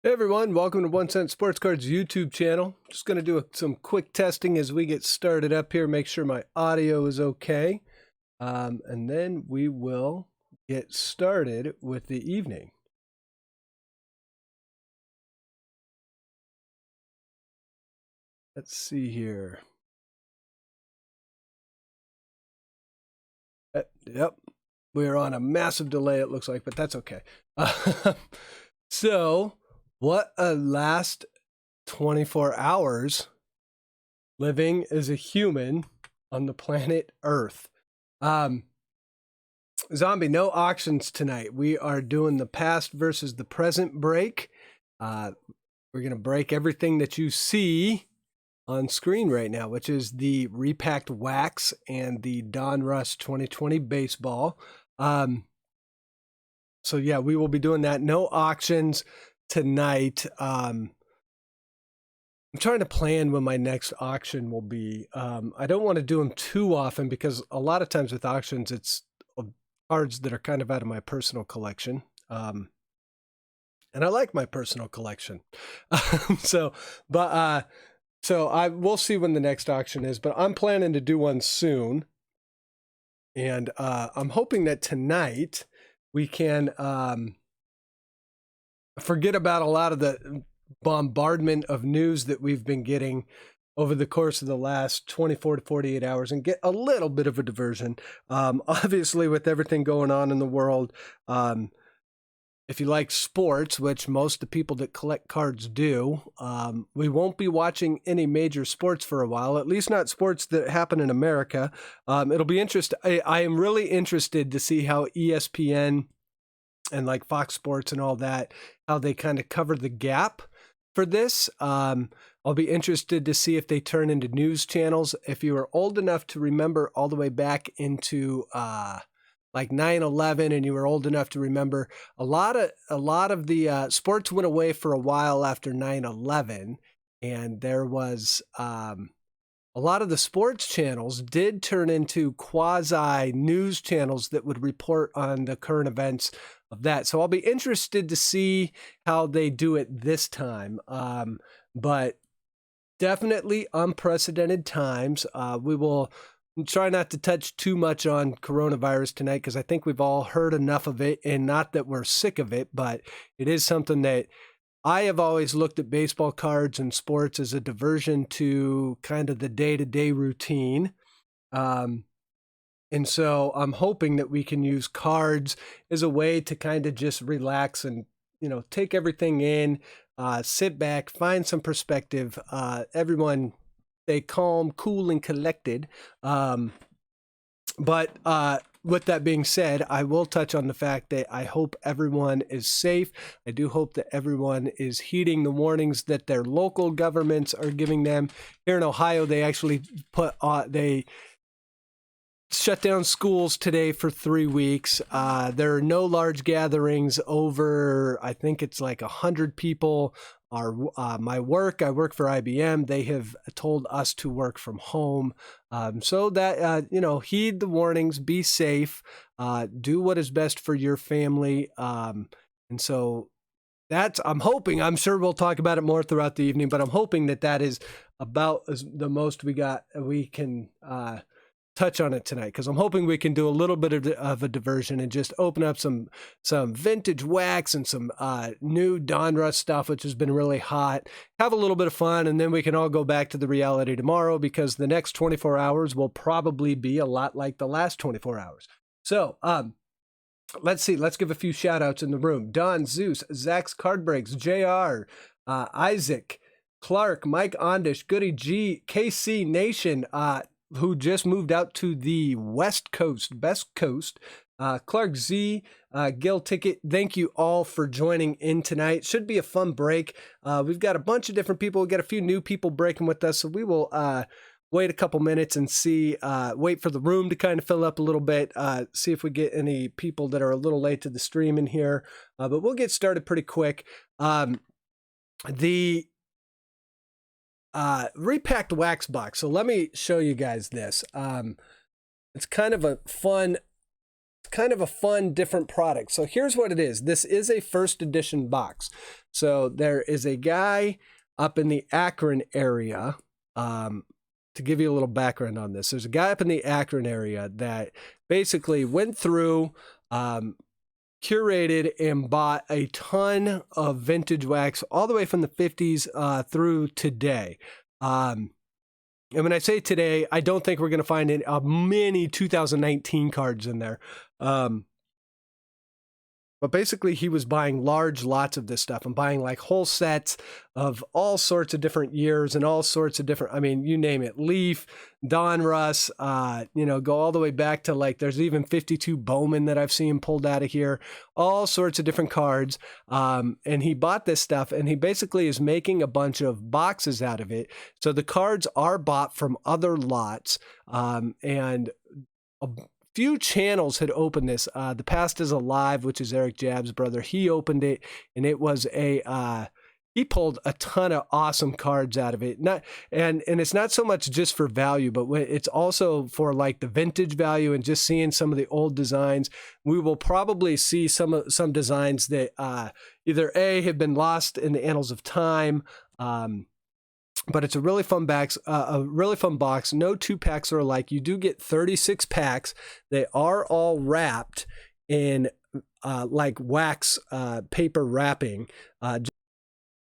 Hey everyone, welcome to 1 Cent Sports Cards YouTube channel. Just going to do some quick testing as we get started up here, make sure my audio is okay. And then we will get started with the evening. Let's see here. Yep, we're on a massive delay it looks like, but that's okay. So, what a last 24 hours living as a human on the planet Earth. Zombie, no auctions tonight. We are doing the past versus the present break. We're going to break everything that you see on screen right now, which is the Repacked Wax and the Donruss 2020 baseball. So yeah, we will be doing that. No auctions tonight. I'm trying to plan when my next auction will be. I don't want to do them too often because a lot of times with auctions, it's cards that are kind of out of my personal collection. And I like my personal collection. So we'll see when the next auction is, but I'm planning to do one soon. And I'm hoping that tonight we can forget about a lot of the bombardment of news that we've been getting over the course of the last 24 to 48 hours and get a little bit of a diversion. Obviously, with everything going on in the world, if you like sports, which most of the people that collect cards do, we won't be watching any major sports for a while, at least not sports that happen in America. It'll be interesting. I am really interested to see how ESPN and like Fox Sports and all that, how they kind of cover the gap for this. I'll be interested to see if they turn into news channels. If you are old enough to remember all the way back into like 9/11, and you were old enough to remember a lot of the sports went away for a while after 9/11, and there was a lot of the sports channels did turn into quasi news channels that would report on the current events of that. So I'll be interested to see how they do it this time. But definitely unprecedented times. We will try not to touch too much on coronavirus tonight because I think we've all heard enough of it, and not that we're sick of it, but it is something that I have always looked at baseball cards and sports as a diversion to kind of the day-to-day routine. And so I'm hoping that we can use cards as a way to kind of just relax and, take everything in, sit back, find some perspective. Everyone stay calm, cool, and collected. But with that being said, I will touch on the fact that I hope everyone is safe. I do hope that everyone is heeding the warnings that their local governments are giving them. Here in Ohio, they actually they shut down schools today for 3 weeks. There are no large gatherings over, I think it's like 100 people. I work for IBM. They have told us to work from home. So that, heed the warnings, be safe, do what is best for your family. And so I'm sure we'll talk about it more throughout the evening, but I'm hoping that is about the most we can touch on it tonight, because I'm hoping we can do a little bit of a diversion and just open up some vintage wax and some new Donruss stuff, which has been really hot, have a little bit of fun, and then we can all go back to the reality tomorrow, because the next 24 hours will probably be a lot like the last 24 hours. So let's see. Let's give a few shout outs in the room. Don, Zeus, Zach's Card Breaks, JR, Isaac, Clark, Mike Ondish, Goody G, KC Nation, who just moved out to the West Coast, Best Coast, Clark Z, Gil Ticket. Thank you all for joining in tonight. Should be a fun break. We've got a bunch of different people. We've got a few new people breaking with us, so we will wait a couple minutes and see, wait for the room to kind of fill up a little bit, see if we get any people that are a little late to the stream in here, but we'll get started pretty quick. The Repacked wax box. So let me show you guys this. It's kind of a fun different product. So here's what it is. This is a first edition box. So there is a guy up in the Akron area. To give you a little background on this, there's a guy up in the Akron area that basically went through, curated and bought a ton of vintage wax all the way from the 50s through today. And when I say today, I don't think we're going to find many 2019 cards in there. But basically, he was buying large lots of this stuff and buying like whole sets of all sorts of different years and all sorts of different, I mean, you name it, Leaf, Donruss, go all the way back to like, there's even 52 Bowman that I've seen pulled out of here, all sorts of different cards. And he bought this stuff and he basically is making a bunch of boxes out of it. So the cards are bought from other lots, and few channels had opened this. The Past is Alive, which is Eric Jab's brother. He opened it, and it was he pulled a ton of awesome cards out of it. And it's not so much just for value, but it's also for like the vintage value and just seeing some of the old designs. We will probably see some designs that either have been lost in the annals of time. But it's a really fun box. No 2 packs are alike. You do get 36 packs. They are all wrapped in like wax paper wrapping.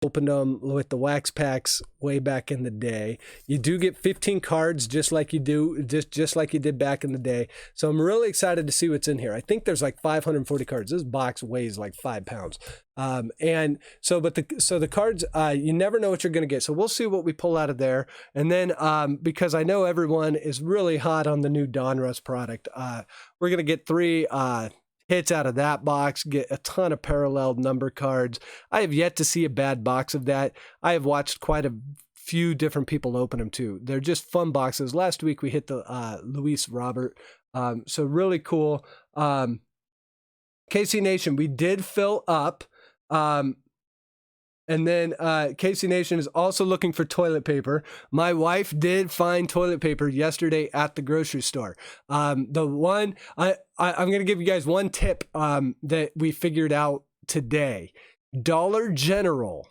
Opened them with the wax packs way back in the day. You do get 15 cards just like you did back in the day. So I'm really excited to see what's in here. I think there's like 540 cards. This box weighs like 5 pounds. And so the cards, you never know what you're going to get. So we'll see what we pull out of there. And then because I know everyone is really hot on the new Donruss product, we're going to get 3 hits out of that box, get a ton of paralleled number cards. I have yet to see a bad box of that. I have watched quite a few different people open them too. They're just fun boxes. Last week we hit the Luis Robert. So really cool. KC Nation, we did fill up. And then Casey Nation is also looking for toilet paper. My wife did find toilet paper yesterday at the grocery store. I'm going to give you guys one tip that we figured out today. Dollar General,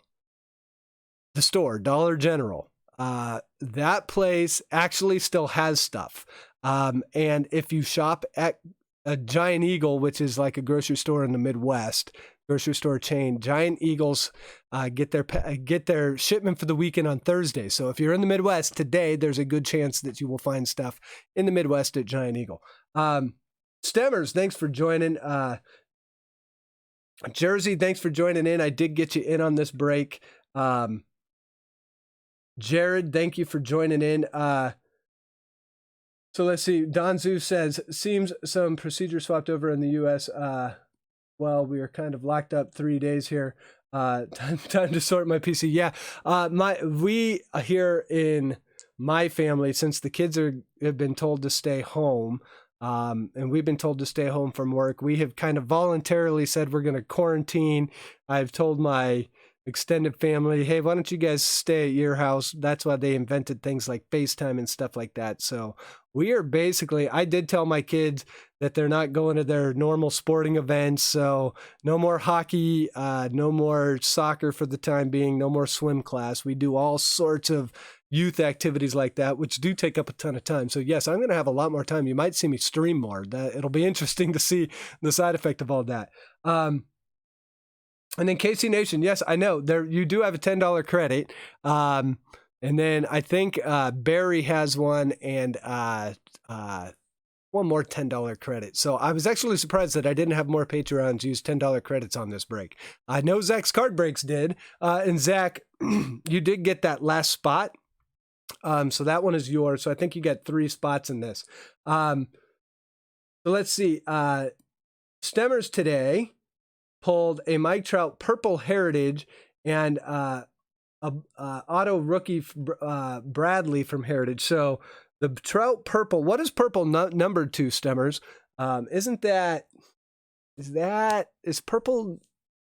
the store, Dollar General, that place actually still has stuff. And if you shop at a Giant Eagle, which is like a grocery store in the Midwest, grocery store chain, Giant Eagles get their shipment for the weekend on Thursday. So if you're in the Midwest today, there's a good chance that you will find stuff in the Midwest at Giant Eagle. Stemmers, thanks for joining. Jersey, thanks for joining in. I did get you in on this break. Jared, thank you for joining in. So let's see. Don Zoo says, seems some procedure swapped over in the U.S. Well, we are kind of locked up 3 days here. Time to sort my PC. Yeah, we here in my family, since the kids have been told to stay home, and we've been told to stay home from work, we have kind of voluntarily said we're going to quarantine. I've told my extended family, hey, why don't you guys stay at your house? That's why they invented things like FaceTime and stuff like that. So we are basically, I did tell my kids that they're not going to their normal sporting events. So no more hockey, no more soccer for the time being, no more swim class. We do all sorts of youth activities like that, which do take up a ton of time. So yes, I'm going to have a lot more time. You might see me stream more. It'll be interesting to see the side effect of all that. And then KC Nation, yes, I know there you do have a $10 credit. And then I think Barry has one, and one more $10 credit. So I was actually surprised that I didn't have more Patreons use $10 credits on this break. I know Zach's card breaks did. And Zach, you did get that last spot. So that one is yours. So I think you got 3 spots in this. So let's see. Stemmers today pulled a Mike Trout Purple Heritage and auto rookie Bradley from Heritage. So the Trout Purple, what is purple numbered to, Stemmers? Is purple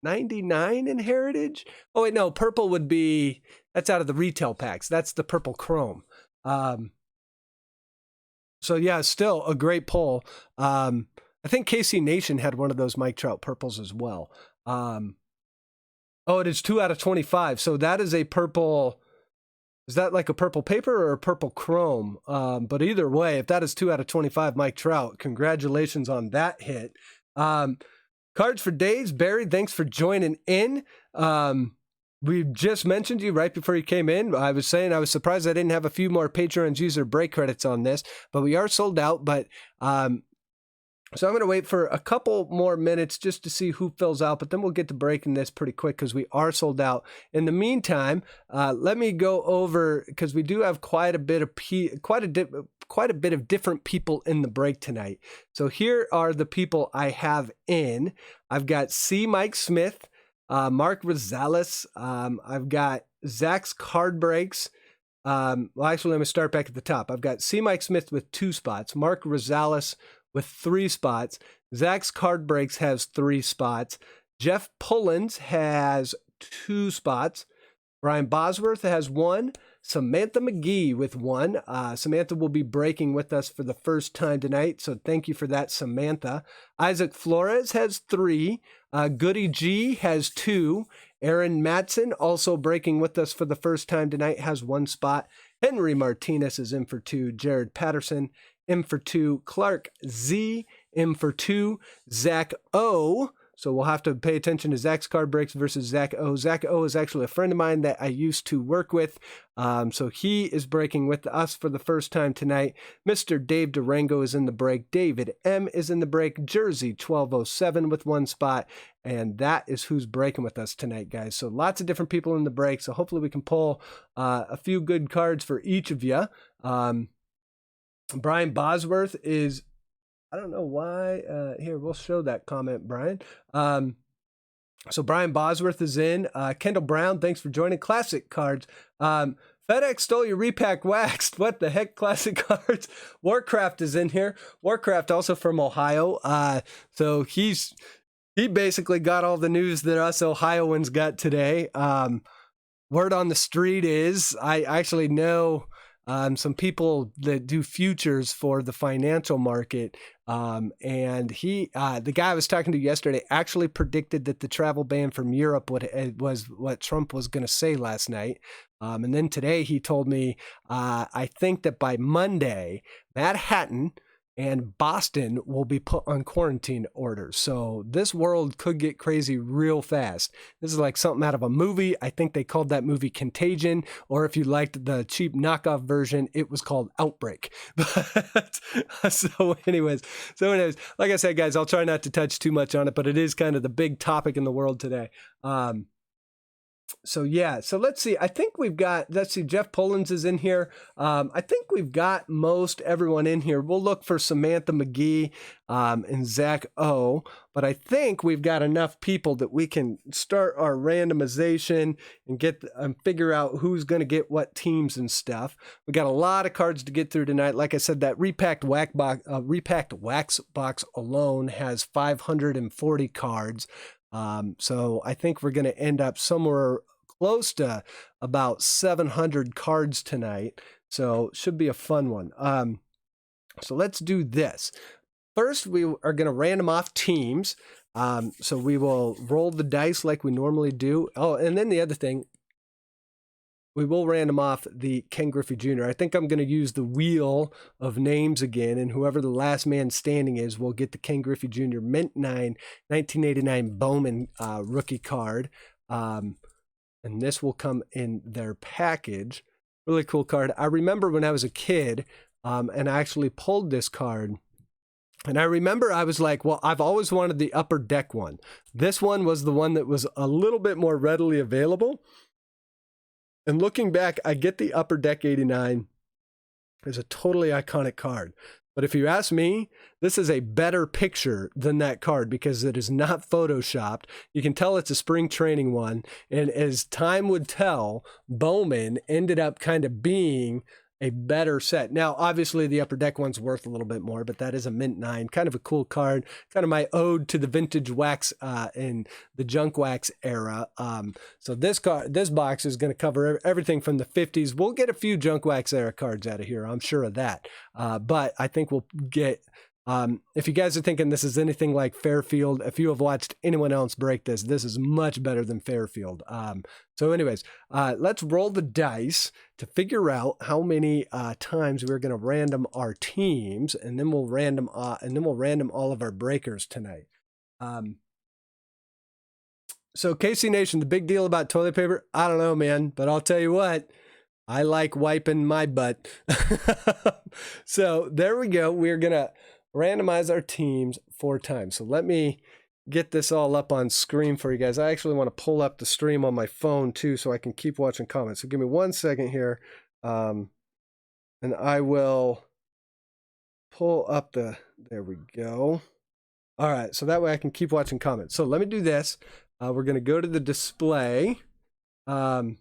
99 in Heritage? Oh wait, no, purple would be, that's out of the retail packs. That's the purple chrome. So yeah, still a great pull. I think KC Nation had one of those Mike Trout purples as well. Oh, it is 2 out of 25. So that is a purple. Is that like a purple paper or a purple chrome? But either way, if that is 2 out of 25, Mike Trout, congratulations on that hit. Cards for Days, Barry, thanks for joining in. We just mentioned you right before you came in. I was saying I was surprised I didn't have a few more Patreon's user break credits on this, but we are sold out. But so I'm going to wait for a couple more minutes just to see who fills out, but then we'll get to breaking this pretty quick because we are sold out. In the meantime, let me go over, because we do have quite a bit of different people in the break tonight. So here are the people I have in. I've got C. Mike Smith, Mark Rosales. I've got Zach's Card Breaks. Well, actually, let me start back at the top. I've got C. Mike Smith with 2 spots, Mark Rosales with 3 spots. Zach's Card Breaks has 3 spots. Jeff Pullins has 2 spots. Brian Bosworth has 1. Samantha McGee with 1. Samantha will be breaking with us for the first time tonight, so thank you for that, Samantha. Isaac Flores has 3. Goody G has 2. Aaron Matson, also breaking with us for the first time tonight, has 1 spot. Henry Martinez is in for 2. Jared Patterson, in for 2. Clark Z, in for 2. Zach O. So we'll have to pay attention to Zach's Card Breaks versus Zach O. Zach O is actually a friend of mine that I used to work with. So he is breaking with us for the first time tonight. Mr. Dave Durango is in the break. David M is in the break. Jersey 1207 with 1 spot. And that is who's breaking with us tonight, guys. So lots of different people in the break. So hopefully we can pull a few good cards for each of you. Brian Bosworth is, I don't know why. Here, we'll show that comment, Brian. So Brian Bosworth is in. Kendall Brown, thanks for joining. Classic Cards. FedEx stole your repack waxed. What the heck, Classic Cards? Warcraft is in here. Warcraft also from Ohio. So he basically got all the news that us Ohioans got today. Word on the street is, I actually know some people that do futures for the financial market. And the guy I was talking to yesterday actually predicted that the travel ban from Europe was what Trump was going to say last night. And then today he told me, I think that by Monday, Manhattan and Boston will be put on quarantine orders. So this world could get crazy real fast. This is like something out of a movie. I think they called that movie Contagion, or if you liked the cheap knockoff version, it was called Outbreak. But so anyways, like I said, guys, I'll try not to touch too much on it, but it is kind of the big topic in the world today. So yeah, so let's see. I think we've got, Jeff Pullins is in here. I think we've got most everyone in here. We'll look for Samantha McGee and Zach O. But I think we've got enough people that we can start our randomization and figure out who's going to get what teams and stuff. We got a lot of cards to get through tonight. Like I said, that repacked wax box alone has 540 cards. So I think we're going to end up somewhere close to about 700 cards tonight. So should be a fun one. So let's do this. First, we are going to random off teams. So we will roll the dice like we normally do. Oh, and then the other thing, we will random off the Ken Griffey Jr. I think I'm going to use the wheel of names again, and whoever the last man standing is will get the Ken Griffey Jr. Mint 9 1989 Bowman rookie card. And this will come in their package. Really cool card. I remember when I was a kid, and I actually pulled this card. And I remember I was like, well, I've always wanted the upper deck one. This one was the one that was a little bit more readily available. And looking back, I get the Upper Deck 89 is a totally iconic card. But if you ask me, this is a better picture than that card because it is not photoshopped. You can tell it's a spring training one. And as time would tell, Bowman ended up kind of being a better set. Now, obviously, the Upper Deck one's worth a little bit more, but that is a Mint 9. Kind of a cool card. Kind of my ode to the vintage wax in the junk wax era. So this box is going to cover everything from the 50s. We'll get a few junk wax era cards out of here. I'm sure of that. But I think we'll get If you guys are thinking this is anything like Fairfield, if you have watched anyone else break this, this is much better than Fairfield. So anyways, let's roll the dice to figure out how many times we're going to random our teams, and then we'll random all of our breakers tonight. So KC Nation, the big deal about toilet paper, I don't know, man, but I'll tell you what, I like wiping my butt. So there we go. We're going to randomize our teams 4 times. So let me get this all up on screen for you guys. I actually want to pull up the stream on my phone too, so I can keep watching comments. So give me 1 second here. And I will pull up there we go. All right. So that way I can keep watching comments. So let me do this. We're going to go to the display. And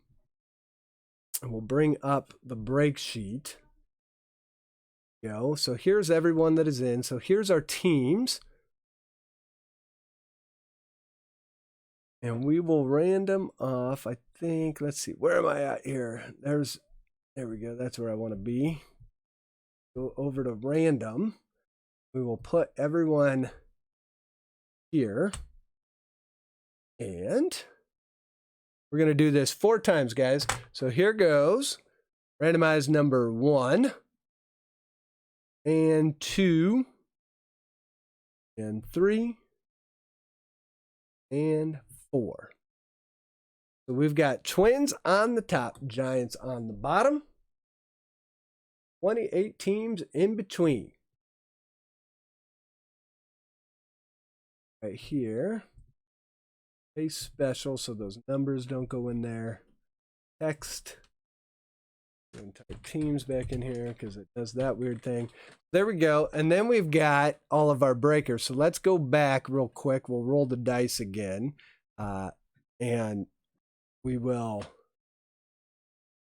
we'll bring up the break sheet. Go. So here's everyone that is in. So here's our teams. And we will random off, I think, let's see, where am I at here? There we go. That's where I want to be. Go over to random. We will put everyone here. And we're going to do this 4 times, guys. So here goes. Randomize number 1. And 2, and 3, and 4. So we've got Twins on the top, Giants on the bottom. 28 teams in between. Right here. A special, so those numbers don't go in there. Text. And type teams back in here because it does that weird thing. There we go. And then we've got all of our breakers. So let's go back real quick. We'll roll the dice again. And we will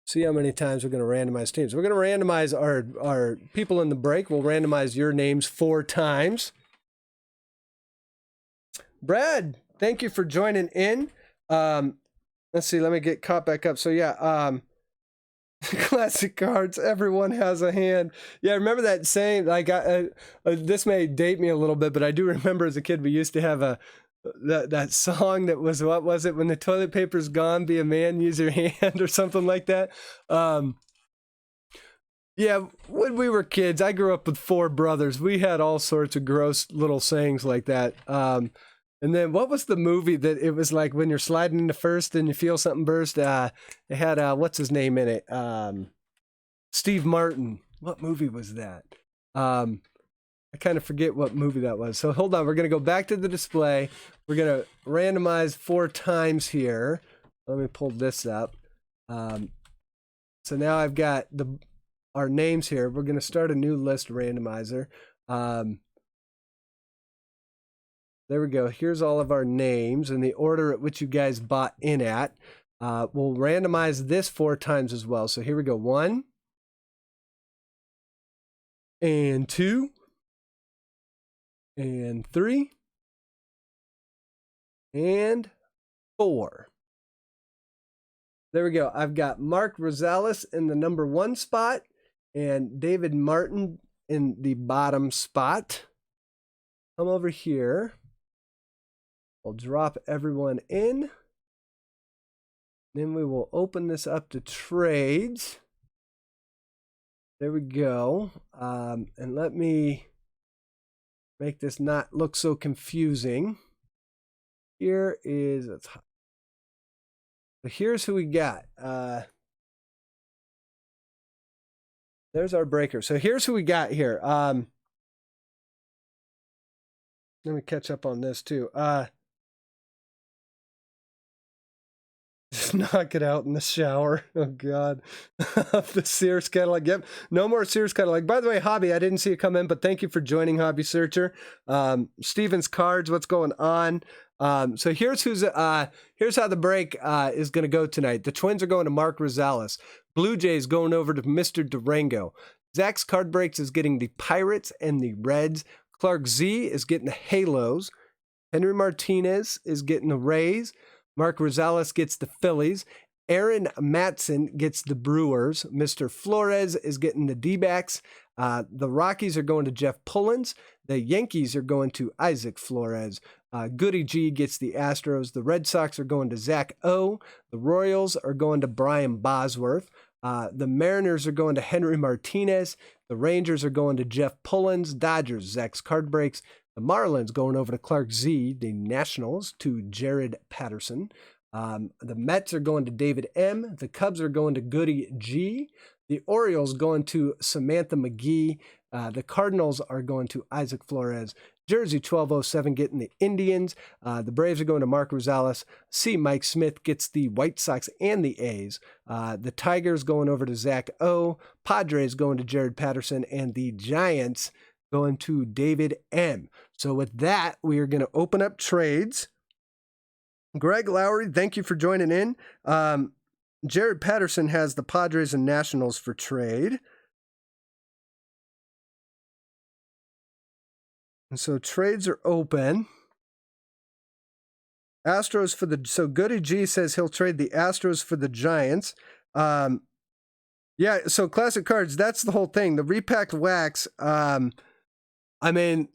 see how many times we're going to randomize teams. We're going to randomize our people in the break. We'll randomize your names 4 times. Brad, thank you for joining in. Let's see. Let me get caught back up. So yeah, classic cards. Everyone has a hand. Yeah, remember that saying? Like, this may date me a little bit, but I do remember as a kid we used to have that song that was, what was it? When the toilet paper's gone, be a man, use your hand, or something like that. Yeah, when we were kids, I grew up with 4 brothers. We had all sorts of gross little sayings like that. And then what was the movie that it was like when you're sliding into first and you feel something burst? It had, what's his name in it? Steve Martin. What movie was that? I kind of forget what movie that was. So hold on. We're going to go back to the display. We're going to randomize 4 times here. Let me pull this up. So now I've got our names here. We're going to start a new list randomizer. There we go. Here's all of our names in the order at which you guys bought in at. We'll randomize this 4 times as well. So here we go. 1 and 2 and 3 and 4. There we go. I've got Mark Rosales in the number 1 spot and David Martin in the bottom spot. Come over here. We'll drop everyone in. Then we will open this up to trades. There we go. And let me make this not look so confusing. Here is, so here's who we got. There's our breaker. So here's who we got here. Let me catch up on this too. Just knock it out in the shower. Oh, God. The Sears catalog. Yep. No more Sears catalog. By the way, Hobby, I didn't see you come in, but thank you for joining, Hobby Searcher. Steven's Cards, what's going on? So here's how the break is going to go tonight. The Twins are going to Mark Rosales. Blue Jays going over to Mr. Durango. Zach's Card Breaks is getting the Pirates and the Reds. Clark Z is getting the Halos. Henry Martinez is getting the Rays. Mark Rosales gets the Phillies. Aaron Matson gets the Brewers. Mr. Flores is getting the D-backs. The Rockies are going to Jeff Pullins. The Yankees are going to Isaac Flores. Goody G gets the Astros. The Red Sox are going to Zach O. The Royals are going to Brian Bosworth. The Mariners are going to Henry Martinez. The Rangers are going to Jeff Pullins. Dodgers, Zach's Card Breaks. The Marlins going over to Clark Z. The Nationals to Jared Patterson. The Mets are going to David M. The Cubs are going to Goody G. The Orioles going to Samantha McGee. The Cardinals are going to Isaac Flores. Jersey 1207 getting the Indians. The Braves are going to Mark Rosales. Mike Smith gets the White Sox and the A's. The Tigers going over to Zach O. Padres going to Jared Patterson. And the Giants going to David M. So with that, we are going to open up trades. Greg Lowry, thank you for joining in. Jared Patterson has the Padres and Nationals for trade. And so trades are open. Astros for the... So Goody G says he'll trade the Astros for the Giants. Yeah, so Classic Cards, that's the whole thing. The repacked wax, I mean...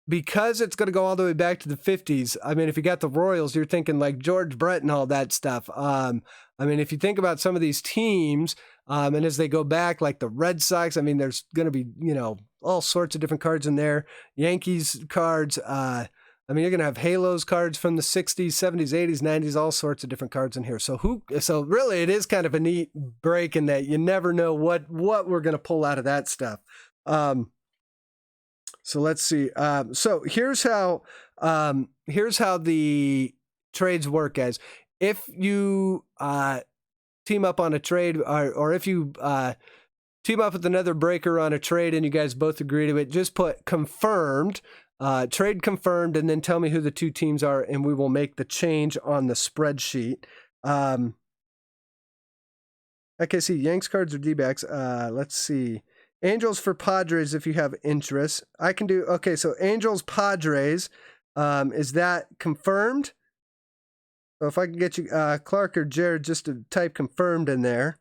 Because it's going to go all the way back to the 50s, I mean, if you got the Royals, you're thinking like George Brett and all that stuff. I mean, if you think about some of these teams, and as they go back, like the Red Sox, I mean, there's going to be, you know, all sorts of different cards in there. Yankees cards. I mean, you're going to have Halos cards from the 60s, 70s, 80s, 90s, all sorts of different cards in here. So really, it is kind of a neat break in that you never know what we're going to pull out of that stuff. So let's see. So here's how the trades work, guys. If you team up on a trade, or if you team up with another breaker on a trade and you guys both agree to it, just put confirmed, trade confirmed, and then tell me who the two teams are, and we will make the change on the spreadsheet. Okay, see, Yanks cards or D-backs. Let's see. Angels for Padres if you have interest. I can do... Okay, so Angels Padres. Is that confirmed? So if I can get you, Clark or Jared, just to type confirmed in there.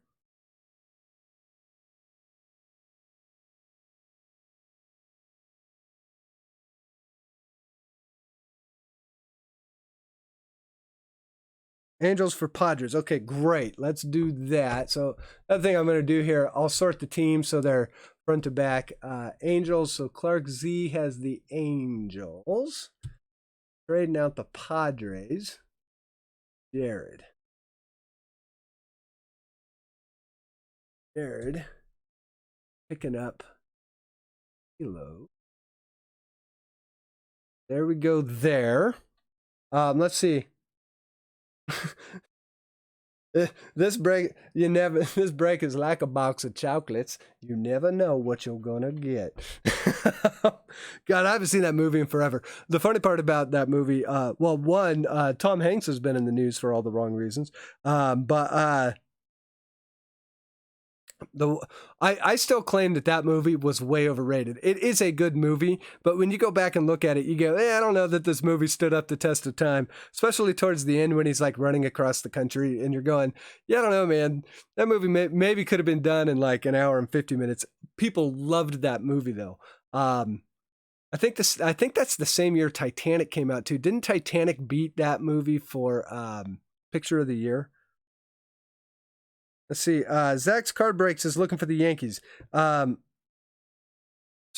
Angels for Padres. Okay, great. Let's do that. So another thing I'm going to do here, I'll sort the teams so they're front to back. Angels. So Clark Z has the Angels. Trading out the Padres. Jared picking up Kilo. There we go there. Let's see. This break is like a box of chocolates. You never know what you're gonna get. God, I haven't seen that movie in forever. The funny part about that movie, Tom Hanks has been in the news for all the wrong reasons. I still claim that movie was way overrated. It is a good movie, but when you go back and look at it, you go, I don't know that this movie stood up the test of time, especially towards the end when he's like running across the country and you're going, I don't know, man. That movie maybe could have been done in like an hour and 50 minutes. People loved that movie though. I think that's the same year Titanic came out too. Didn't Titanic beat that movie for Picture of the Year? Let's see. Zach's Card Breaks is looking for the Yankees. So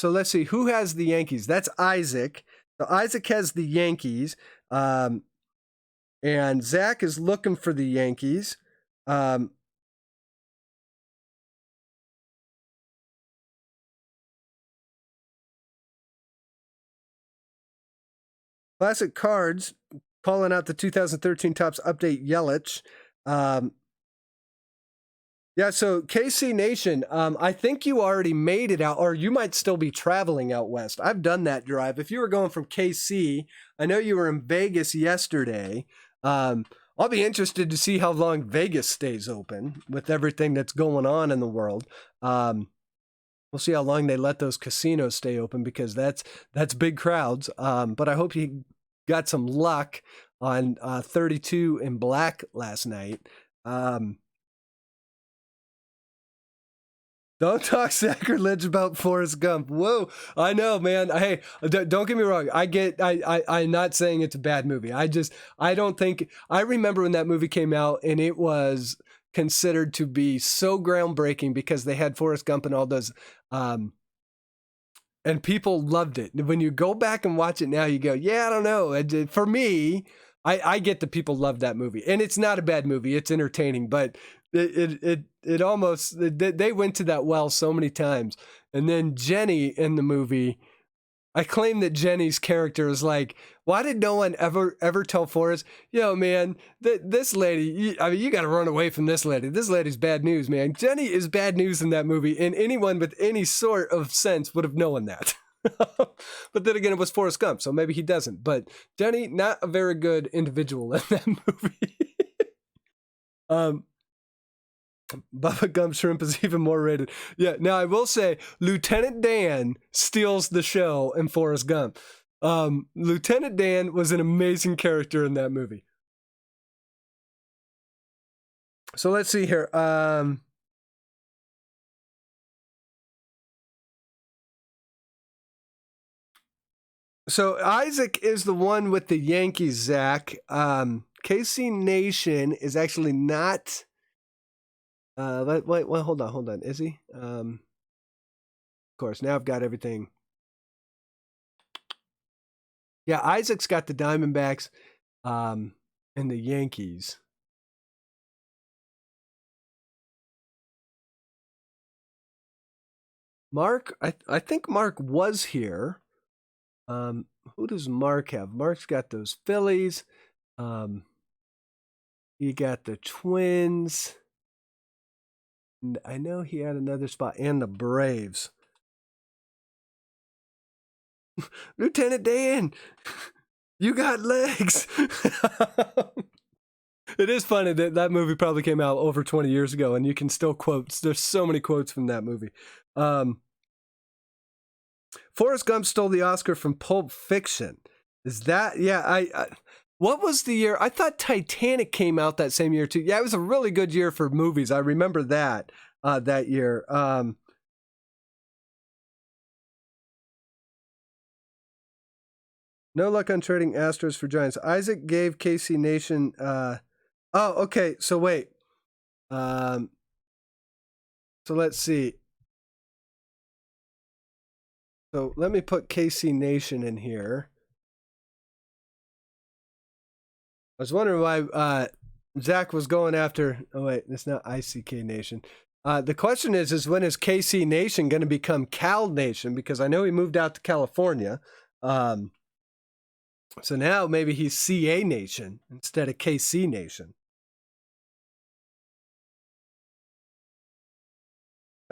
let's see. Who has the Yankees? That's Isaac. So Isaac has the Yankees. And Zach is looking for the Yankees. Classic Cards calling out the 2013 Topps Update Yelich. Yeah, so KC Nation, I think you already made it out, or you might still be traveling out west. I've done that drive. If you were going from KC, I know you were in Vegas yesterday. I'll be interested to see how long Vegas stays open with everything that's going on in the world. We'll see how long they let those casinos stay open because that's big crowds. But I hope you got some luck on 32 in black last night. Don't talk sacrilege about Forrest Gump. Whoa, I know, man. Hey, don't get me wrong. I'm not saying it's a bad movie. I don't think. I remember when that movie came out, and it was considered to be so groundbreaking because they had Forrest Gump and all those, and people loved it. When you go back and watch it now, you go, yeah, I don't know. For me, I get that people love that movie, and it's not a bad movie. It's entertaining, but it almost, they went to that well so many times. And then Jenny in the movie, I claim that Jenny's character is like, why did no one ever tell Forrest, yo, man, this lady, you got to run away from this lady. This lady's bad news, man. Jenny is bad news in that movie, and anyone with any sort of sense would have known that. But then again, it was Forrest Gump, so maybe he doesn't. But Jenny, not a very good individual in that movie. Bubba Gump Shrimp is even more rated. Yeah, now I will say Lieutenant Dan steals the show in Forrest Gump. Lieutenant Dan was an amazing character in that movie. So let's see here. So Isaac is the one with the Yankees, Zach. KC Nation is actually not... wait, hold on. Is he? Of course, now I've got everything. Yeah, Isaac's got the Diamondbacks and the Yankees. Mark, I think Mark was here. Who does Mark have? Mark's got those Phillies. He got the Twins. And I know he had another spot, and the Braves. Lieutenant Dan, you got legs. It is funny that movie probably came out over 20 years ago, and you can still quote. There's so many quotes from that movie. Forrest Gump stole the Oscar from Pulp Fiction. Is that? Yeah, I what was the year? I thought Titanic came out that same year too. Yeah, it was a really good year for movies. I remember that that year. No luck on trading Astros for Giants. Isaac gave KC Nation. Oh, okay. So wait. So let's see. So let me put KC Nation in here. I was wondering why Zach was going after. Oh wait, it's not ICK Nation. The question is when is KC Nation going to become Cal Nation? Because I know he moved out to California. So now maybe he's CA Nation instead of KC Nation.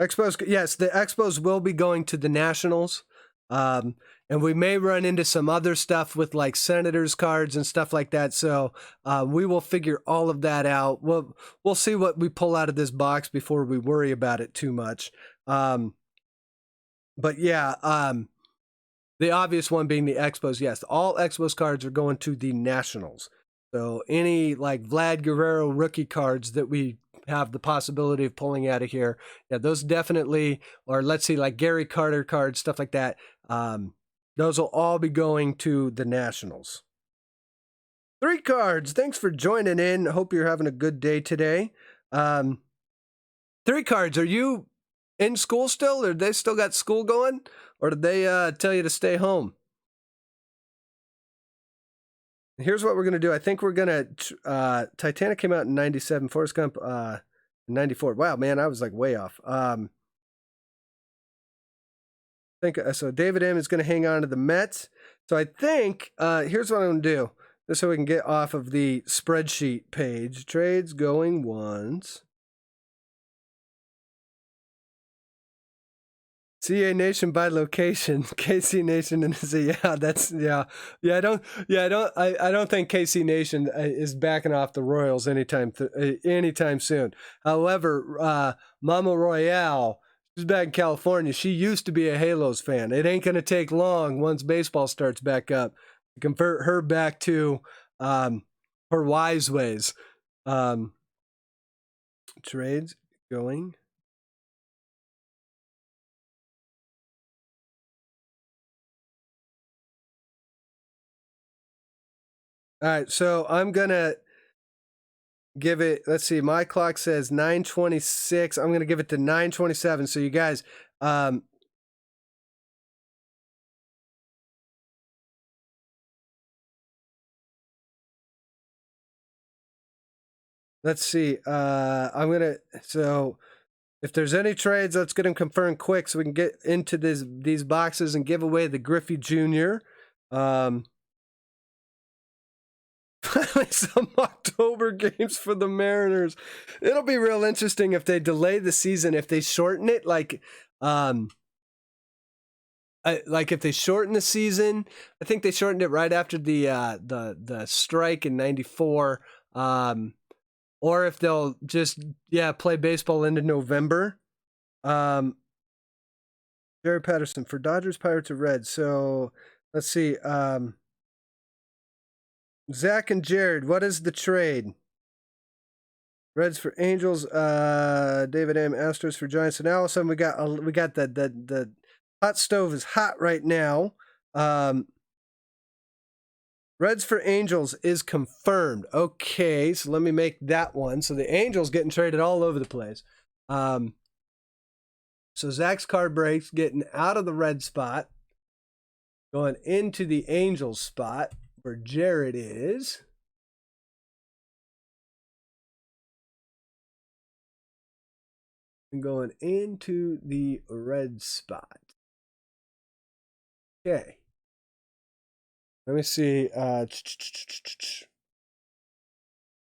Expos, yes, the Expos will be going to the Nationals. And we may run into some other stuff with like Senators cards and stuff like that. So we will figure all of that out. We'll see what we pull out of this box before we worry about it too much. But yeah, the obvious one being the Expos. Yes, all Expos cards are going to the Nationals. So any like Vlad Guerrero rookie cards that we have the possibility of pulling out of here, yeah, those definitely, or let's see, like Gary Carter cards, stuff like that. Those will all be going to the Nationals. 3 cards. Thanks for joining in. Hope you're having a good day today. 3 cards. Are you in school still, or they still got school going, or did they tell you to stay home? Here's what we're going to do. I think we're going to... Titanic came out in 97. Forrest Gump, 94. Wow, man, I was like way off. I think so. David M is going to hang on to the Mets. So I think here's what I'm going to do. Just so we can get off of the spreadsheet page. Trades going once. CA Nation by location, KC Nation, and I don't think KC Nation is backing off the Royals anytime soon. However, Mama Royale, she's back in California. She used to be a Halos fan. It ain't gonna take long once baseball starts back up to convert her back to her wise ways. Trades going. All right, so I'm gonna give it. Let's see, my clock says 9:26. I'm gonna give it to 9:27. So you guys, let's see. So if there's any trades, let's get them confirmed quick so we can get into these boxes and give away the Griffey Jr. Finally, some October games for the Mariners. It'll be real interesting if they delay the season, if they shorten it, like if they shorten the season. I think they shortened it right after the strike in '94. Or if they'll just play baseball into November. Jerry Patterson for Dodgers, Pirates, or Reds. So let's see. Zach and Jared, what is the trade? Reds for Angels. David M. Astros for Giants. So now all of a sudden we got the hot stove is hot right now. Reds for Angels is confirmed. Okay, so let me make that one. So the Angels getting traded all over the place. So Zach's card breaks, getting out of the red spot, going into the Angels spot where Jared is. And going into the red spot. Okay. Let me see.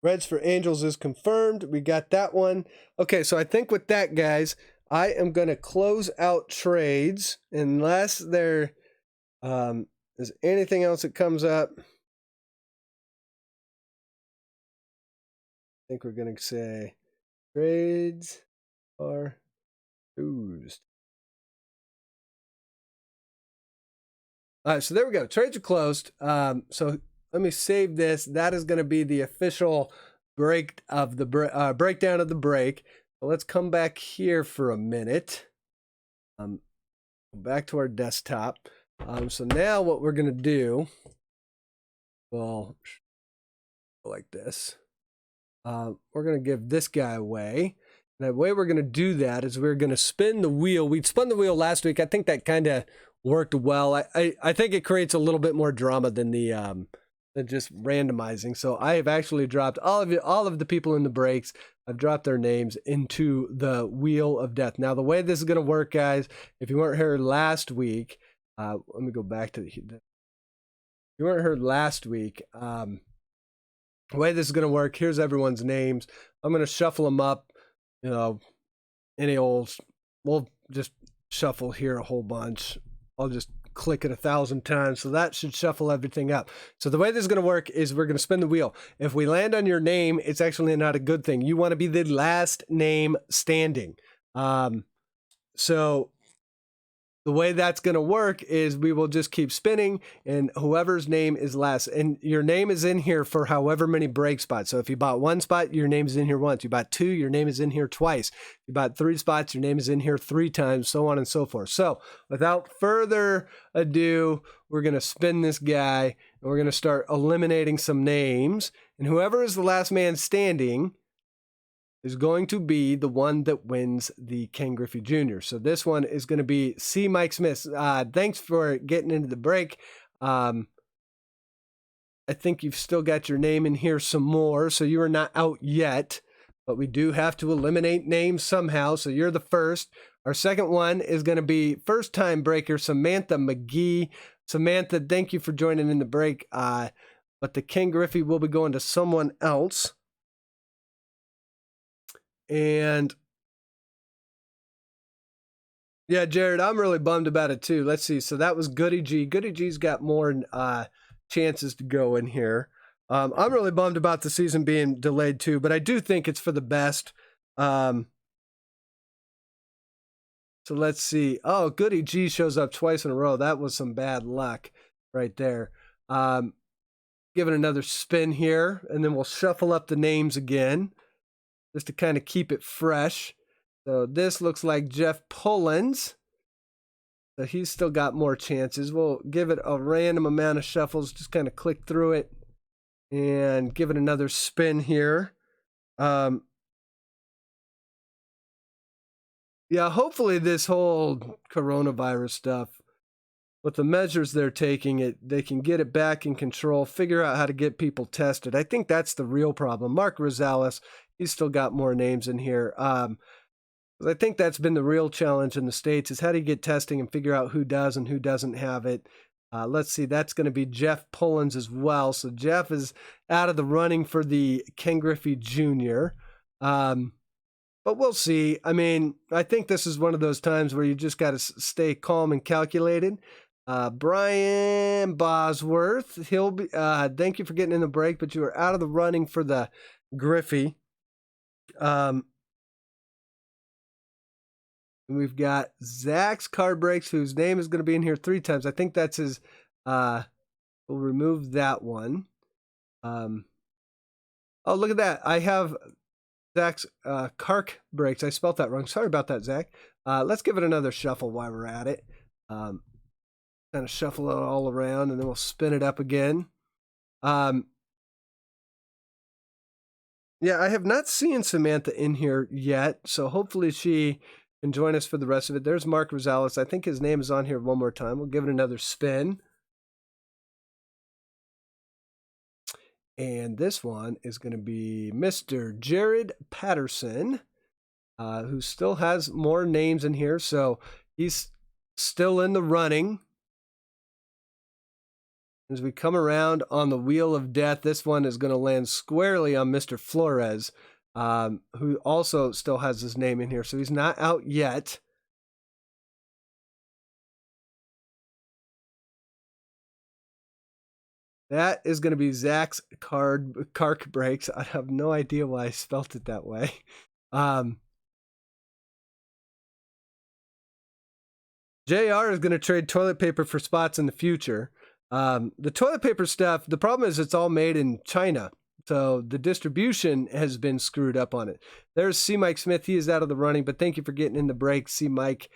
Reds for Angels is confirmed. We got that one. Okay, so I think with that, guys, I am going to close out trades unless there is anything else that comes up. I think we're going to say trades are closed. All right, so there we go. Trades are closed. So let me save this. That is going to be the official breakdown of the break. So let's come back here for a minute. Back to our desktop. So now what we're going to do, well, like this. We're going to give this guy away. And the way we're going to do that is we're going to spin the wheel. We spun the wheel last week. I think that kind of worked well. I think it creates a little bit more drama than than just randomizing. So I have actually dropped all of the people in the breaks. I've dropped their names into the wheel of death. Now the way this is going to work, guys, if you weren't here last week, let me go back to if you weren't here last week, the way this is going to work, here's everyone's names. I'm going to shuffle them up, we'll just shuffle here a whole bunch. I'll just click it 1,000 times. So that should shuffle everything up. So the way this is going to work is we're going to spin the wheel. If we land on your name, it's actually not a good thing. You want to be the last name standing. So the way that's going to work is we will just keep spinning, and whoever's name is last, and your name is in here for however many break spots. So if you bought one spot, your name is in here once. You bought two, your name is in here twice. You bought 3 spots, your name is in here 3 times, so on and so forth. So without further ado, we're going to spin this guy, and we're going to start eliminating some names, and whoever is the last man standing is going to be the one that wins the Ken Griffey Jr. So this one is going to be C. Mike Smith. Thanks for getting into the break. I think you've still got your name in here some more, so you are not out yet, but we do have to eliminate names somehow, so you're the first. Our second one is going to be first-time breaker Samantha McGee. Samantha, thank you for joining in the break, but the Ken Griffey will be going to someone else. And yeah, Jared, I'm really bummed about it too. Let's see. So that was Goody G. Goody G's got more chances to go in here. I'm really bummed about the season being delayed too, but I do think it's for the best. So let's see. Oh, Goody G shows up twice in a row. That was some bad luck right there. Give it another spin here, and then we'll shuffle up the names again, just to kind of keep it fresh. So this looks like Jeff Pullins. So he's still got more chances. We'll give it a random amount of shuffles, just kind of click through it. and give it another spin here. Yeah, hopefully this whole coronavirus stuff, with the measures they're taking, they can get it back in control, figure out how to get people tested. I think that's the real problem. Mark Rosales, he's still got more names in here. I think that's been the real challenge in the States, is how do you get testing and figure out who does and who doesn't have it. Let's see, that's going to be Jeff Pullins as well. So Jeff is out of the running for the Ken Griffey Jr. But we'll see. I mean, I think this is one of those times where you just got to stay calm and calculated. Brian Bosworth, he'll be. Thank you for getting in the break, but you are out of the running for the Griffey. We've got Zach's Card Breaks, whose name is going to be in here 3 times. I think that's his. We'll remove that one. Oh, look at that. I have Zach's Card Breaks. I spelled that wrong. Sorry about that, Zach. Let's give it another shuffle while we're at it. Kind of shuffle it all around, and then we'll spin it up again. Yeah, I have not seen Samantha in here yet, so hopefully she can join us for the rest of it. There's Mark Rosales. I think his name is on here one more time. We'll give it another spin. And this one is going to be Mr. Jared Patterson, who still has more names in here. So he's still in the running. As we come around on the Wheel of Death, this one is going to land squarely on Mr. Flores, who also still has his name in here. So he's not out yet. That is going to be Zach's Card Breaks. I have no idea why I spelt it that way. JR is going to trade toilet paper for spots in the future. The toilet paper stuff, the problem is it's all made in China. So the distribution has been screwed up on it. There's C. Mike Smith. He is out of the running, but thank you for getting in the break, C. Mike.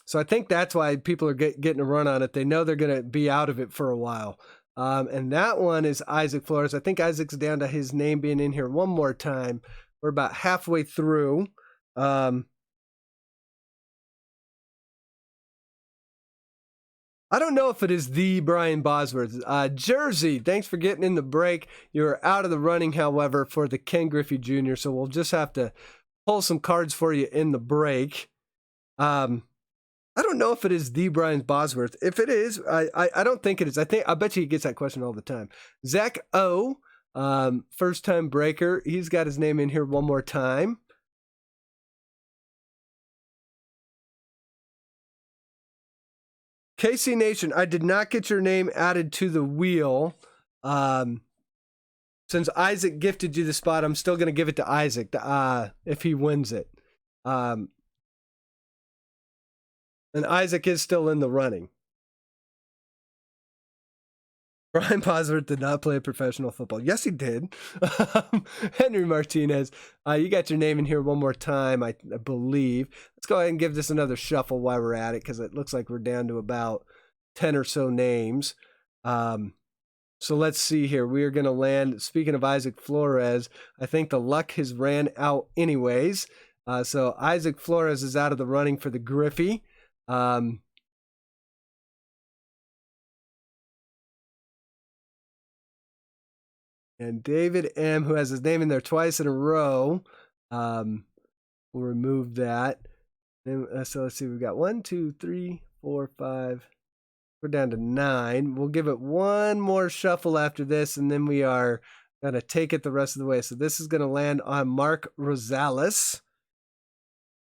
So I think that's why people are getting a run on it. They know they're going to be out of it for a while. And that one is Isaac Flores. I think Isaac's down to his name being in here one more time. We're about halfway through. I don't know if it is the Brian Bosworth. Jersey, thanks for getting in the break. You're out of the running, however, for the Ken Griffey Jr., so we'll just have to pull some cards for you in the break. I don't know if it is the Brian Bosworth. If it is, I don't think it is. I bet you he gets that question all the time. Zach O, first-time breaker. He's got his name in here one more time. KC Nation, I did not get your name added to the wheel. Since Isaac gifted you the spot, I'm still going to give it to Isaac if he wins it. And Isaac is still in the running. Brian Bosworth did not play professional football. Yes, he did. Henry Martinez, you got your name in here one more time, I believe. Let's go ahead and give this another shuffle while we're at it, because it looks like we're down to about 10 or so names. So let's see here. We are going to land, speaking of Isaac Flores, I think the luck has ran out anyways. So Isaac Flores is out of the running for the Griffey. And David M., who has his name in there twice in a row, we'll remove that. And, so let's see, we've got 1, 2, 3, 4, 5. We're down to 9. We'll give it one more shuffle after this, and then we are going to take it the rest of the way. So this is going to land on Mark Rosales.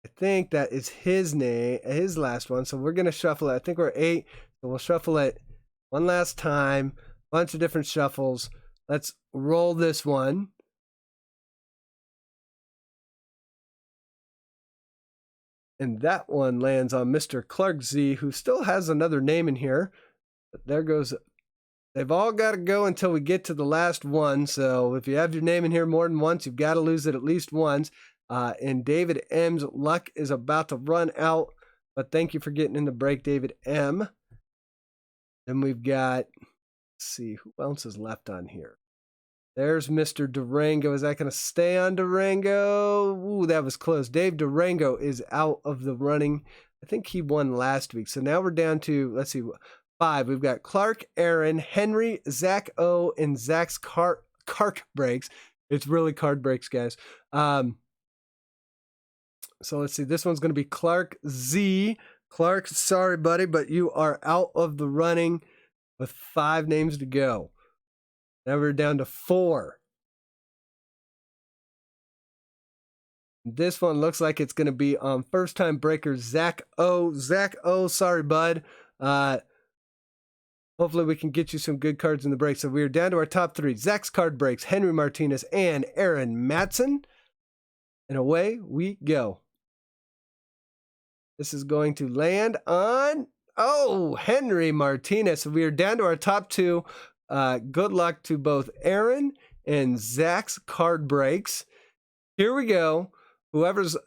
I think that is his name, his last one. So we're going to shuffle it. I think we're 8. So we'll shuffle it one last time. Bunch of different shuffles. Let's roll this one. And that one lands on Mr. Clark Z, who still has another name in here. But there goes. They've all got to go until we get to the last one. So if you have your name in here more than once, you've got to lose it at least once. And David M's luck is about to run out. But thank you for getting in the break, David M. Then we've got Let's see who else is left on here. There's Mr. Durango. Is that going to stay on Durango? Ooh, that was close. Dave Durango is out of the running. I think he won last week. So now we're down to, let's see, 5. We've got Clark, Aaron, Henry, Zach O, and Zach's cart breaks. It's really card breaks, guys. So let's see. This one's going to be Clark Z. Clark, sorry, buddy, but you are out of the running with 5 names to go. Now we're down to 4. This one looks like it's going to be on first-time breaker Zach O. Zach O, sorry, bud. Hopefully we can get you some good cards in the break. So we are down to our top 3. Zach's card breaks, Henry Martinez and Aaron Matson. And away we go. This is going to land on, Henry Martinez. So we are down to our top 2. Good luck to both Aaron and Zach's card breaks. Here we go. Whoever's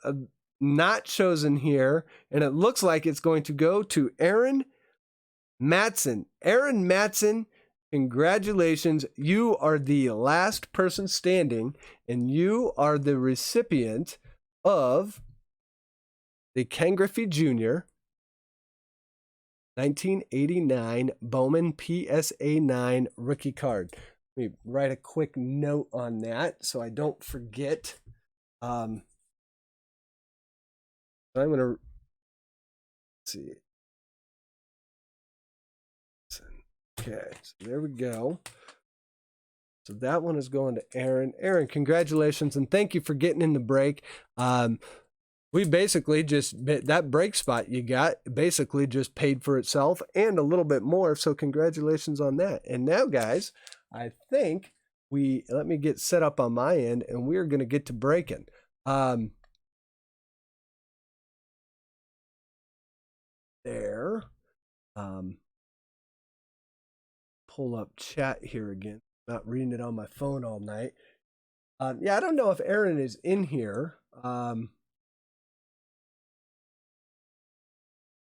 not chosen here, and it looks like it's going to go to Aaron Matson. Aaron Matson, congratulations. You are the last person standing, and you are the recipient of the Ken Griffey Jr. 1989 Bowman PSA 9 rookie card. Let me write a quick note on that so I don't forget. I'm going to see. Okay, so there we go. So that one is going to Aaron. Aaron, congratulations, and thank you for getting in the break. We basically just, that break spot you got basically just paid for itself and a little bit more. So congratulations on that. And now, guys, I think let me get set up on my end and we're going to get to breaking. There. Pull up chat here again. Not reading it on my phone all night. Yeah, I don't know if Aaron is in here.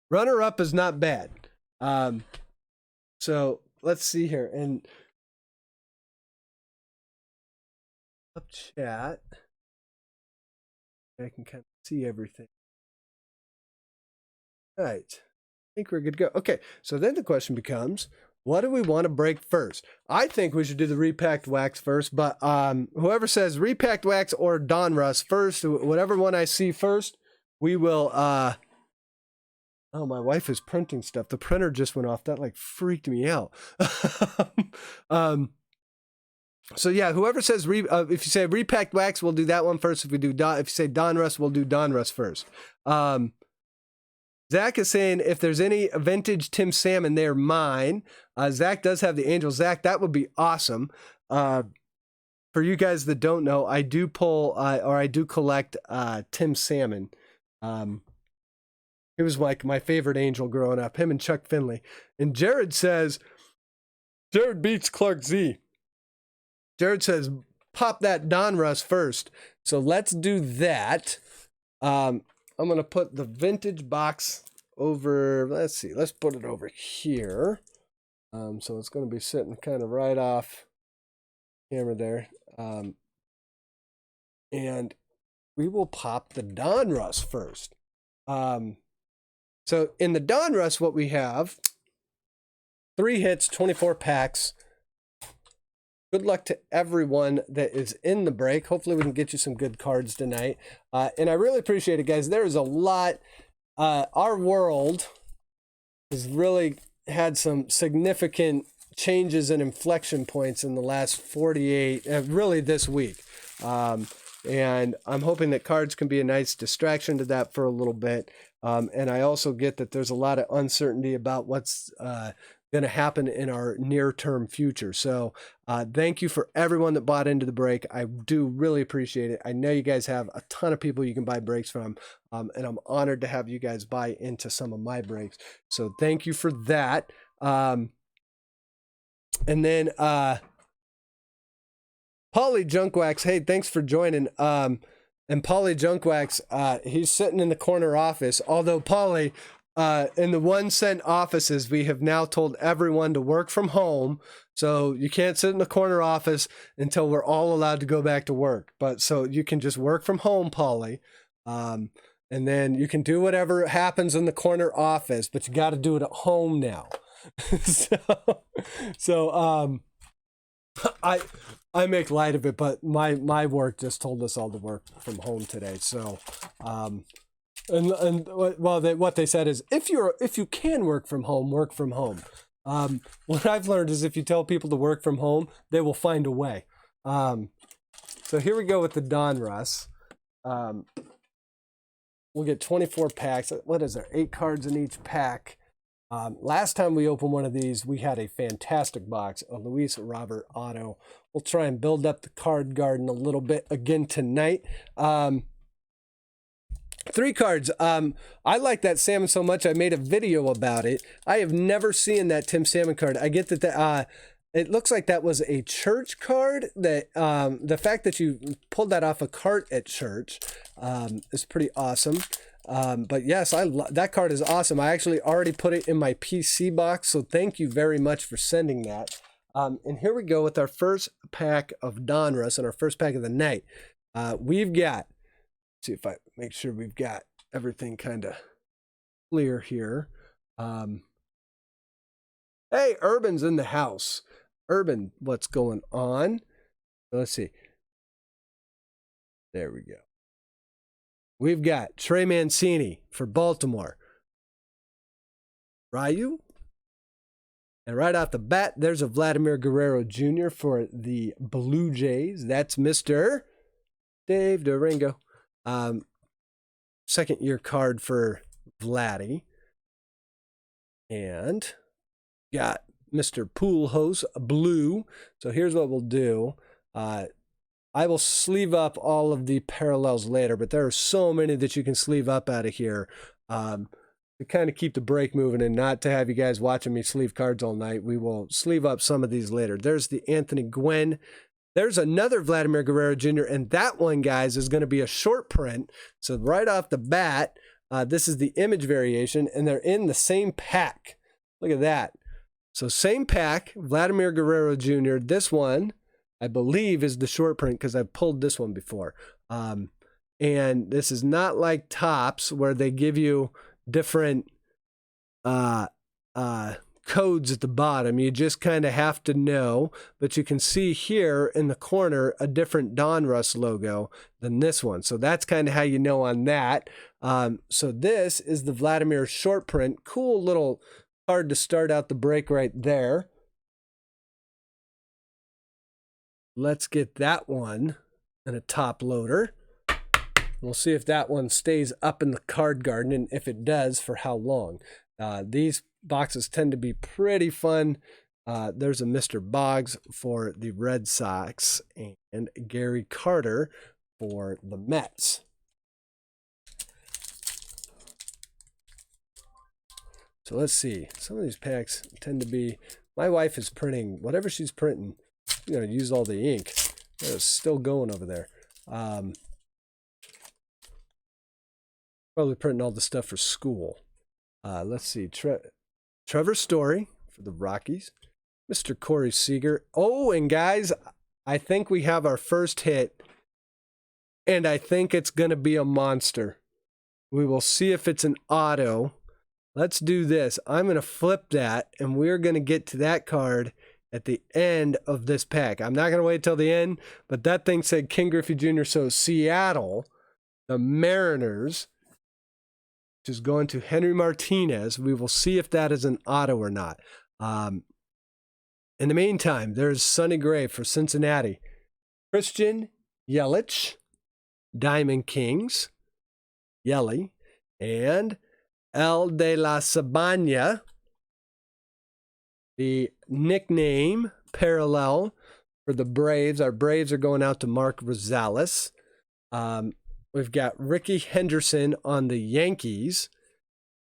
Runner-up is not bad. So let's see here. And up chat. I can kind of see everything. All right. I think we're good to go. Okay. So then the question becomes, what do we want to break first? I think we should do the repacked wax first, but whoever says repacked wax or Donruss first, whatever one I see first, we will oh, my wife is printing stuff. The printer just went off. That like freaked me out. So yeah, whoever says if you say repacked wax, we'll do that one first. If you say Donruss, we'll do Donruss first. Zach is saying if there's any vintage Tim Salmon, they're mine. Zach does have the Angel. Zach, that would be awesome. For you guys that don't know, I do pull or I do collect Tim Salmon. He was like my favorite Angel growing up, him and Chuck Finley. And Jared says, Jared beats Clark Z. Jared says, pop that Donruss first. So let's do that. I'm going to put the vintage box over, let's see, let's put it over here. So it's going to be sitting kind of right off camera there. And we will pop the Donruss first. So in the Donruss, what we have, 3 hits, 24 packs. Good luck to everyone that is in the break. Hopefully we can get you some good cards tonight. And I really appreciate it, guys. There is a lot. Our world has really had some significant changes and inflection points in the last 48, really this week. And I'm hoping that cards can be a nice distraction to that for a little bit. And I also get that there's a lot of uncertainty about what's going to happen in our near-term future. So thank you for everyone that bought into the break. I do really appreciate it. I know you guys have a ton of people you can buy breaks from, and I'm honored to have you guys buy into some of my breaks. So thank you for that. And then Paulie Junkwax, hey, thanks for joining. And Paulie Junkwax, he's sitting in the corner office. Although Paulie, in the 1 cent offices, we have now told everyone to work from home. So you can't sit in the corner office until we're all allowed to go back to work. But so you can just work from home, Polly. And then you can do whatever happens in the corner office, but you got to do it at home now. so I make light of it, but my work just told us all to work from home today. So, and well, what they said is if you can work from home, work from home. What I've learned is if you tell people to work from home, they will find a way. So here we go with the Donruss. We'll get 24 packs. What is there? 8 cards in each pack. Last time we opened one of these, we had a fantastic box, a Luis Robert auto. We'll try and build up the card garden a little bit again tonight. 3 cards. I like that salmon so much I made a video about it. I have never seen that Tim Salmon card. I get that it looks like that was a church card. That the fact that you pulled that off a cart at church is pretty awesome. But yes, that card is awesome. I actually already put it in my PC box, so thank you very much for sending that. And here we go with our first pack of Donruss and our first pack of the night. We've got, see if I make sure we've got everything kind of clear here. Hey, Urban's in the house. Urban, what's going on? Let's see. There we go. We've got Trey Mancini for Baltimore. Ryu. And right off the bat, there's a Vladimir Guerrero Jr. for the Blue Jays. That's Mr. Dave Durango. Second year card for Vladdy. And got Mr. Poolhouse Blue. So here's what we'll do. I will sleeve up all of the parallels later, but there are so many that you can sleeve up out of here to kind of keep the break moving and not to have you guys watching me sleeve cards all night. We will sleeve up some of these later. There's the Anthony Gwynn. There's another Vladimir Guerrero Jr., and that one, guys, is going to be a short print. So right off the bat, this is the image variation, and they're in the same pack. Look at that. So same pack, Vladimir Guerrero Jr. This one, I believe, is the short print because I've pulled this one before. And this is not like Topps where they give you different codes at the bottom. You just kind of have to know, but you can see here in the corner a different Donruss logo than this one. So that's kind of how you know on that. So this is the Vladimir short print. Cool little card to start out the break right there. Let's get that one in a top loader. We'll see if that one stays up in the card garden, and if it does, for how long. These boxes tend to be pretty fun. There's a Mr. Boggs for the Red Sox and Gary Carter for the Mets. So let's see. Some of these packs tend to be, my wife is printing whatever she's printing. I'm going to use all the ink. It's still going over there. Probably printing all the stuff for school. Let's see. Trevor Story for the Rockies. Mr. Corey Seager. Oh, and guys, I think we have our first hit. And I think it's going to be a monster. We will see if it's an auto. Let's do this. I'm going to flip that, and we're going to get to that card at the end of this pack. I'm not going to wait till the end, but that thing said Ken Griffey Jr. So Seattle, the Mariners, which is going to Henry Martinez. We will see if that is an auto or not. In the meantime, there's Sonny Gray for Cincinnati. Christian Yelich, Diamond Kings, Yelly, and El de la Sabana, the nickname parallel for the Braves. Our Braves are going out to Mark Rosales. We've got Ricky Henderson on the Yankees,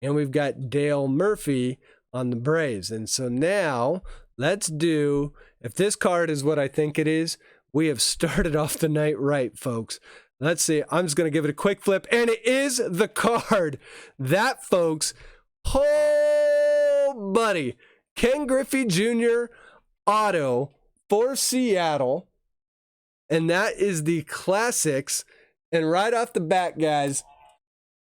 and we've got Dale Murphy on the Braves. And so now let's do, if this card is what I think it is, we have started off the night right, folks. Let's see. I'm just going to give it a quick flip, and it is the card. That, folks, Oh, buddy. Ken Griffey Jr. auto for Seattle. And that is the classics. And right off the bat, guys,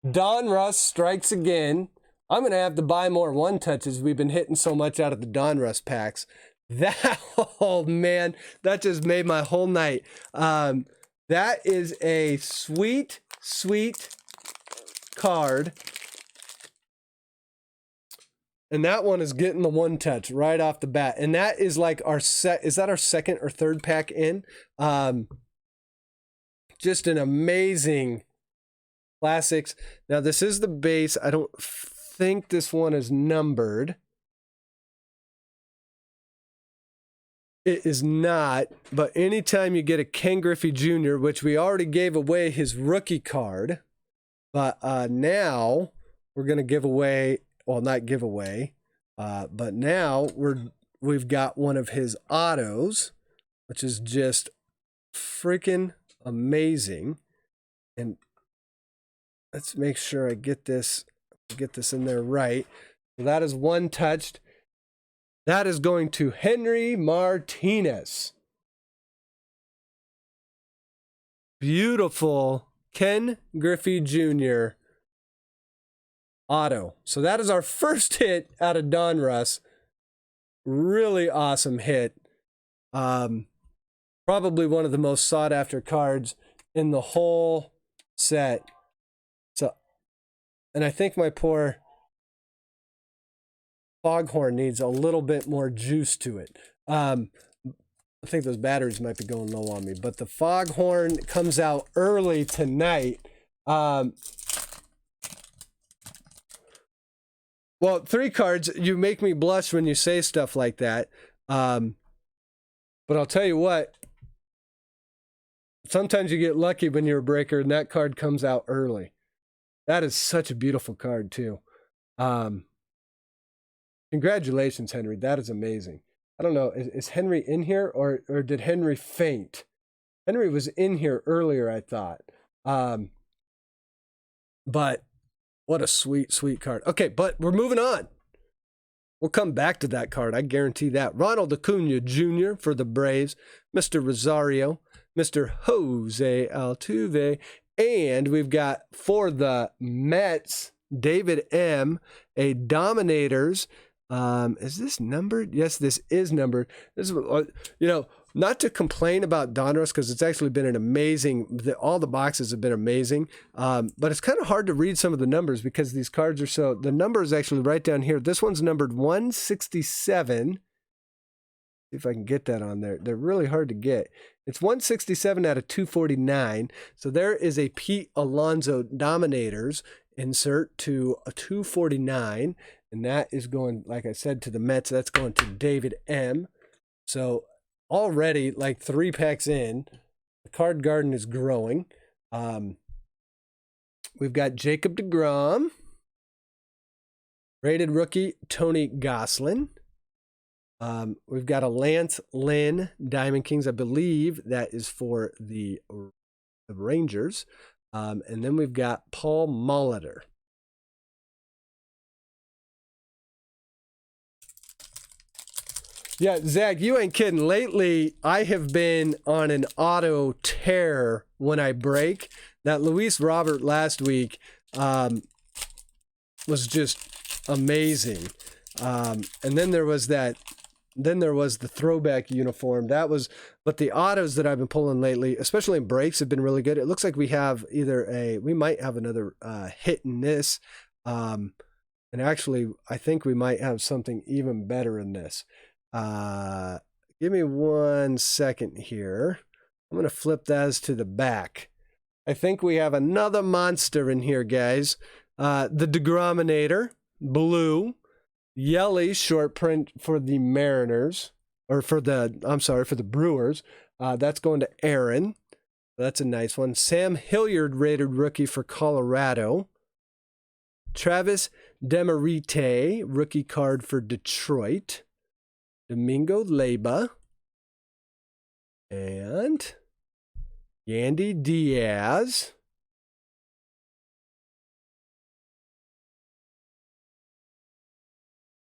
Donruss strikes again. I'm going to have to buy more one-touches. We've been hitting so much out of the Donruss packs. That, oh man, that just made my whole night. That is a sweet, sweet card. And that one is getting the one touch right off the bat. And that is like our is that our second or third pack in? Just an amazing classics. Now this is the base. I don't think this one is numbered. It is not, but anytime you get a Ken Griffey Jr., which we already gave away his rookie card, but now we're going to give away, well, not give away, but now we've got one of his autos, which is just freaking amazing. And let's make sure I get this in there right. So that is one touched. That is going to Henry Martinez. Beautiful Ken Griffey Jr. auto. So that is our first hit out of Donruss. Really awesome hit. Probably one of the most sought after cards in the whole set. So, and I think my poor Foghorn needs a little bit more juice to it. I think those batteries might be going low on me, but the Foghorn comes out early tonight. Well, 3 cards, you make me blush when you say stuff like that. But I'll tell you what, sometimes you get lucky when you're a breaker and that card comes out early. That is such a beautiful card too. Congratulations, Henry. That is amazing. I don't know. Is Henry in here or did Henry faint? Henry was in here earlier, I thought. But what a sweet, sweet card. Okay, but we're moving on. We'll come back to that card. I guarantee that. Ronald Acuna Jr. for the Braves. Mr. Rosario. Mr. Jose Altuve. And we've got for the Mets, David M. A Dominators. Is this numbered? Yes, this is numbered. This is, you know, not to complain about Donruss because it's actually been an amazing, all the boxes have been amazing. But it's kind of hard to read some of the numbers because these cards are so, the number is actually right down here. This one's numbered 167. See if I can get that on there. They're really hard to get. It's 167 out of 249. So there is a Pete Alonso Dominators insert to a 249. And that is going, like I said, to the Mets. That's going to David M. So already, like 3 packs in, the card garden is growing. We've got Jacob deGrom. Rated rookie, Tony Gosselin. We've got a Lance Lynn, Diamond Kings. I believe that is for the Rangers. And then we've got Paul Molitor. Yeah, Zach, you ain't kidding. Lately, I have been on an auto tear when I break. That Luis Robert last week was just amazing. And then there was that. Then there was the throwback uniform. That was, but the autos that I've been pulling lately, especially in breaks, have been really good. It looks like we have we might have another hit in this. And actually, I think we might have something even better in this. Give me 1 second here. I'm going to flip those to the back. I think we have another monster in here, guys. The Degrominator, blue. Yelly short print for the Mariners, or for the Brewers. That's going to Aaron. That's a nice one. Sam Hilliard rated rookie for Colorado. Travis Demerite, rookie card for Detroit. Domingo Leyba. And Yandy Diaz.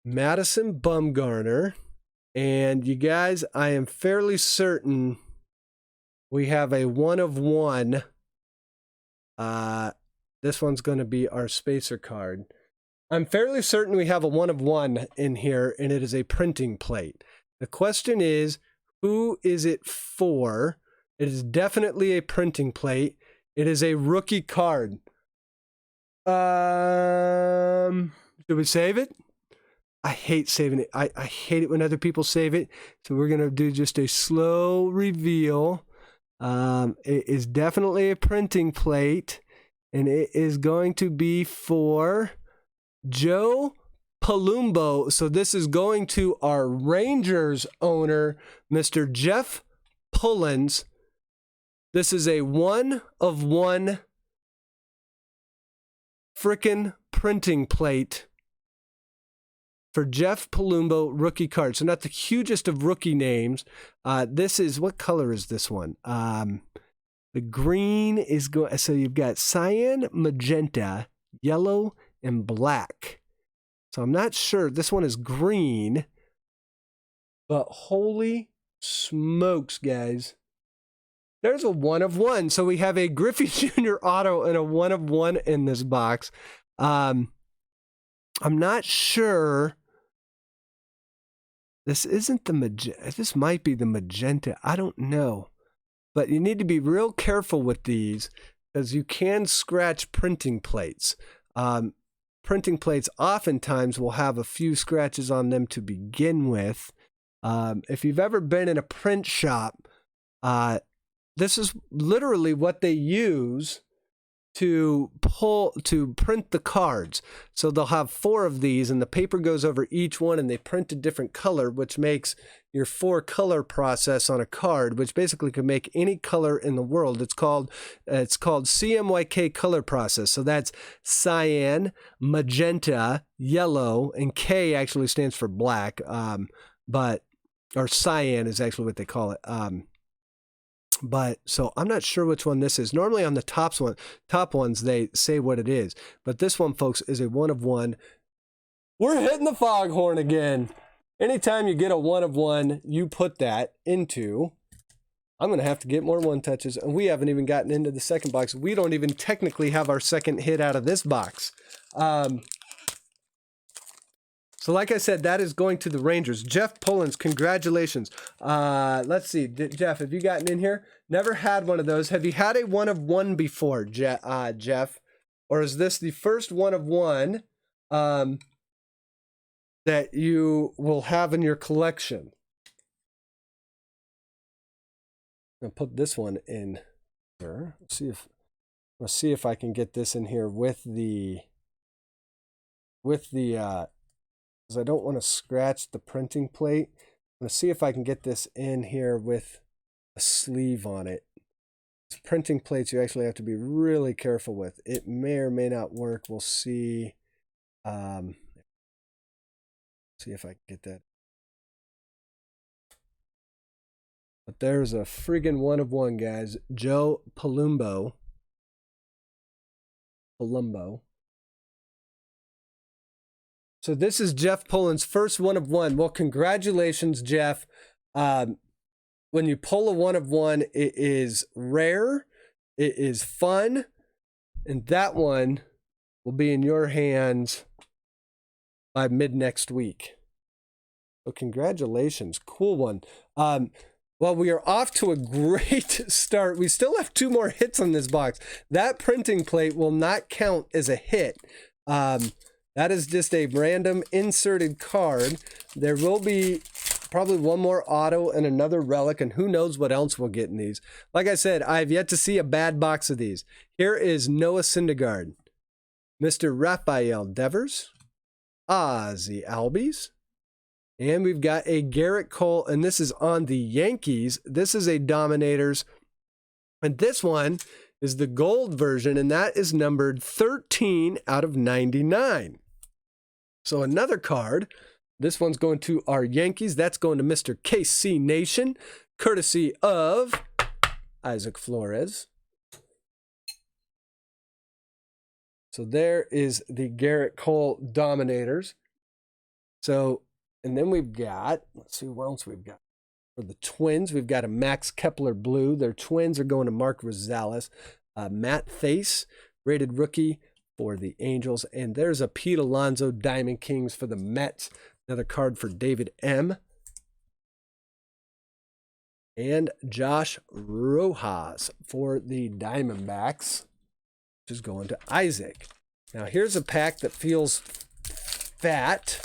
Madison Bumgarner. And you guys, I am fairly certain we have a 1 of 1. This one's going to be our spacer card. I'm fairly certain we have a 1 of 1 in here, and it is a printing plate. The question is, who is it for? It is definitely a printing plate. It is a rookie card. Should we save it? I hate saving it. I hate it when other people save it. So we're going to do just a slow reveal. It is definitely a printing plate, and it is going to be for Joe Palumbo. So this is going to our Rangers owner, Mr. Jeff Pullins. This is a 1 of 1 frickin' printing plate for Jeff Palumbo rookie card. So not the hugest of rookie names. This is, what color is this one? The green is going, so you've got cyan, magenta, yellow, and black. So I'm not sure. This one is green, but holy smokes, guys. There's a 1 of 1. So we have a Griffey Jr. auto and a 1 of 1 in this box. I'm not sure. This isn't the magenta. This might be the magenta. I don't know. But you need to be real careful with these because you can scratch printing plates. Printing plates oftentimes will have a few scratches on them to begin with. If you've ever been in a print shop, this is literally what they use to print the cards. So they'll have 4 of these, and the paper goes over each one, and they print a different color, which makes your 4-color process on a card, which basically can make any color in the world. It's called CMYK color process. So that's cyan, magenta, yellow, and K actually stands for black. Or cyan is actually what they call it. But so I'm not sure which one this is. Normally on the top ones, they say what it is. But this one, folks, is a 1 of 1. We're hitting the foghorn again. Anytime you get a 1 of 1, you put that into, I'm going to have to get more 1 touches. And we haven't even gotten into the second box. We don't even technically have our second hit out of this box. So like I said, that is going to the Rangers. Jeff Pullins, congratulations. Let's see. Jeff, have you gotten in here? Never had one of those. Have you had a 1 of 1 before, Jeff? Or is this the first 1 of 1 that you will have in your collection? I'll put this one in here. Let's see if I can get this in here with the because I don't want to scratch the printing plate. I'm going to see if I can get this in here with a sleeve on it. These printing plates you actually have to be really careful with. It may or may not work. We'll see. See if I can get that. But there's a friggin' 1 of 1, guys. Joe Palumbo. So this is Jeff Pullins' first 1 of 1. Well, congratulations, Jeff. When you pull a 1 of 1, it is rare, it is fun, and that one will be in your hands by mid-next week. So congratulations. Cool one. Well, we are off to a great start. We still have 2 more hits on this box. That printing plate will not count as a hit. That is just a random inserted card. There will be probably 1 more auto and another relic, and who knows what else we'll get in these. Like I said, I've yet to see a bad box of these. Here is Noah Syndergaard, Mr. Rafael Devers, Ozzy Albies, and we've got a Garrett Cole, and this is on the Yankees. This is a Dominators, and this one is the gold version, and that is numbered 13 out of 99. So another card. This one's going to our Yankees. That's going to Mr. KC Nation, courtesy of Isaac Flores. So there is the Garrett Cole Dominators. So, and then we've got, let's see what else we've got. For the Twins, we've got a Max Kepler Blue. Their twins are going to Mark Rosales. Matt Thace, rated rookie for the Angels. And there's a Pete Alonso Diamond Kings for the Mets. Another card for David M. And Josh Rojas for the Diamondbacks, which is going to Isaac. Now here's a pack that feels fat.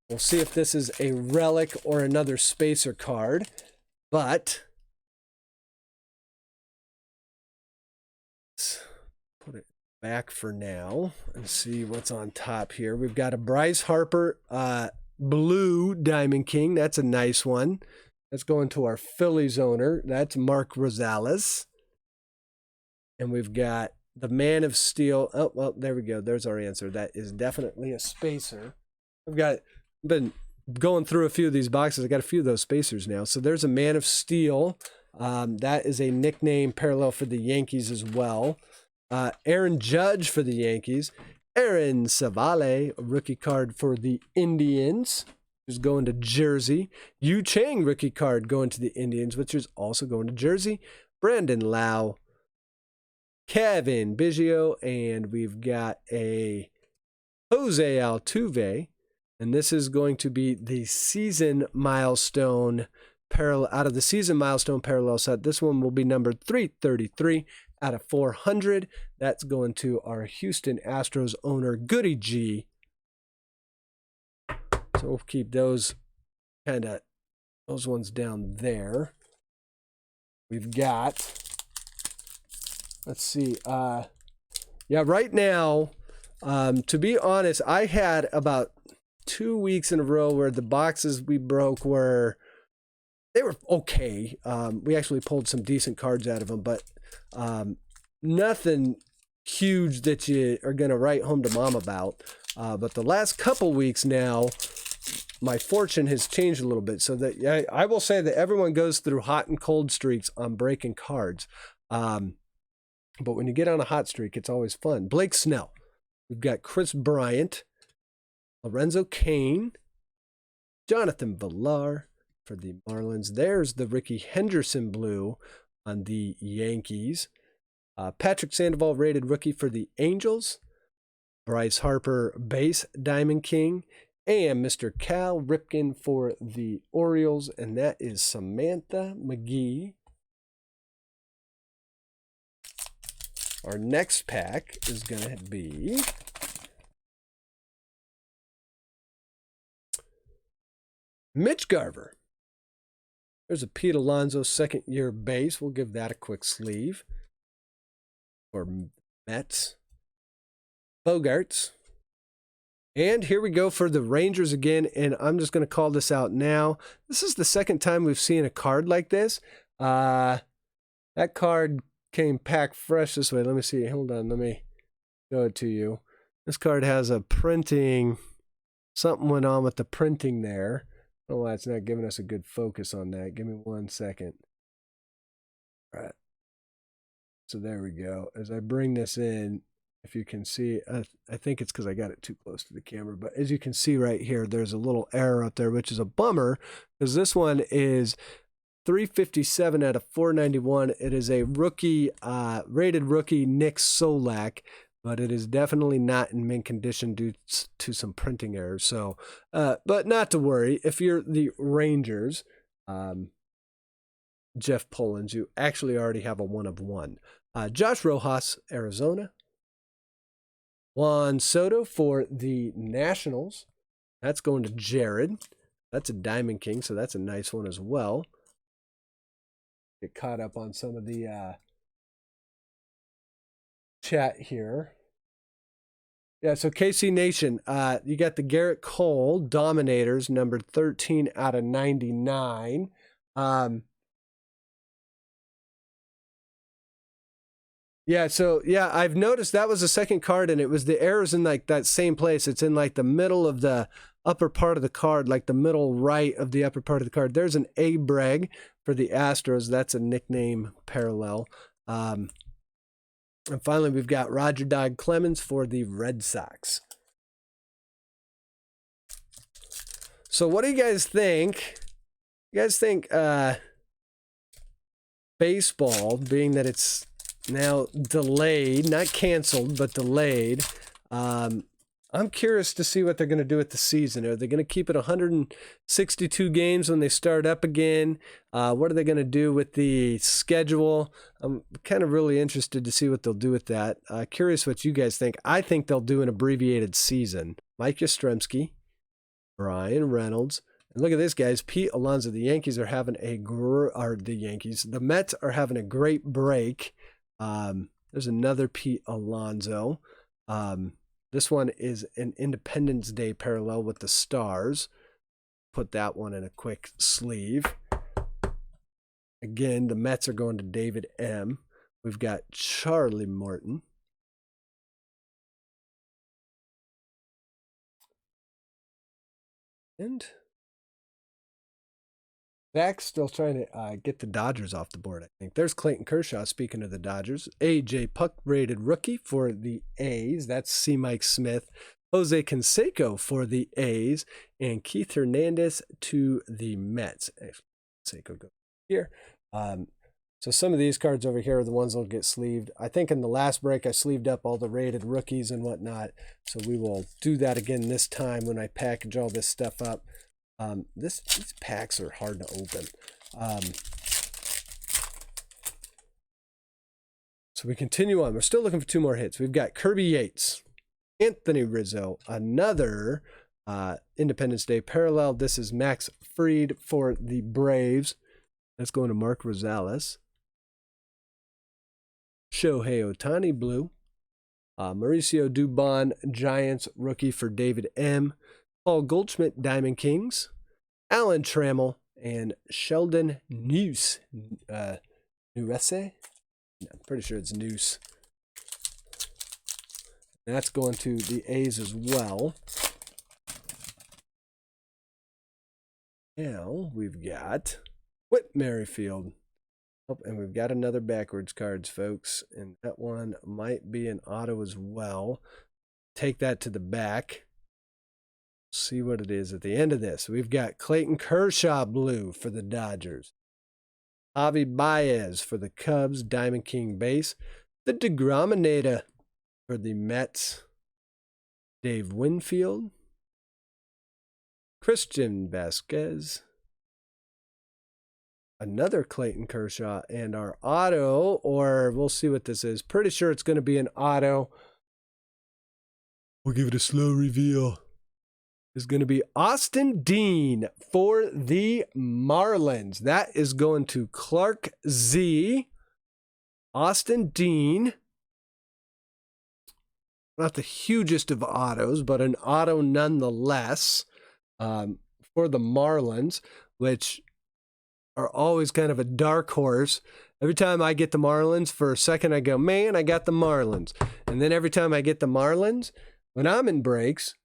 We'll see if this is a relic or another spacer card, but let's put it back for now and see what's on top here. We've got a Bryce Harper Blue Diamond King. That's a nice one. That's going to our Phillies owner. That's Mark Rosales. And we've got the Man of Steel. Oh, well, there we go. There's our answer. That is definitely a spacer. I've been going through a few of these boxes. I got a few of those spacers now. So there's a Man of Steel. That is a nickname parallel for the Yankees as well. Aaron Judge for the Yankees. Aaron Savale, a rookie card for the Indians, who's going to Jersey. Yu Chang, rookie card going to the Indians, which is also going to Jersey. Brandon Lau. Kevin Biggio. And we've got a Jose Altuve. And this is going to be the season milestone parallel out of the season milestone parallel set. This one will be numbered 333 out of 400. That's going to our Houston Astros owner, Goody G. So we'll keep those ones down there. We've got, let's see. Yeah, right now, to be honest, I had about 2 weeks in a row where the boxes we broke were okay. We actually pulled some decent cards out of them, but nothing huge that you are going to write home to mom about. But the last couple weeks now, my fortune has changed a little bit. So that I will say that everyone goes through hot and cold streaks on breaking cards. But when you get on a hot streak, it's always fun. Blake Snell. We've got Chris Bryant. Lorenzo Cain, Jonathan Villar for the Marlins. There's the Ricky Henderson Blue on the Yankees. Patrick Sandoval, rated rookie for the Angels. Bryce Harper, base Diamond King. And Mr. Cal Ripken for the Orioles. And that is Samantha McGee. Our next pack is going to be Mitch Garver. There's a Pete Alonso second-year base. We'll give that a quick sleeve. For Mets. Bogarts. And here we go for the Rangers again, and I'm just going to call this out now. This is the second time we've seen a card like this. That card came packed fresh this way. Let me see. Hold on. Let me show it to you. This card has a printing. Something went on with the printing there. I don't know why it's not giving us a good focus on that. Give me 1 second. All right. So there we go. As I bring this in, if you can see, I think it's because I got it too close to the camera, but as you can see right here, there's a little error up there, which is a bummer because this one is 357 out of 491. It is a rookie, rated rookie Nick Solak, but it is definitely not in mint condition due to some printing errors. So, but not to worry. If you're the Rangers, Jeff Pollins, you actually already have a 1 of 1. Josh Rojas, Arizona. Juan Soto for the Nationals. That's going to Jared. That's a Diamond King, so that's a nice one as well. Get caught up on some of the chat here. Yeah, so KC Nation, you got the Garrett Cole Dominators, numbered 13 out of 99. Yeah, so yeah, I've noticed that was the second card, and it was the errors in like that same place. It's in like the middle of the upper part of the card, like the middle right of the upper part of the card. There's an A. Bragg for the Astros. That's a nickname parallel. And finally, we've got Roger Dog Clemens for the Red Sox. So what do you guys think? You guys think baseball, being that it's now delayed, not canceled, but delayed, I'm curious to see what they're going to do with the season. Are they going to keep it 162 games when they start up again? What are they going to do with the schedule? I'm kind of really interested to see what they'll do with that. Curious what you guys think. I think they'll do an abbreviated season. Mike Yastrzemski, Brian Reynolds, and look at this, guys. Pete Alonso. The Yankees are having the Mets are having a great break. There's another Pete Alonso. This one is an Independence Day parallel with the Stars. Put that one in a quick sleeve. Again, the Mets are going to David M. We've got Charlie Morton. And Zach's still trying to get the Dodgers off the board, I think. There's Clayton Kershaw, speaking of the Dodgers. AJ Puck rated rookie for the A's. That's C. Mike Smith. Jose Canseco for the A's. And Keith Hernandez to the Mets. Actually, Canseco goes here. So some of these cards over here are the ones that'll get sleeved. I think in the last break I sleeved up all the rated rookies and whatnot. So we will do that again this time when I package all this stuff up. These packs are hard to open. So we continue on. We're still looking for two more hits. We've got Kirby Yates, Anthony Rizzo, another Independence Day parallel. This is Max Fried for the Braves. That's going to Mark Rosales. Shohei Ohtani blue. Mauricio Dubon, Giants rookie for David M. Paul Goldschmidt, Diamond Kings. Alan Trammell and Sheldon Neuse. Neuse? I'm pretty sure it's Neuse. That's going to the A's as well. Now we've got Whit Merrifield. Oh, and we've got another backwards cards, folks. And that one might be an auto as well. Take that to the back. See what it is at the end of this. We've got Clayton Kershaw blue for the Dodgers. Javi Baez for the Cubs. Diamond King base. The DeGrominator for the Mets. Dave Winfield. Christian Vasquez. Another Clayton Kershaw, and our auto, or we'll see what this is. Pretty sure it's going to be an auto. We'll give it a slow reveal. It's going to be Austin Dean for the Marlins. That is going to Clark Z. Austin Dean. Not the hugest of autos, but an auto nonetheless for the Marlins, which are always kind of a dark horse. Every time I get the Marlins, for a second I go, man, I got the Marlins. And then every time I get the Marlins, when I'm in breaks,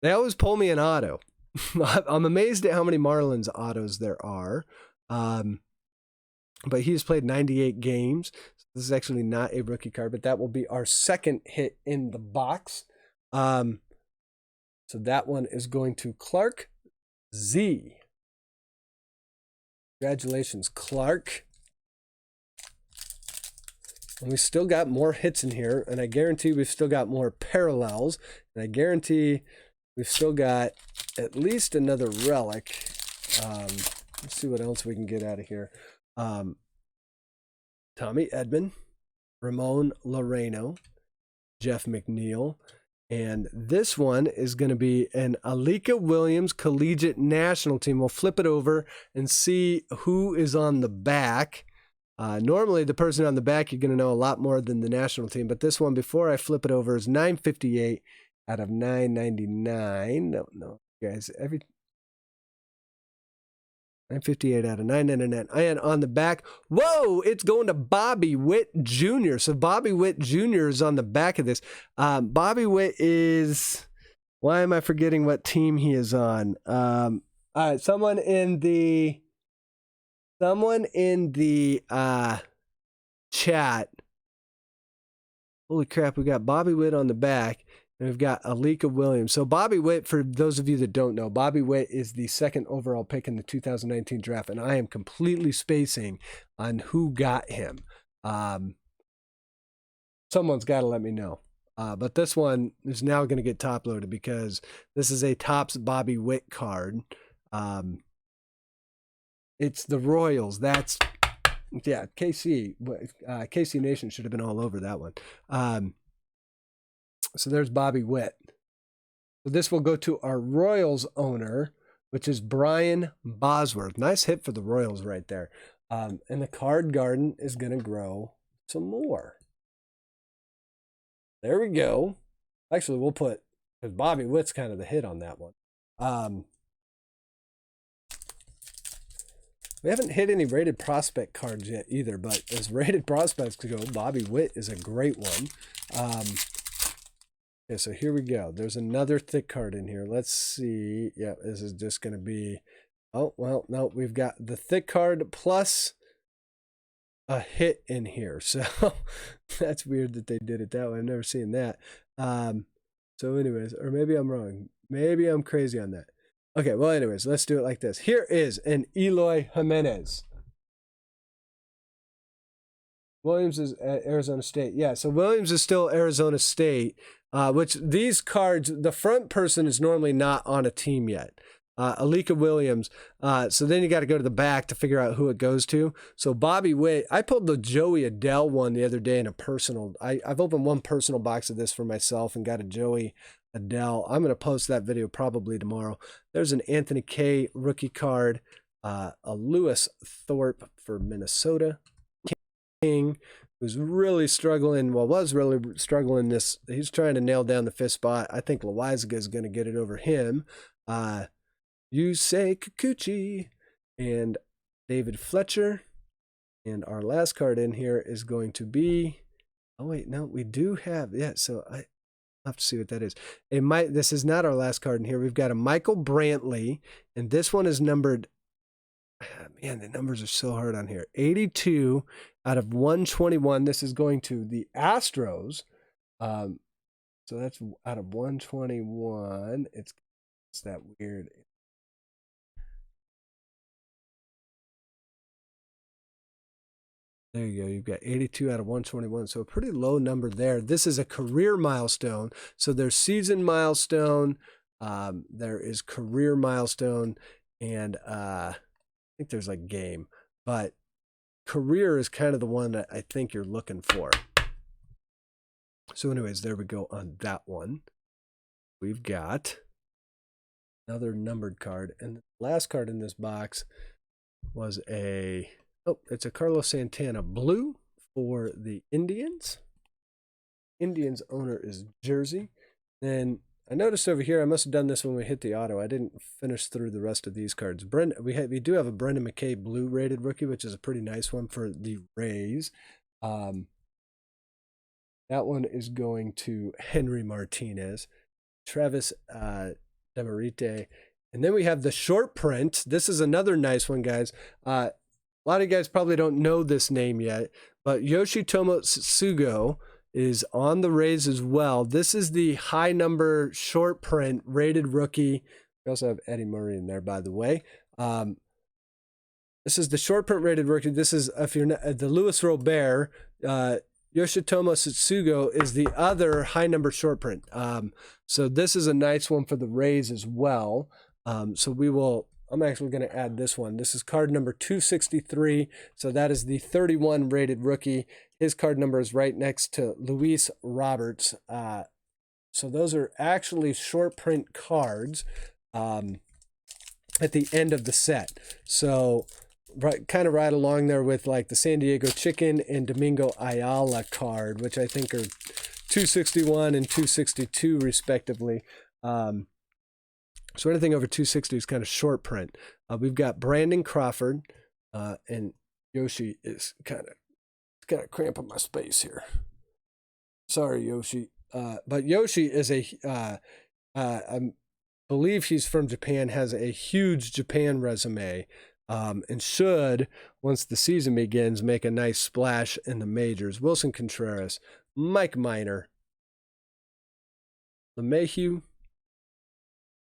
they always pull me an auto. I'm amazed at how many Marlins autos there are. But he's played 98 games. So this is actually not a rookie card, but that will be our second hit in the box. So that one is going to Clark Z. Congratulations, Clark. And we still got more hits in here, and I guarantee we've still got more parallels, and I guarantee we've still got at least another relic. Let's see what else we can get out of here. Tommy Edman, Ramon Loreno, Jeff McNeil, and this one is going to be an Alika Williams Collegiate National Team. We'll flip it over and see who is on the back. Normally, the person on the back, you're going to know a lot more than the national team. But this one, before I flip it over, is 958 out of 999. No, guys. 958 out of 999. And on the back, whoa, it's going to Bobby Witt Jr. So Bobby Witt Jr. is on the back of this. Bobby Witt is, why am I forgetting what team he is on? All right, someone in the chat. Holy crap, we got Bobby Witt on the back. And we've got Alika Williams. So Bobby Witt, for those of you that don't know, Bobby Witt is the second overall pick in the 2019 draft, and I am completely spacing on who got him. Someone's got to let me know. But this one is now going to get top loaded because this is a Topps Bobby Witt card. It's the Royals. That's, yeah, KC. KC Nation should have been all over that one. So there's Bobby Witt. So this will go to our Royals owner, which is Brian Bosworth. Nice hit for the Royals right there. And the card garden is going to grow some more. There we go. Actually, we'll put, because Bobby Witt's kind of the hit on that one. We haven't hit any rated prospect cards yet either, but as rated prospects go, Bobby Witt is a great one. Okay, so here we go. There's another thick card in here. Let's see. Yeah, this is just going to be, oh, well, no, we've got the thick card plus a hit in here. So that's weird that they did it that way. I've never seen that. So anyways, or maybe I'm wrong. Maybe I'm crazy on that. Okay, well, anyways, let's do it like this. Here is an Eloy Jimenez. Williams is at Arizona State. Yeah, so Williams is still Arizona State, which these cards, the front person is normally not on a team yet. Alika Williams. So then you got to go to the back to figure out who it goes to. So Bobby Witt, I pulled the Joey Adele one the other day in a personal. I've opened one personal box of this for myself and got a Joey Adele. I'm going to post that video probably tomorrow. There's an Anthony K rookie card, a Lewis Thorpe for Minnesota. King, who's really struggling, well, was really struggling this. He's trying to nail down the fifth spot. I think Loizaga is going to get it over him. Yusei Kikuchi and David Fletcher. And our last card in here is going to be, oh wait, no, we do have, yeah, so I have to see what that is. This is not our last card in here. We've got a Michael Brantley, and this one is numbered, man, the numbers are so hard on here. 82 out of 121. This is going to the Astros. So that's out of 121. It's that weird. There you go. You've got 82 out of 121. So a pretty low number there. This is a career milestone. So there's season milestone. There is career milestone. And I think there's like game. But career is kind of the one that I think you're looking for. So anyways, there we go on that one. We've got another numbered card. And the last card in this box was a... oh, it's a Carlos Santana blue for the Indians. Indians owner is Jersey. Then I noticed over here, I must have done this when we hit the auto. I didn't finish through the rest of these cards. We do have a Brendan McKay blue rated rookie, which is a pretty nice one for the Rays. That one is going to Henry Martinez, Travis Demarite. And then we have the short print. This is another nice one, guys. A lot of you guys probably don't know this name yet, but Yoshitomo Sugo is on the Rays as well. This is the high number short print rated rookie. We also have Eddie Murray in there, by the way. This is the short print rated rookie. This is, if you're not, the Luis Robert. Yoshitomo Sugo is the other high number short print. So this is a nice one for the Rays as well. So we will... I'm actually going to add this one. This is card number 263. So that is the 31 rated rookie. His card number is right next to Luis Roberts. So those are actually short print cards at the end of the set. So kind of right along there with like the San Diego Chicken and Domingo Ayala card, which I think are 261 and 262 respectively. So anything over 260 is kind of short print. We've got Brandon Crawford, and Yoshi is kind of cramping my space here. Sorry, Yoshi. But Yoshi is I believe he's from Japan, has a huge Japan resume, and should, once the season begins, make a nice splash in the majors. Wilson Contreras, Mike Minor, LeMahieu.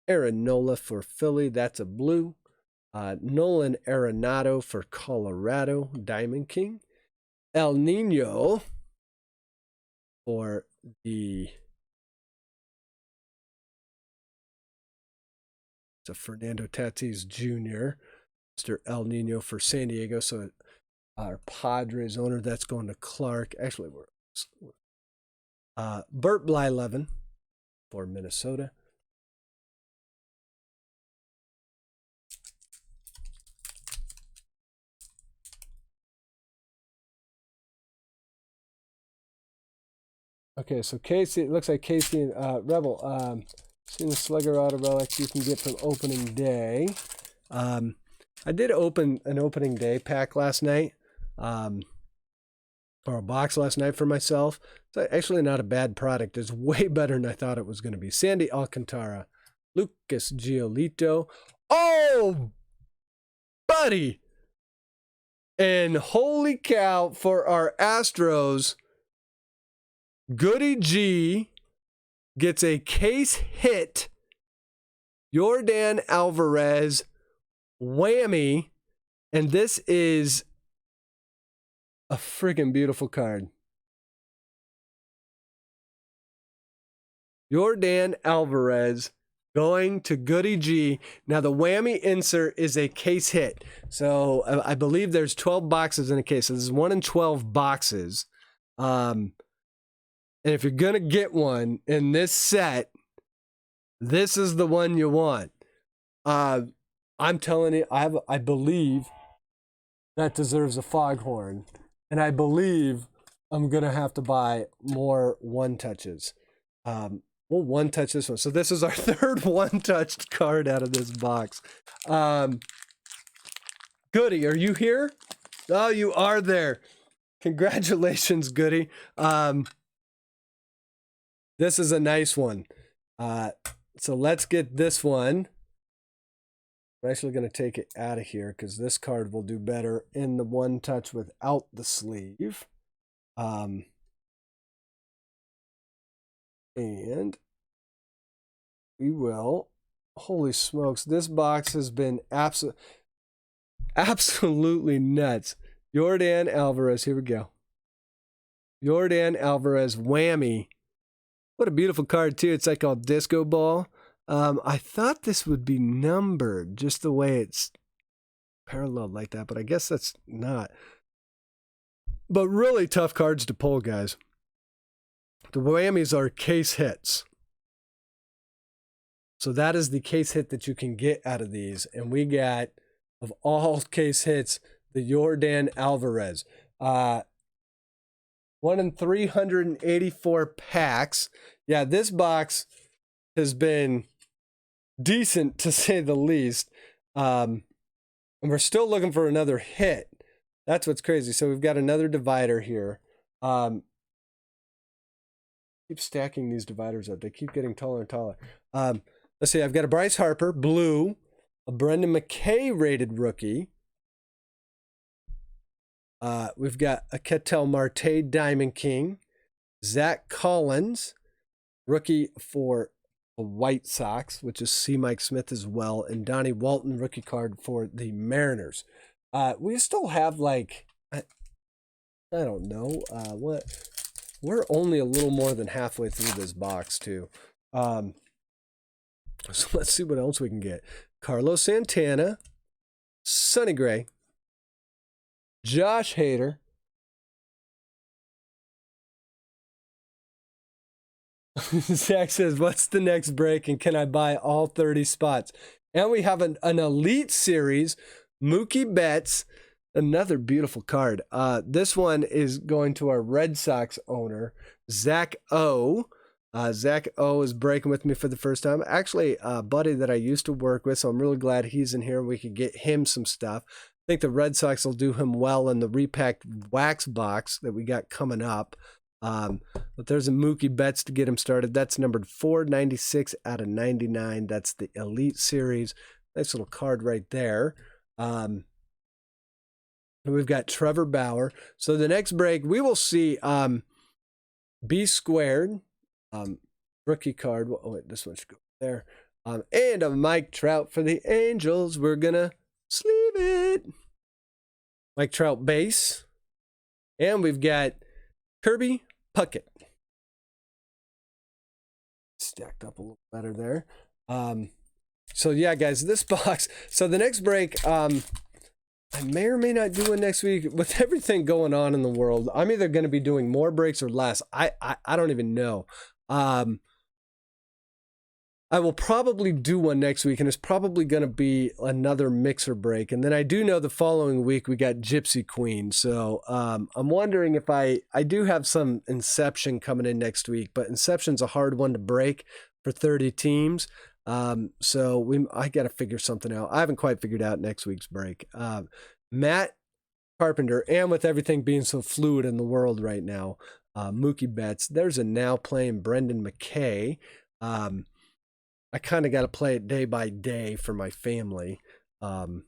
Aaron Nola for Philly. That's a blue. Nolan Arenado for Colorado. Diamond King. El Nino for the... It's a Fernando Tatis Jr. Mr. El Nino for San Diego. So our Padres owner, that's going to Clark. Actually, we're Bert Blyleven for Minnesota. Okay, so Casey, it looks like Casey and Rebel. Seen the Slugger Auto Relics you can get from opening day. I did open an opening day pack last night, or a box last night for myself. It's actually not a bad product. It's way better than I thought it was going to be. Sandy Alcantara, Lucas Giolito. Oh, buddy! And holy cow, for our Astros, Goody G gets a case hit. Yordan Alvarez whammy. And this is a friggin' beautiful card. Yordan Alvarez going to Goody G. Now the whammy insert is a case hit. So I believe there's 12 boxes in a case. So this is 1 in 12 boxes. And if you're going to get one in this set, this is the one you want. I'm telling you, I believe that deserves a foghorn. And I believe I'm going to have to buy more one-touches. We'll one-touch this one. So this is our third one-touched card out of this box. Goody, are you here? Oh, you are there. Congratulations, Goody. This is a nice one. So let's get this one. I'm actually going to take it out of here because this card will do better in the one touch without the sleeve. And we will. Holy smokes, this box has been absolutely nuts. Yordan Alvarez, here we go. Yordan Alvarez whammy. What a beautiful card, too. It's like called Disco Ball. I thought this would be numbered just the way it's paralleled like that, but I guess that's not. But really tough cards to pull, guys. The whammies are case hits. So that is the case hit that you can get out of these. And we got, of all case hits, the Yordan Alvarez. 1 in 384 packs. Yeah, this box has been decent, to say the least. And we're still looking for another hit. That's what's crazy. So we've got another divider here. Keep stacking these dividers up. They keep getting taller and taller. Let's see. I've got a Bryce Harper, blue. A Brendan McKay rated rookie. We've got a Ketel Marte Diamond King. Zach Collins, rookie for the White Sox, which is C. Mike Smith as well. And Donnie Walton, rookie card for the Mariners. We still have like, I don't know, what? We're only a little more than halfway through this box too. So let's see what else we can get. Carlos Santana, Sonny Gray, Josh Hader, Zach says, what's the next break and can I buy all 30 spots? And we have an Elite Series, Mookie Betts, another beautiful card. This one is going to our Red Sox owner, Zach O. Zach O is breaking with me for the first time. Actually, a buddy that I used to work with, so I'm really glad he's in here and we could get him some stuff. I think the Red Sox will do him well in the repacked wax box that we got coming up. But there's a Mookie Betts to get him started. That's numbered 496 out of 99. That's the Elite Series. Nice little card right there. We've got Trevor Bauer. So the next break, we will see B Squared. rookie card. Oh, wait, this one should go there. And a Mike Trout for the Angels. We're going to sleeve it. Mike Trout base. And we've got Kirby Puckett. Stacked up a little better there. So yeah, guys, this box. So the next break, I may or may not do one next week. With everything going on in the world, I'm either going to be doing more breaks or less. I don't even know. I will probably do one next week, and it's probably going to be another mixer break. And then I do know the following week we got Gypsy Queen. So I'm wondering if I do have some Inception coming in next week, but Inception's a hard one to break for 30 teams. So I got to figure something out. I haven't quite figured out next week's break. Matt Carpenter, and with everything being so fluid in the world right now, Mookie Betts, there's a now playing Brendan McKay. I kind of got to play it day by day for my family. I'm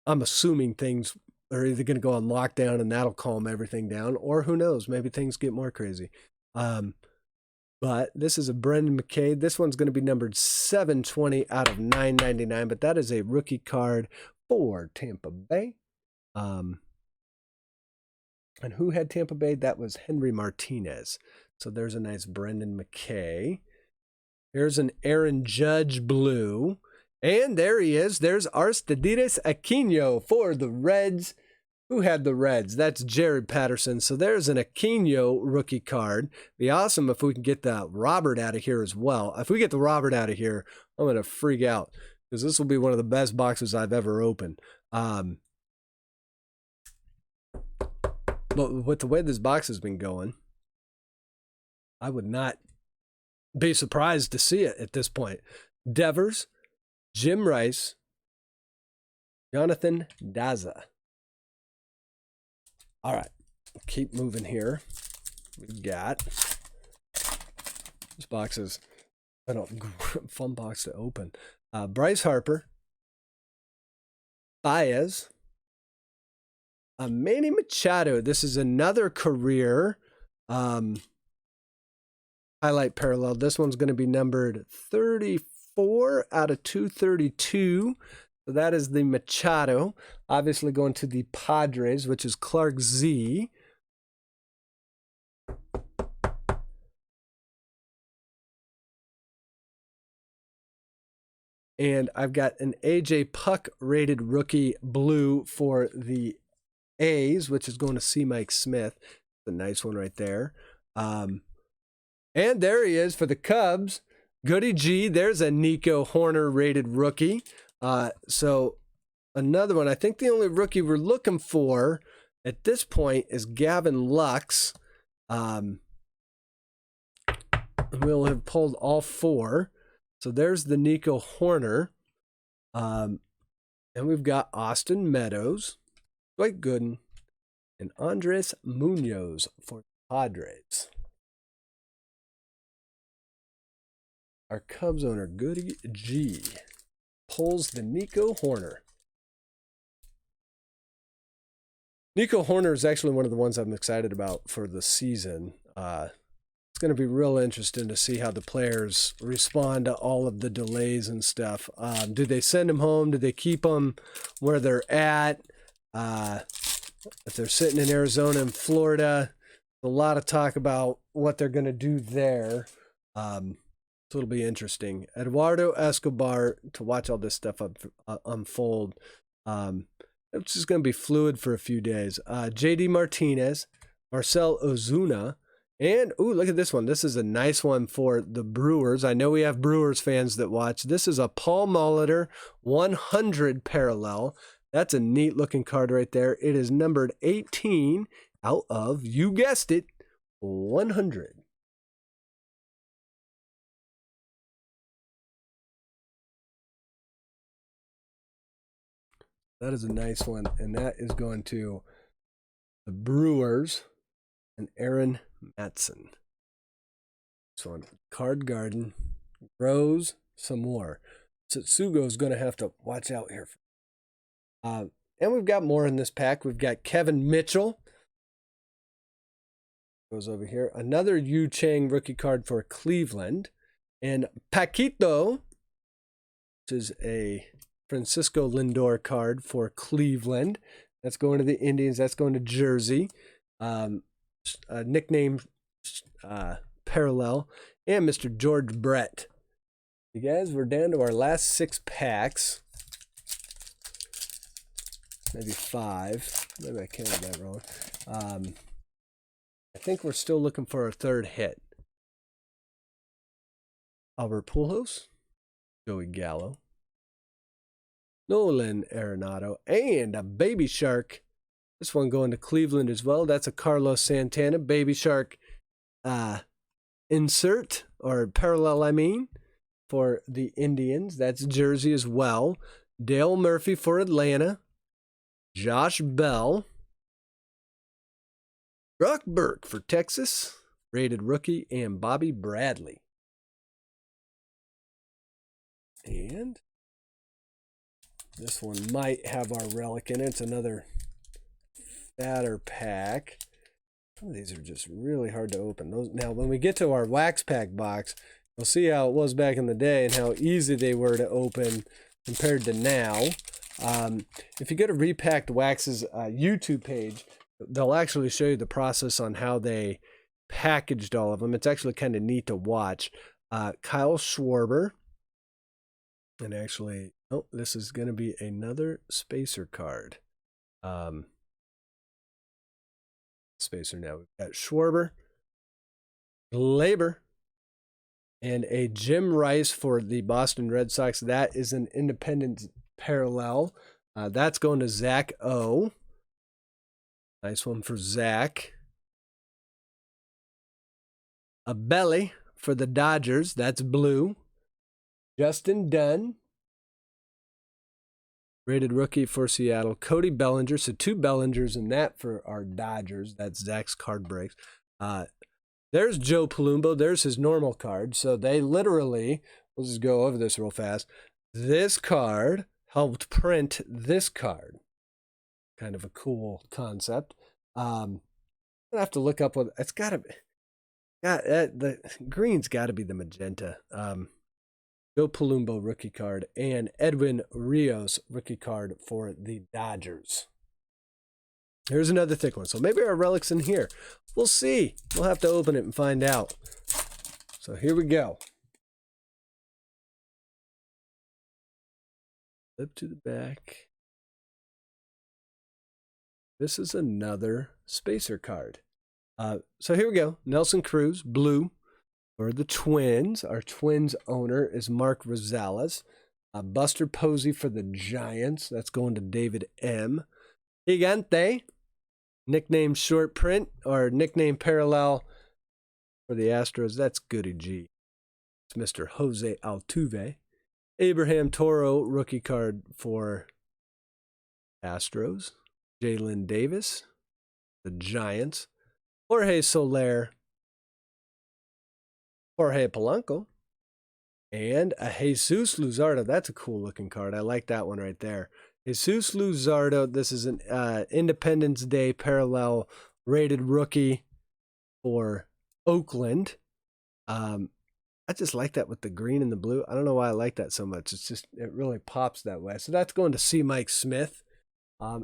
assuming things are either going to go on lockdown and that'll calm everything down, or who knows, maybe things get more crazy. But this is a Brendan McKay. This one's going to be numbered 720 out of 999, but that is a rookie card for Tampa Bay. And who had Tampa Bay? That was Henry Martinez. So there's a nice Brendan McKay. Here's an Aaron Judge blue. And there he is. There's Aristides Aquino for the Reds. Who had the Reds? That's Jared Patterson. So there's an Aquino rookie card. Be awesome if we can get the Robert out of here as well. If we get the Robert out of here, I'm going to freak out because this will be one of the best boxes I've ever opened. But with the way this box has been going, I would not be surprised to see it at this point. Devers, Jim Rice, Jonathan Daza. All right, keep moving here. We've got this box is a fun box to open. Bryce Harper, Baez, Manny Machado. This is another career highlight parallel. This one's going to be numbered 34 out of 232. So that is the Machado. Obviously going to the Padres, which is Clark Z. And I've got an AJ Puck rated rookie blue for the A's, which is going to C. Mike Smith. A nice one right there. And there he is for the Cubs. Goody G. There's a Nico Horner rated rookie. So another one. I think the only rookie we're looking for at this point is Gavin Lux. We'll have pulled all four. So there's the Nico Horner. And we've got Austin Meadows, Dwight Gooden, and Andres Munoz for the Padres. Our Cubs owner, Goody G, pulls the Nico Horner. Nico Horner is actually one of the ones I'm excited about for the season. It's going to be real interesting to see how the players respond to all of the delays and stuff. Do they send him home? Do they keep him where they're at? If they're sitting in Arizona and Florida, a lot of talk about what they're going to do there. So it'll be interesting. Eduardo Escobar, to watch all this stuff unfold. It's just going to be fluid for a few days. JD Martinez, Marcell Ozuna, and, ooh, look at this one. This is a nice one for the Brewers. I know we have Brewers fans that watch. This is a Paul Molitor 100 parallel. That's a neat looking card right there. It is numbered 18 out of, you guessed it, 100. That is a nice one, and that is going to the Brewers and Aaron Matson. So on Card Garden grows some more. Satsugo is going to have to watch out here. And we've got more in this pack. We've got Kevin Mitchell. goes over here. Another Yu Chang rookie card for Cleveland. And Paquito, which is a Francisco Lindor card for Cleveland. That's going to the Indians. That's going to Jersey. Nickname parallel. And Mr. George Brett. You guys, we're down to our last 6 packs. Maybe 5. Maybe I counted that wrong. I think we're still looking for our 3rd hit. Albert Pujols, Joey Gallo, Nolan Arenado, and a Baby Shark. This one going to Cleveland as well. That's a Carlos Santana Baby Shark insert, or parallel, I mean, for the Indians. That's Jersey as well. Dale Murphy for Atlanta. Josh Bell. Brock Burke for Texas. Rated rookie. And Bobby Bradley. And this one might have our relic in it. It's another fatter pack. Some of these are just really hard to open. Now, when we get to our wax pack box, we'll see how it was back in the day and how easy they were to open compared to now. If you go to Repacked Wax's YouTube page, they'll actually show you the process on how they packaged all of them. It's actually kind of neat to watch. Kyle Schwarber. And actually, oh, this is going to be another spacer card. Spacer now. We've got Schwarber, Glaber, and a Jim Rice for the Boston Red Sox. That is an independent parallel. That's going to Zach O. Nice one for Zach. A Belly for the Dodgers. That's blue. Justin Dunn, rated rookie for Seattle. Cody Bellinger, so 2 Bellingers in that for our Dodgers. That's Zach's card breaks. There's Joe Palumbo. There's his normal card. So they literally, we'll just go over this real fast. This card helped print this card. Kind of a cool concept. I'm gonna have to look up what it's got to be. The green's got to be the magenta. Joe Palumbo rookie card, and Edwin Rios rookie card for the Dodgers. Here's another thick one. So maybe our relic's in here. We'll see. We'll have to open it and find out. So here we go. Flip to the back. This is another spacer card. So here we go. Nelson Cruz, blue. For the Twins, our Twins owner is Mark Rosales. Buster Posey for the Giants. That's going to David M. Gigante, nickname short print or nickname parallel for the Astros. That's Goody G. It's Mr. Jose Altuve. Abraham Toro, rookie card for Astros. Jalen Davis, the Giants. Jorge Soler, Jorge Polanco, and a Jesus Luzardo. That's a cool looking card. I like that one right there. Jesus Luzardo. This is an Independence Day parallel rated rookie for Oakland. I just like that with the green and the blue. I don't know why I like that so much. It's just, it really pops that way. So that's going to C. Mike Smith.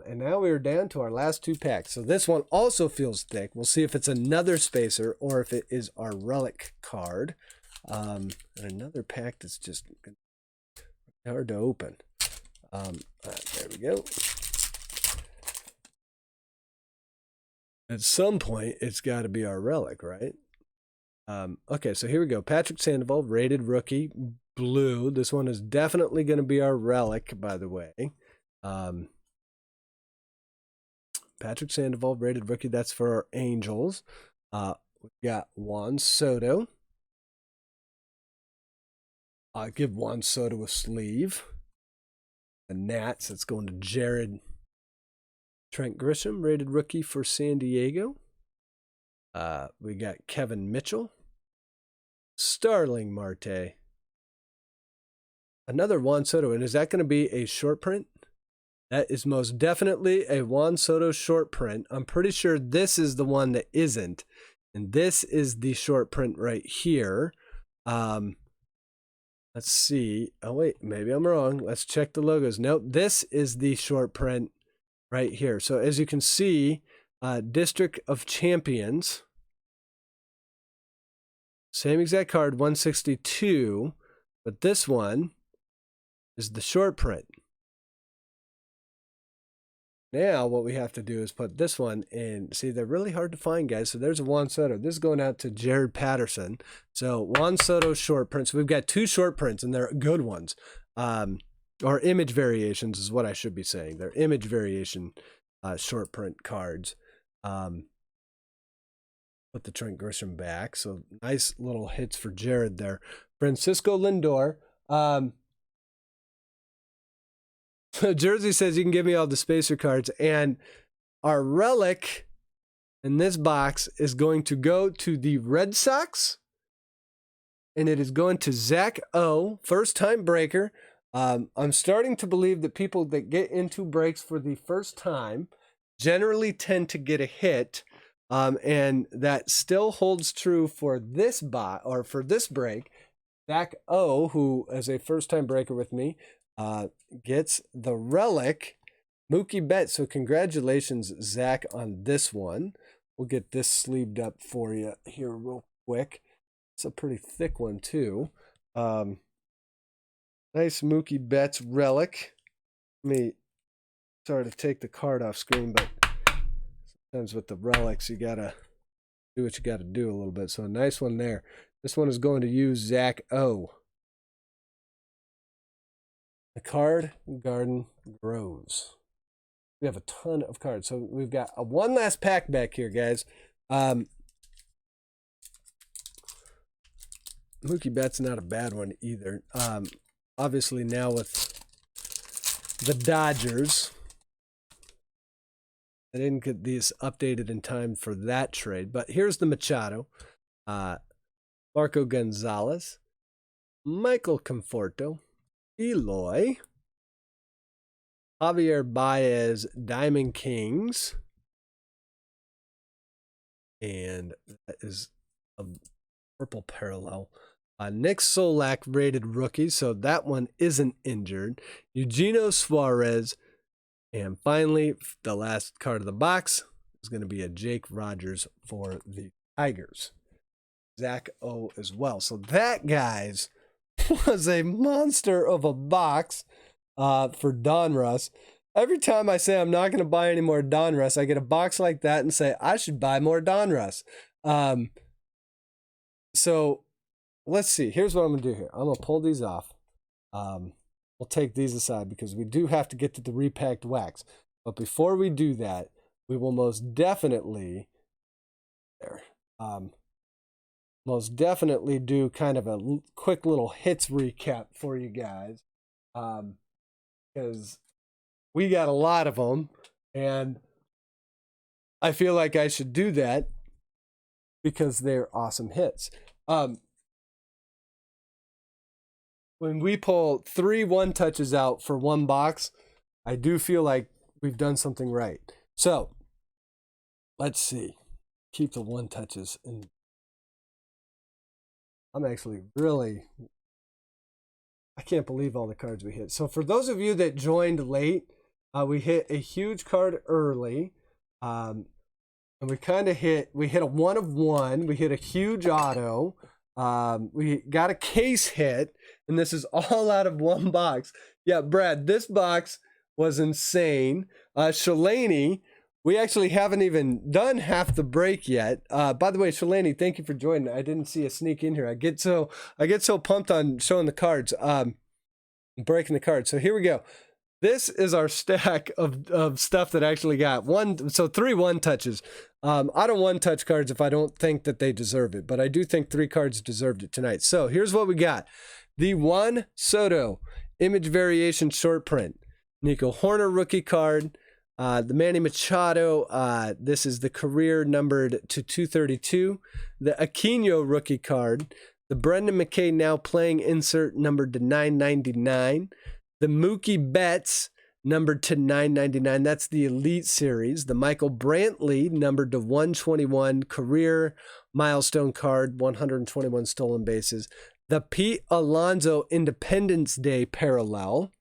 And now we're down to our last 2 packs. So this one also feels thick. We'll see if it's another spacer or if it is our relic card. And another pack that's just hard to open. There we go. At some point, it's got to be our relic, right? Okay, so here we go. Patrick Sandoval, rated rookie, blue. This one is definitely going to be our relic, by the way. Patrick Sandoval, rated rookie. That's for our Angels. We've got Juan Soto. I'll give Juan Soto a sleeve. The Nats, that's going to Jared. Trent Grisham, rated rookie for San Diego. We got Kevin Mitchell. Starling Marte. Another Juan Soto. And is that going to be a short print? That is most definitely a Juan Soto short print. I'm pretty sure this is the one that isn't. And this is the short print right here. Let's see. Oh, wait, maybe I'm wrong. Let's check the logos. Nope, this is the short print right here. So as you can see, District of Champions, same exact card, 162, but this one is the short print. Now what we have to do is put this one in. See, they're really hard to find, guys. So there's a Juan Soto. This is going out to Jared Patterson. So Juan Soto short prints. We've got 2 short prints, and they're good ones. Or image variations is what I should be saying. They're image variation short print cards. Put the Trent Grisham back. So nice little hits for Jared there. Francisco Lindor. Jersey says you can give me all the spacer cards, and our relic in this box is going to go to the Red Sox, and it is going to Zach O, first time breaker. I'm starting to believe that people that get into breaks for the first time generally tend to get a hit, and that still holds true for this for this break. Zach O, who is a first time breaker with me, gets the relic Mookie Betts. So congratulations, Zach, on this one. We'll get this sleeved up for you here real quick. It's a pretty thick one too. Nice Mookie Betts relic. Sorry to take the card off screen, but sometimes with the relics you gotta do what you gotta do a little bit. So a nice one there. This one is going to use Zach O. The card garden grows. We have a ton of cards. So we've got one last pack back here, guys. Mookie Betts not a bad one either. Obviously now with the Dodgers, I didn't get these updated in time for that trade. But here's the Machado. Marco Gonzalez. Michael Conforto. Eloy, Javier Baez, Diamond Kings, and that is a purple parallel. Nick Solak rated rookie, so that one isn't injured. Eugenio Suarez, and finally, the last card of the box is going to be a Jake Rogers for the Tigers. Zach O as well. So that, guys, was a monster of a box for Donruss. Every time I say I'm not going to buy any more Donruss, I get a box like that and say I should buy more Donruss. So let's see. Here's what I'm going to do here. I'm going to pull these off. We'll take these aside because we do have to get to the repacked wax. But before we do that, we will most definitely do kind of a quick little hits recap for you guys, because we got a lot of them, and I feel like I should do that because they're awesome hits. When we pull 3 one-touches out for one box, I do feel like we've done something right. So let's see. Keep the one-touches in. I'm actually I can't believe all the cards we hit. So for those of you that joined late, we hit a huge card early. And we hit a 1 of 1. We hit a huge auto. We got a case hit, and this is all out of one box. Yeah, Brad, this box was insane. Shalani, we actually haven't even done half the break yet. By the way, Shalani, thank you for joining. I didn't see a sneak in here. I get so pumped on showing the cards, breaking the cards. So here we go. This is our stack of stuff that actually got 3 one-touches. I don't one-touch cards if I don't think that they deserve it, but I do think 3 cards deserved it tonight. So here's what we got. The Juan Soto image variation short print. Nico Horner rookie card. The Manny Machado, this is the career numbered to 232. The Aquino rookie card. The Brendan McKay now playing insert numbered to 999. The Mookie Betts numbered to 999. That's the Elite Series. The Michael Brantley, numbered to 121, career milestone card, 121 stolen bases. The Pete Alonso Independence Day parallel.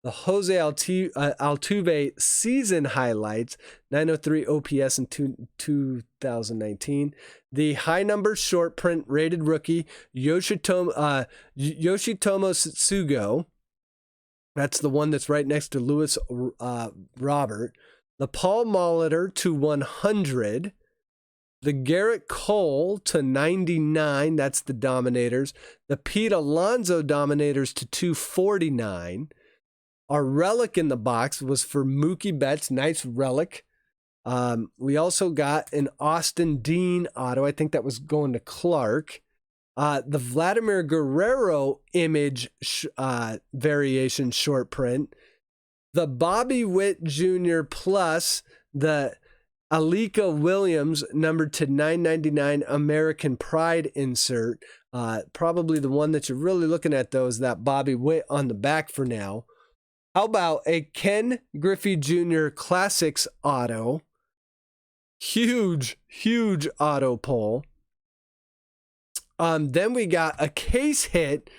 The Jose Altuve season highlights, 903 OPS in 2019. The high number short print rated rookie, Yoshitomo Satsugo. That's the one that's right next to Lewis Robert. The Paul Molitor to 100. The Garrett Cole to 99. That's the Dominators. The Pete Alonso Dominators to 249. Our relic in the box was for Mookie Betts. Nice relic. We also got an Austin Dean auto. I think that was going to Clark. The Vladimir Guerrero image variation short print. The Bobby Witt Jr. plus the Alika Williams numbered to 999 American Pride insert. Probably the one that you're really looking at, though, is that Bobby Witt on the back for now. How about a Ken Griffey Jr. Classics auto? Huge auto pull. Then we got a case hit,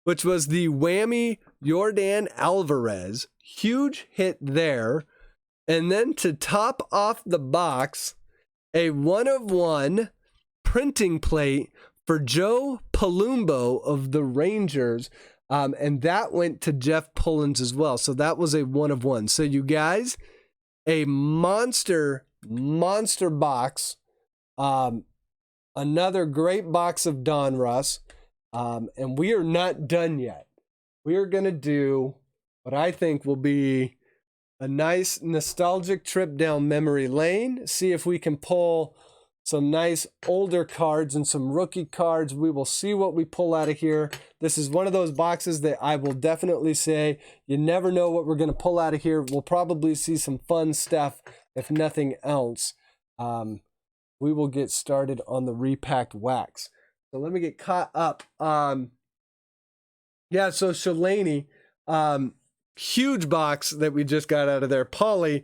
which was the Whammy Yordan Alvarez. Huge hit there. And then to top off the box, a 1-of-1 printing plate for Joe Palumbo of the Rangers. And that went to Jeff Pullins as well. So that was a 1-of-1. So you guys, a monster box. Another great box of Donruss. And we are not done yet. We are going to do what I think will be a nice nostalgic trip down memory lane. See if we can pull some nice older cards and some rookie cards. We will see what we pull out of here. This is one of those boxes that I will definitely say you never know what we're going to pull out of here. We'll probably see some fun stuff, if nothing else. We will get started on the repacked wax. So let me get caught up. So Shalani, huge box that we just got out of there. Paulie,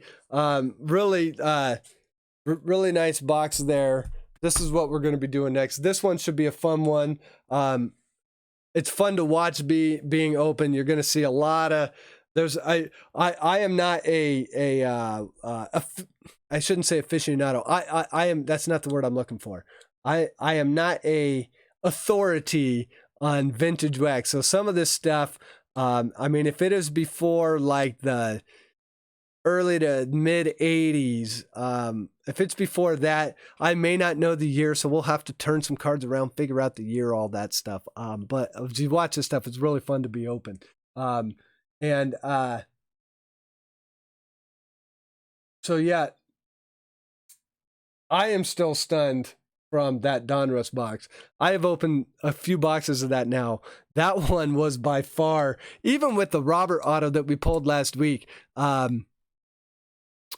really nice box there. This is what we're going to be doing next. This one should be a fun one. It's fun to watch being open. You're going to see a lot of I am not I shouldn't say aficionado. I am, that's not the word I'm looking for. I am not a authority on vintage wax. So some of this stuff, I mean, if it is before like the early to mid 80s, if it's before that, I may not know the year, so we'll have to turn some cards around, figure out the year, all that stuff. But as you watch this stuff, it's really fun to be open. So yeah, I am still stunned from that Donruss box. I have opened a few boxes of that now. That one was by far, even with the Robert auto that we pulled last week, I'm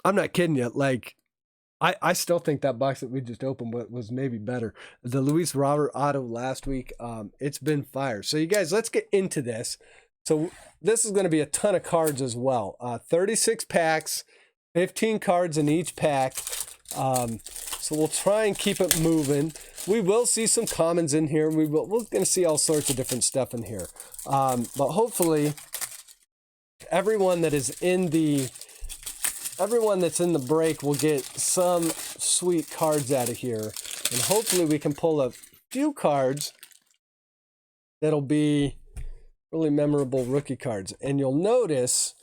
not kidding you. Like, I still think that box that we just opened was maybe better. The Luis Robert auto last week, it's been fire. So you guys, let's get into this. So this is going to be a ton of cards as well. 36 packs, 15 cards in each pack. So we'll try and keep it moving. We will see some commons in here. We're going to see all sorts of different stuff in here. But hopefully everyone that's in the break will get some sweet cards out of here. And hopefully we can pull a few cards that'll be really memorable rookie cards. And you'll notice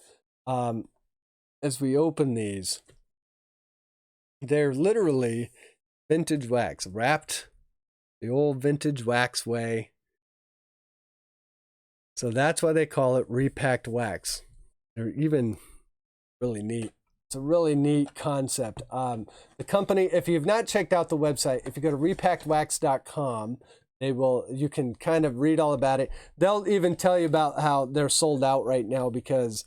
as we open these, they're literally vintage wax, wrapped the old vintage wax way. So that's why they call it repacked wax. They're even really neat. It's a really neat concept. The company, if you've not checked out the website, if you go to repackedwax.com, you can kind of read all about it. They'll even tell you about how they're sold out right now because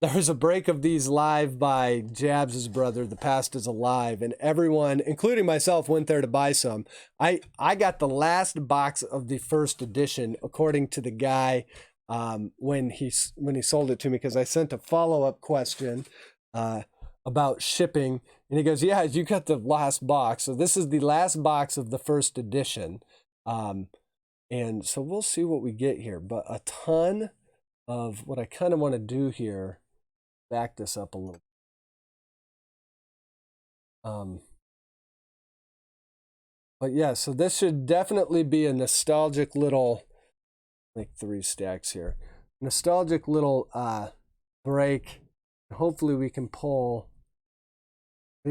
there's a break of these live by Jabs' brother, The Past is Alive, and everyone, including myself, went there to buy some. I got the last box of the first edition, according to the guy when he sold it to me, because I sent a follow-up question about shipping, and he goes, yeah, you got the last box. So this is the last box of the first edition. And so we'll see what we get here, but a ton of what I kind of want to do here, back this up a little. But yeah, so this should definitely be a nostalgic little, like 3 stacks here, nostalgic little break. Hopefully we can pull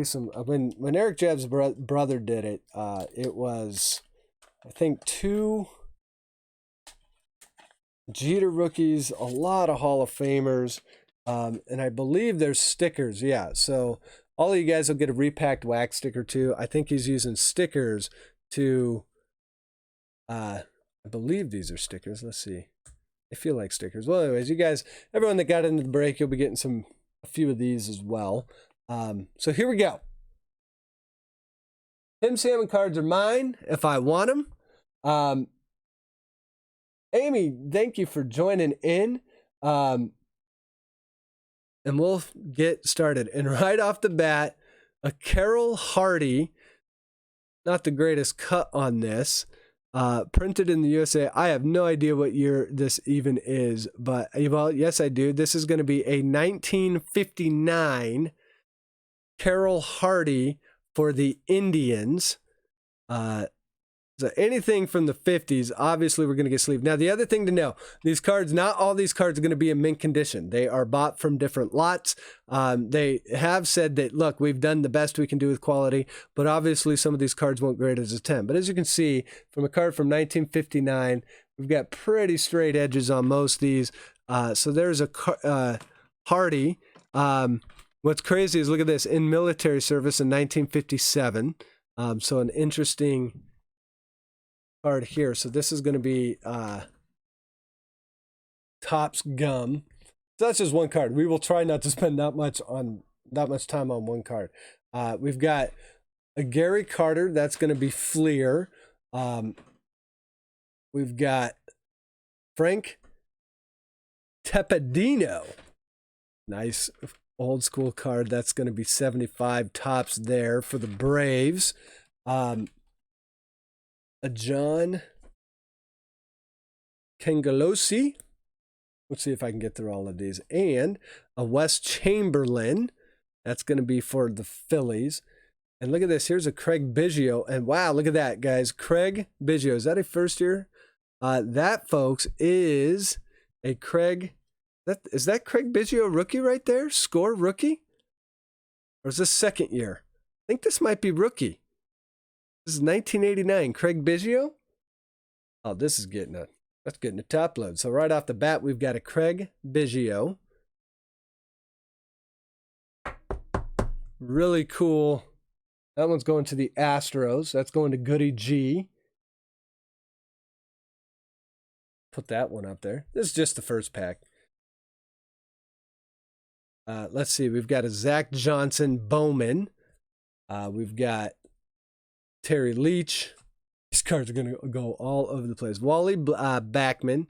some. When Eric Jeb's brother did it, it was, I think, 2 Jeter rookies, a lot of Hall of Famers, and I believe there's stickers. Yeah, so all of you guys will get a repacked wax sticker too. I think he's using stickers to, I believe these are stickers. Let's see. They feel like stickers. Well, anyways, you guys, everyone that got into the break, you'll be getting a few of these as well. So here we go. Tim Salmon cards are mine if I want them. Amy, thank you for joining in. And we'll get started. And right off the bat, a Carroll Hardy, not the greatest cut on this, printed in the USA. I have no idea what year this even is, but well, yes, I do. This is going to be a 1959 Carroll Hardy for the Indians. So anything from the 50s, obviously we're going to get sleeved. Now, the other thing to know, these cards, not all these cards are going to be in mint condition. They are bought from different lots. They have said that, look, we've done the best we can do with quality, but obviously some of these cards won't grade as a 10. But as you can see, from a card from 1959, we've got pretty straight edges on most of these. So there's a Hardy. What's crazy is, look at this, in military service in 1957. So an interesting card here. So this is going to be Topps Gum. So that's just one card. We will try not to spend that much time on one card. We've got a Gary Carter. That's going to be Fleer. We've got Frank Tepedino. Nice old school card. That's going to be 75 Topps there for the Braves. A John Kengalosi. Let's see if I can get through all of these. And a Wes Chamberlain. That's going to be for the Phillies. And look at this. Here's a Craig Biggio. And wow, look at that, guys. Craig Biggio. Is that a first year? That, folks, is a Craig. Is that Craig Biggio rookie right there? Score rookie? Or is this second year? I think this might be rookie. This is 1989. Craig Biggio. Oh, this is getting a top load. So right off the bat, we've got a Craig Biggio. Really cool. That one's going to the Astros. That's going to Goody G. Put that one up there. This is just the first pack. Let's see. We've got a Zach Johnson Bowman. We've got Terry Leach. These cards are going to go all over the place. Wally Backman.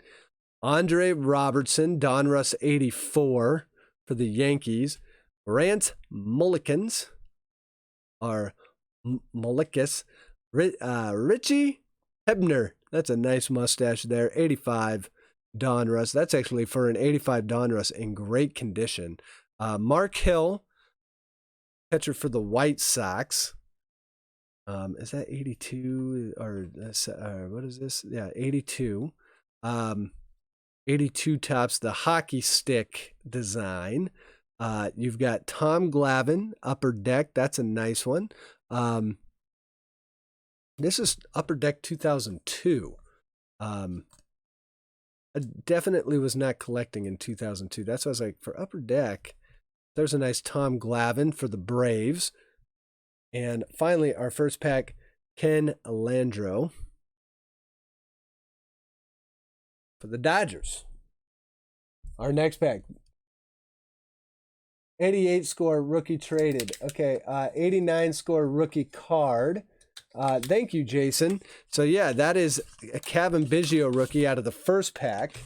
Andre Robertson. Donruss 84 for the Yankees. Rance Mullikins. Or Mullikus. Richie Hebner. That's a nice mustache there. 85 Donruss. That's actually for an 85 Donruss in great condition. Mark Hill, catcher for the White Sox. Is that 82 or what is this? Yeah, 82. 82 Topps, the hockey stick design. You've got Tom Glavine, Upper Deck. That's a nice one. This is Upper Deck 2002. I definitely was not collecting in 2002. That's why I was like, for Upper Deck, there's a nice Tom Glavine for the Braves. And finally, our first pack, Ken Landreau for the Dodgers. Our next pack, 88 score rookie traded. Okay, 89 score rookie card. Thank you, Jason. So yeah, that is a Kevin Biggio rookie out of the first pack.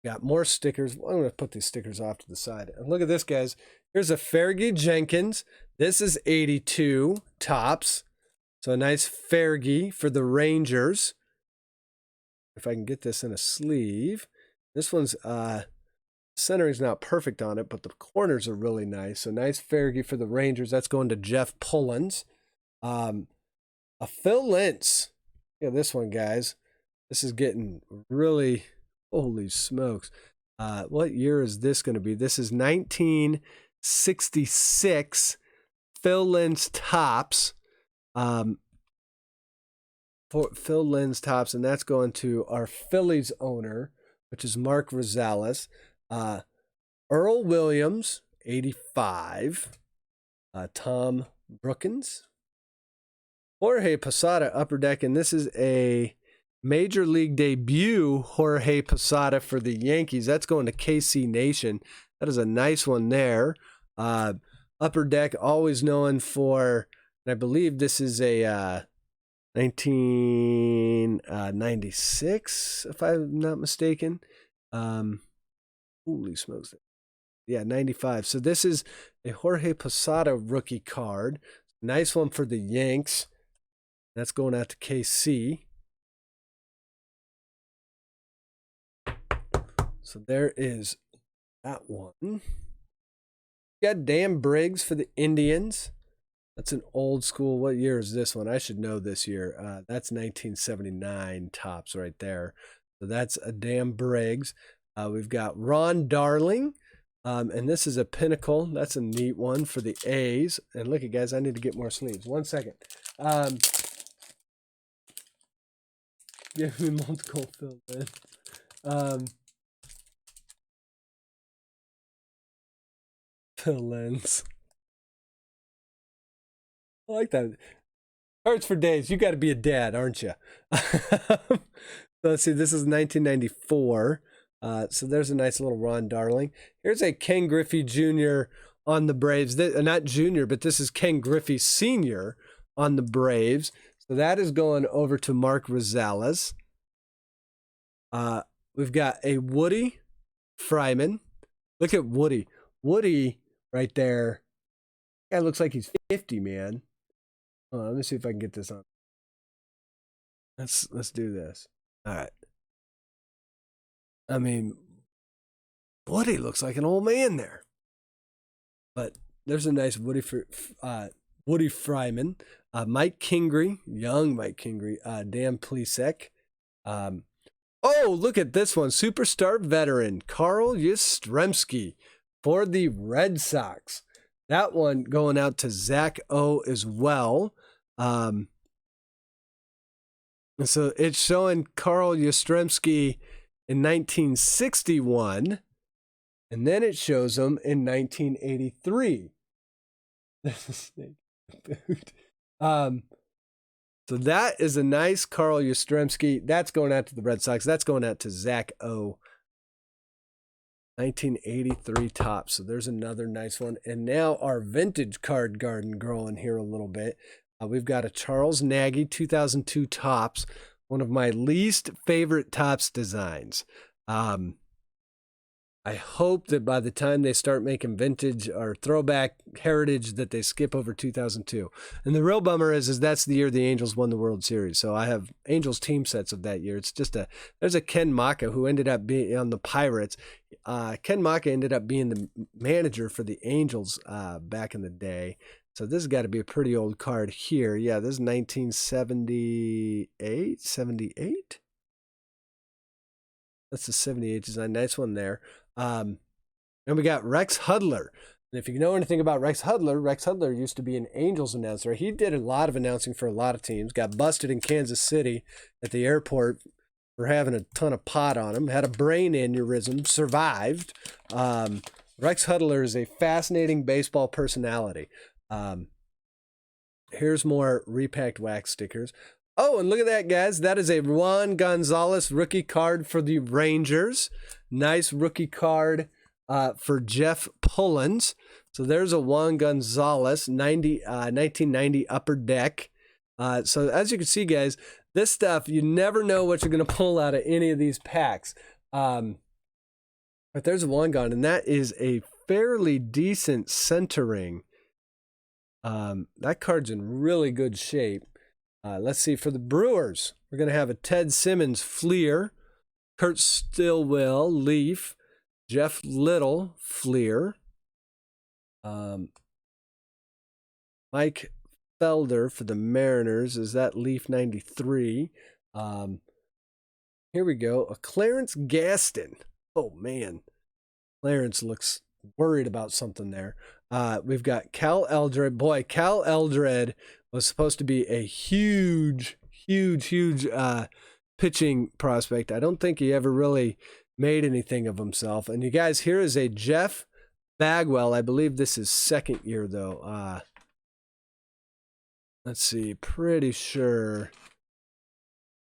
Got more stickers. I'm going to put these stickers off to the side. And look at this, guys. Here's a Fergie Jenkins. This is 82 tops. So a nice Fergie for the Rangers. If I can get this in a sleeve. This one's centering's not perfect on it, but the corners are really nice. So nice Fergie for the Rangers. That's going to Jeff Pullins. A Phil Lentz. Look at this one, guys. This is getting really, holy smokes. What year is this going to be? This is 1966 Phil Lentz tops. For Phil Lentz tops, and that's going to our Phillies owner, which is Mark Rosales. Earl Williams, 85. Tom Brookins. Jorge Posada, Upper Deck, and this is a Major League debut Jorge Posada for the Yankees. That's going to KC Nation. That is a nice one there. Upper Deck, always known for, and I believe this is a 1996, if I'm not mistaken. Holy smokes. Yeah, 95. So this is a Jorge Posada rookie card. Nice one for the Yanks. That's going out to KC. So there is that one. Got Dan Briggs for the Indians. That's an old school. What year is this one? I should know this year. That's 1979 tops right there. So that's a Dan Briggs. We've got Ron Darling. And this is a Pinnacle. That's a neat one for the A's. And look at, guys, I need to get more sleeves. 1 second. Give me multiple fill in. Fill ins. I like that. Cards for days. You got to be a dad, aren't you? So let's see. This is 1994. So there's a nice little Ron Darling. Here's a Ken Griffey Jr. on the Braves. Not Jr., but this is Ken Griffey Sr. on the Braves. So that is going over to Mark Rosales. We've got a Woody Fryman. Look at Woody. Woody right there. Guy looks like he's 50, man. Let me see if I can get this on. Let's do this. All right. I mean, Woody looks like an old man there. But there's a nice Woody Fryman. Mike Kingery, young Mike Kingery. Dan Plesac. Oh, look at this one. Superstar veteran, Carl Yastrzemski for the Red Sox. That one going out to Zach O as well. And so it's showing Carl Yastrzemski in 1961, and then it shows him in 1983. So that is a nice Carl Yastrzemski. That's going out to the Red Sox. That's going out to Zach O. 1983 tops. So there's another nice one. And now our vintage card garden growing here a little bit. We've got a Charles Nagy 2002 tops. One of my least favorite tops designs. I hope that by the time they start making vintage or throwback heritage that they skip over 2002. And the real bummer is that's the year the Angels won the World Series. So I have Angels team sets of that year. It's just there's a Ken Maka who ended up being on the Pirates. Ken Maka ended up being the manager for the Angels back in the day. So this has got to be a pretty old card here. Yeah, this is 1978, 78. That's the 78 design. Nice one there. And we got Rex Hudler. And if you know anything about Rex Hudler used to be an Angels announcer. He did a lot of announcing for a lot of teams. Got busted in Kansas City at the airport for having a ton of pot on him. Had a brain aneurysm. Survived. Rex Hudler is a fascinating baseball personality. Here's more repacked wax stickers. Oh, and look at that, guys. That is a Juan Gonzalez rookie card for the Rangers. Nice rookie card for Jeff Pullins. So there's a Juan Gonzalez 1990 Upper Deck. So as you can see, guys, this stuff, you never know what you're going to pull out of any of these packs. But there's one gone, and that is a fairly decent centering. That card's in really good shape. Let's see, for the Brewers, we're going to have a Ted Simmons Fleer, Kurt Stillwell Leaf, Jeff Little Fleer, Mike Felder for the Mariners. Is that Leaf 93? Here we go. A Clarence Gaston. Oh, man. Clarence looks worried about something there. We've got Cal Eldred. Boy, Cal Eldred was supposed to be a huge pitching prospect. I don't think he ever really made anything of himself. And you guys, here is a Jeff Bagwell. I believe this is second year, though. Let's see. Pretty sure.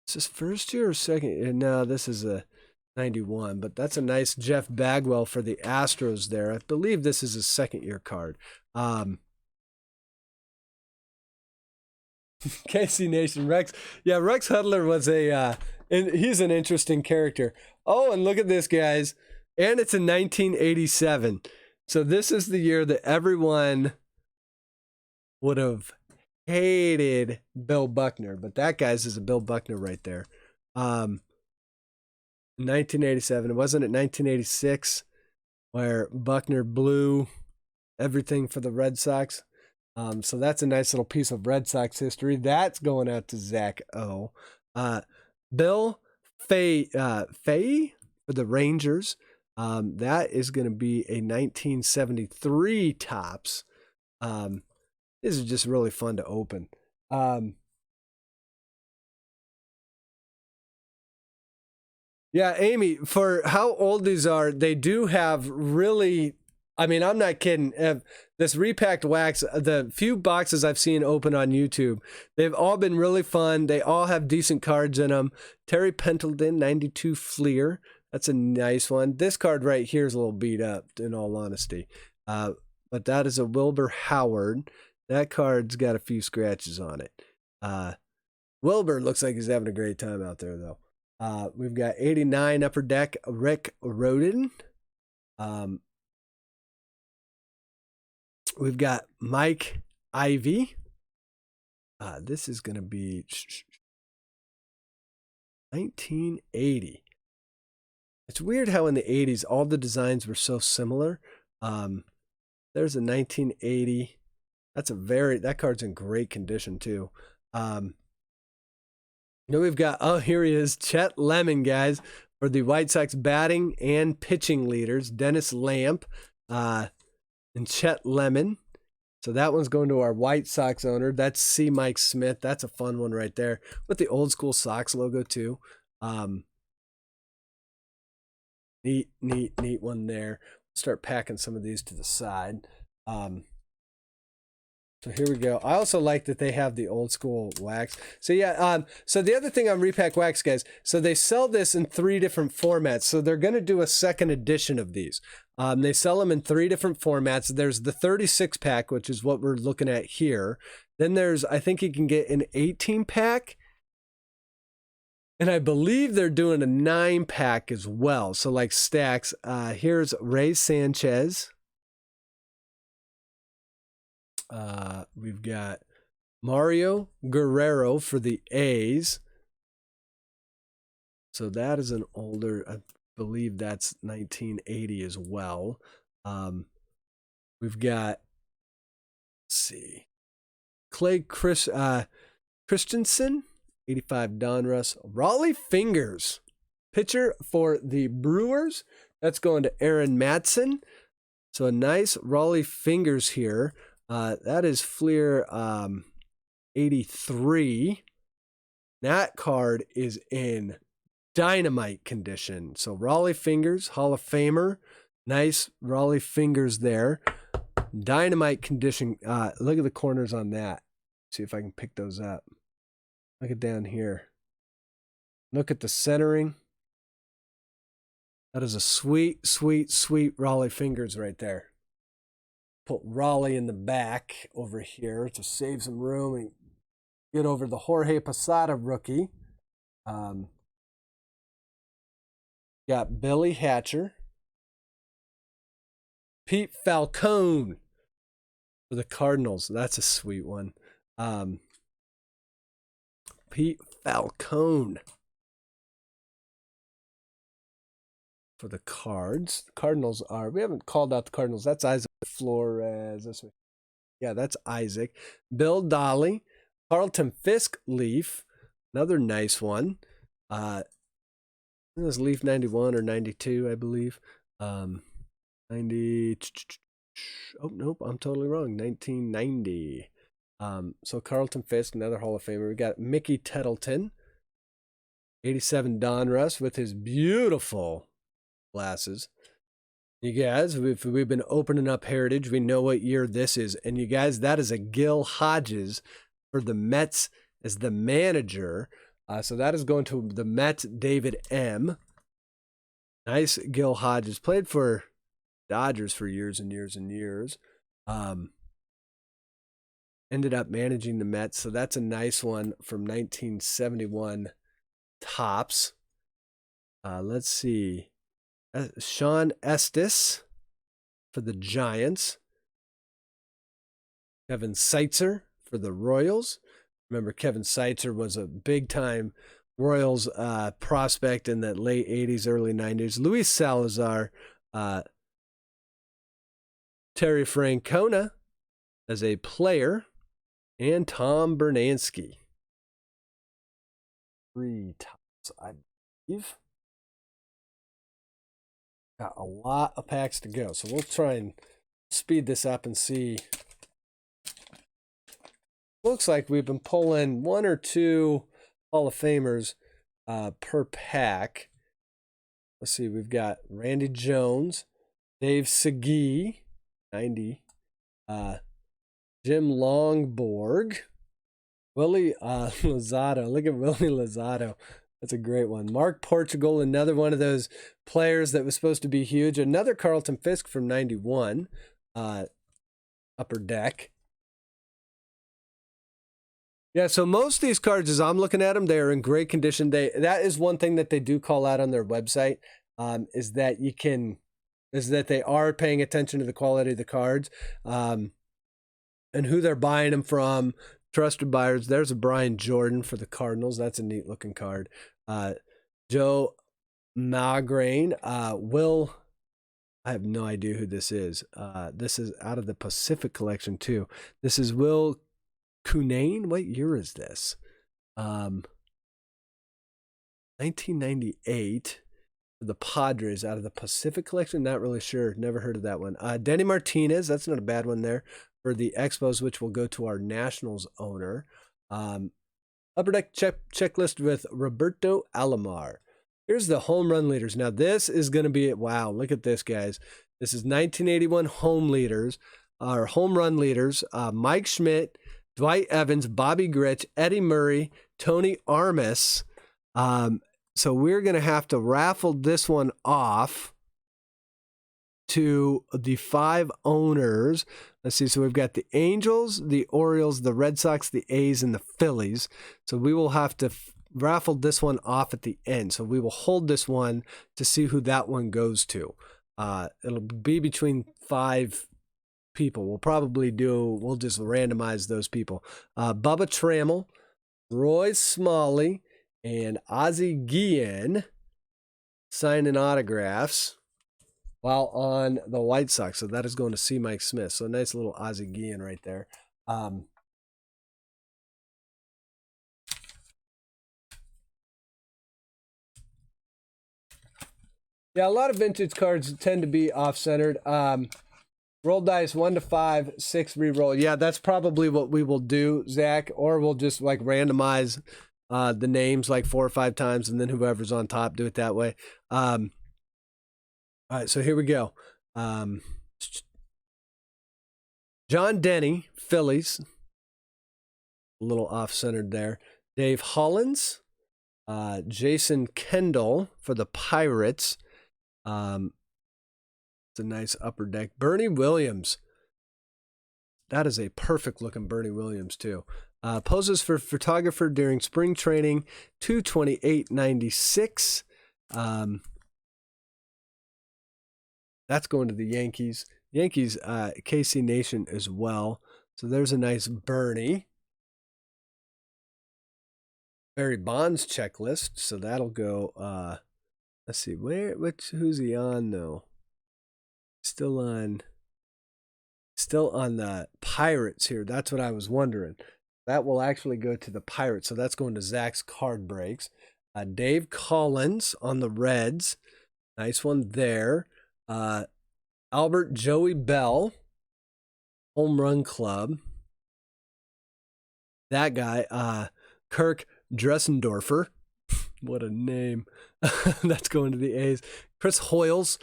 Is this first year or second? No, this is a 91, but that's a nice Jeff Bagwell for the Astros there. I believe this is a second year card. KC Nation, Rex. Yeah, Rex Hudler was he's an interesting character. Oh, and look at this, guys. And it's in 1987. So this is the year that everyone would have hated Bill Buckner, but that, guys, is a Bill Buckner right there. 1987. It wasn't it 1986 where Buckner blew everything for the Red Sox. So that's a nice little piece of Red Sox history. That's going out to Zach O. Bill Fay for the Rangers. That is going to be a 1973 Topps. This is just really fun to open. Yeah, Amy, for how old these are, they do have really, I mean, I'm not kidding. This repacked wax, the few boxes I've seen open on YouTube, they've all been really fun. They all have decent cards in them. Terry Pendleton, 92 Fleer. That's a nice one. This card right here is a little beat up, in all honesty. But that is a Wilbur Howard. That card's got a few scratches on it. Wilbur looks like he's having a great time out there, though. We've got 89 Upper Deck, Rick Rodin. We've got Mike Ivy. This is going to be 1980. It's weird how in the 80s all the designs were so similar. There's a 1980. That card's in great condition too. We've got, here he is, Chet Lemon, guys, for the White Sox batting and pitching leaders, Dennis Lamp and Chet Lemon. So that one's going to our White Sox owner. That's C. Mike Smith. That's a fun one right there with the old school Sox logo too. Neat one there. Start packing some of these to the side. So here we go. I also like that they have the old school wax. So yeah, so the other thing on Repack Wax, guys, so they sell this in 3 different formats. So they're going to do a second edition of these. They sell them in 3 different formats. There's the 36 pack, which is what we're looking at here. Then there's, I think you can get an 18 pack. And I believe they're doing a 9 pack as well. So like stacks. Here's Ray Sanchez. We've got Mario Guerrero for the A's. So that is an older, I believe that's 1980 as well. We've got, let's see, Clay Christensen, 85 Donruss. Raleigh Fingers, pitcher for the Brewers. That's going to Aaron Matson. So a nice Raleigh Fingers here. That is Fleer 83. That card is in dynamite condition. So Raleigh Fingers, Hall of Famer. Nice Raleigh Fingers there. Dynamite condition. Look at the corners on that. See if I can pick those up. Look at down here. Look at the centering. That is a sweet, sweet, sweet Raleigh Fingers right there. Put Raleigh in the back over here to save some room and get over the Jorge Posada rookie. Got Billy Hatcher. Pete Falcone for the Cardinals. That's a sweet one. Pete Falcone for the Cards. The Cardinals are, we haven't called out the Cardinals. That's Isaac Flores. Yeah, that's Isaac. Bill Dolly. Carlton Fisk Leaf. Another nice one. It was Leaf 91 or 92, I believe. 90. Oh, nope, I'm totally wrong. 1990. So Carlton Fisk, another Hall of Famer. We got Mickey Tettleton. 87 Donruss with his beautiful glasses. You guys, we've been opening up Heritage. We know what year this is. And you guys, that is a Gil Hodges for the Mets as the manager. So that is going to the Mets, David M. Nice Gil Hodges. Played for Dodgers for years and years and years. Ended up managing the Mets. So that's a nice one from 1971 Topps. Let's see. Sean Estes for the Giants. Kevin Seitzer for the Royals. Remember, Kevin Seitzer was a big-time Royals prospect in the late 80s, early 90s. Luis Salazar, Terry Francona as a player, and Tom Bernansky. 3 Topps, I believe. Got a lot of packs to go, so we'll try and speed this up and see. Looks like we've been pulling 1 or 2 Hall of Famers per pack. Let's see, we've got Randy Jones, Dave Segui, 90, Jim Longborg, Willie Lozado. Look at Willie Lozado. That's a great one. Mark Portugal, another one of those players that was supposed to be huge. Another Carlton Fisk from 91, Upper Deck. Yeah, so most of these cards, as I'm looking at them, they are in great condition. That is one thing that they do call out on their website, is that they are paying attention to the quality of the cards, and who they're buying them from. Trusted buyers. There's a Brian Yordan for the Cardinals. That's a neat looking card. Joe Magrain. Will, I have no idea who this is. This is out of the Pacific collection too. This is Will Cunane. What year is this? 1998. The Padres out of the Pacific collection. Not really sure. Never heard of that one. Denny Martinez. That's not a bad one there for the Expos, which will go to our Nationals owner. Upper Deck checklist with Roberto Alomar. Here's the home run leaders. Now this is going to be, wow, look at this, guys. This is 1981 home run leaders. Mike Schmidt, Dwight Evans, Bobby Grich, Eddie Murray, Tony Armas. So we're going to have to raffle this one off to the 5 owners. Let's see. So we've got the Angels, the Orioles, the Red Sox, the A's, and the Phillies. So we will have to raffle this one off at the end. So we will hold this one to see who that one goes to. It'll be between 5 people. We'll just randomize those people. Bubba Trammell, Roy Smalley, and Ozzie Guillen signing autographs while on the White Sox. So that is going to C. Mike Smith. So nice little Ozzie Guillen right there. Yeah, a lot of vintage cards tend to be off-centered. Roll dice 1 to 5, 6 re-roll. Yeah, that's probably what we will do, Zach. Or we'll just like randomize the names like 4 or 5 times, and then whoever's on top, do it that way. All right, so here we go. John Denny, Phillies. A little off-centered there. Dave Hollins. Jason Kendall for the Pirates. It's a nice Upper Deck. Bernie Williams. That is a perfect-looking Bernie Williams, too. Poses for photographer during spring training, 2/28/96. That's going to the Yankees. Yankees, KC Nation as well. So there's a nice Bernie. Barry Bonds checklist. So that'll go, let's see, who's he on though? Still on the Pirates here. That's what I was wondering. That will actually go to the Pirates. So that's going to Zach's card breaks. Dave Collins on the Reds. Nice one there. Albert Joey Bell, Home Run Club. That guy, Kirk Dressendorfer. What a name. That's going to the A's. Chris Hoyles,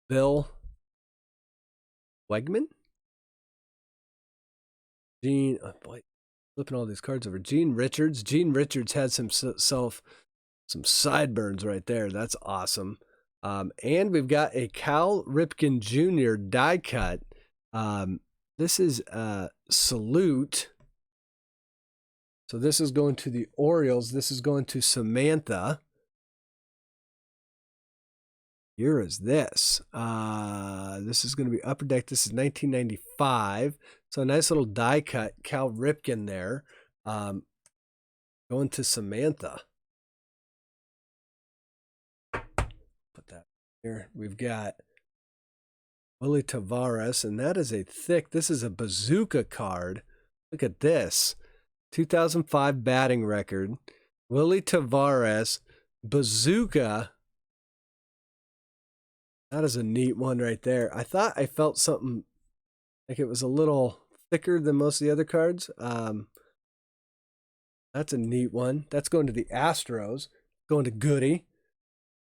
Bill Wegman. Gene, oh boy, flipping all these cards over. Gene Richards. Gene Richards had some sideburns right there. That's awesome. And we've got a Cal Ripken Jr. die cut. This is Salute. So this is going to the Orioles. This is going to Samantha. Year is this? This is going to be Upper Deck. This is 1995. So a nice little die cut. Cal Ripken there. Going to Samantha. Put that here. We've got Willie Tavares, and that is a thick. This is a bazooka card. Look at this. 2005 batting record. Willie Tavares, bazooka. That is a neat one right there. I thought I felt something like it was a little thicker than most of the other cards. That's a neat one. That's going to the Astros. Going to Goody.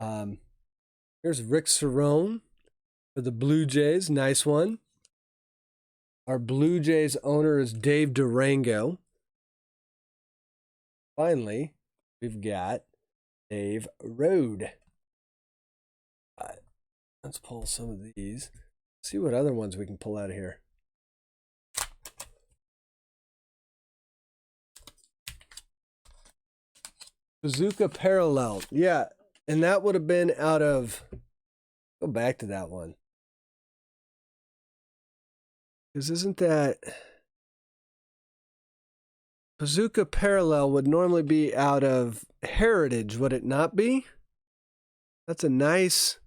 Here's Rick Cerrone for the Blue Jays. Nice one. Our Blue Jays owner is Dave Durango. Finally, we've got Dave Rode. Let's pull some of these. See what other ones we can pull out of here. Bazooka Parallel. Yeah, and that would have been out of... Go back to that one. Because isn't that... Bazooka Parallel would normally be out of Heritage, would it not be? That's a nice...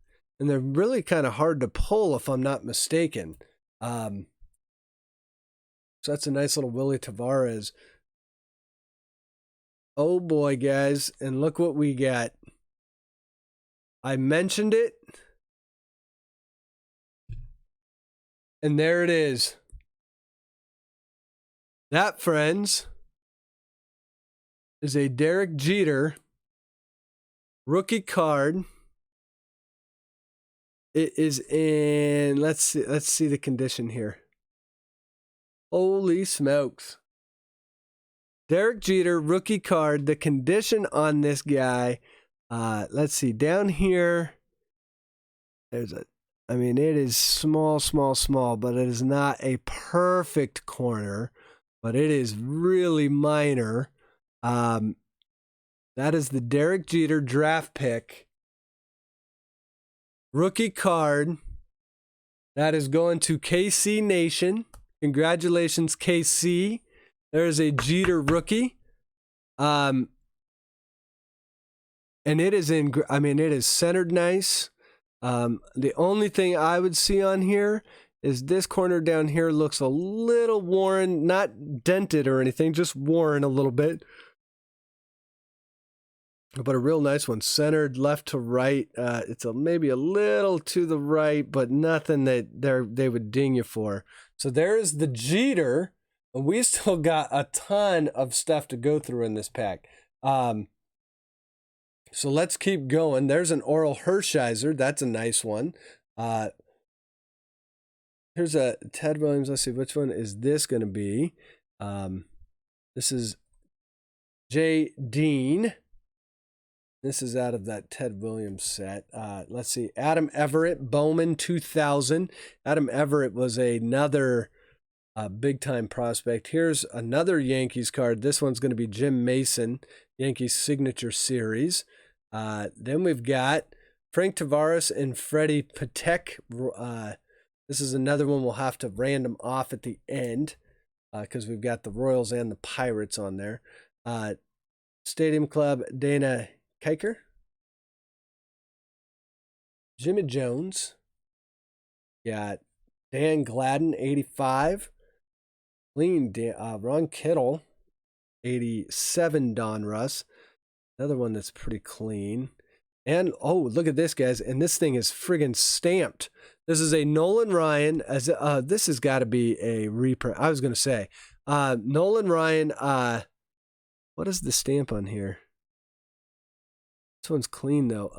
And they're really kind of hard to pull if I'm not mistaken. So that's a nice little Willie Tavares. Oh boy, guys. And look what we got. I mentioned it. And there it is. That, friends, is a Derek Jeter rookie card. It is in, let's see the condition here. Holy smokes. Derek Jeter, rookie card. The condition on this guy, let's see, down here, it is small, but it is not a perfect corner, but it is really minor. That is the Derek Jeter draft pick. Rookie card. That is going to KC Nation. Congratulations, KC. There's a Jeter rookie. And it is it is centered nice. The only thing I would see on here is this corner down here looks a little worn, not dented or anything, just worn a little bit. But a real nice one, centered left to right. It's maybe a little to the right, but nothing that they would ding you for. So there's the Jeter, and we still got a ton of stuff to go through in this pack. So let's keep going. There's an Oral Hershiser. That's a nice one. Here's a Ted Williams. Let's see, which one is this going to be? This is J. Dean. This is out of that Ted Williams set. Let's see. Adam Everett, Bowman 2000. Adam Everett was another big-time prospect. Here's another Yankees card. This one's going to be Jim Mason, Yankees Signature Series. Then we've got Frank Tavares and Freddie Patek. This is another one we'll have to random off at the end because we've got the Royals and the Pirates on there. Stadium Club, Dana Kiker. Jimmy Jones. Got Dan Gladden, 85. Clean Ron Kittle, 87 Donruss. Another one that's pretty clean. And, oh, look at this, guys. And this thing is friggin' stamped. This is a Nolan Ryan. This has got to be a reprint. I was going to say. Nolan Ryan. What is the stamp on here? This one's clean, though.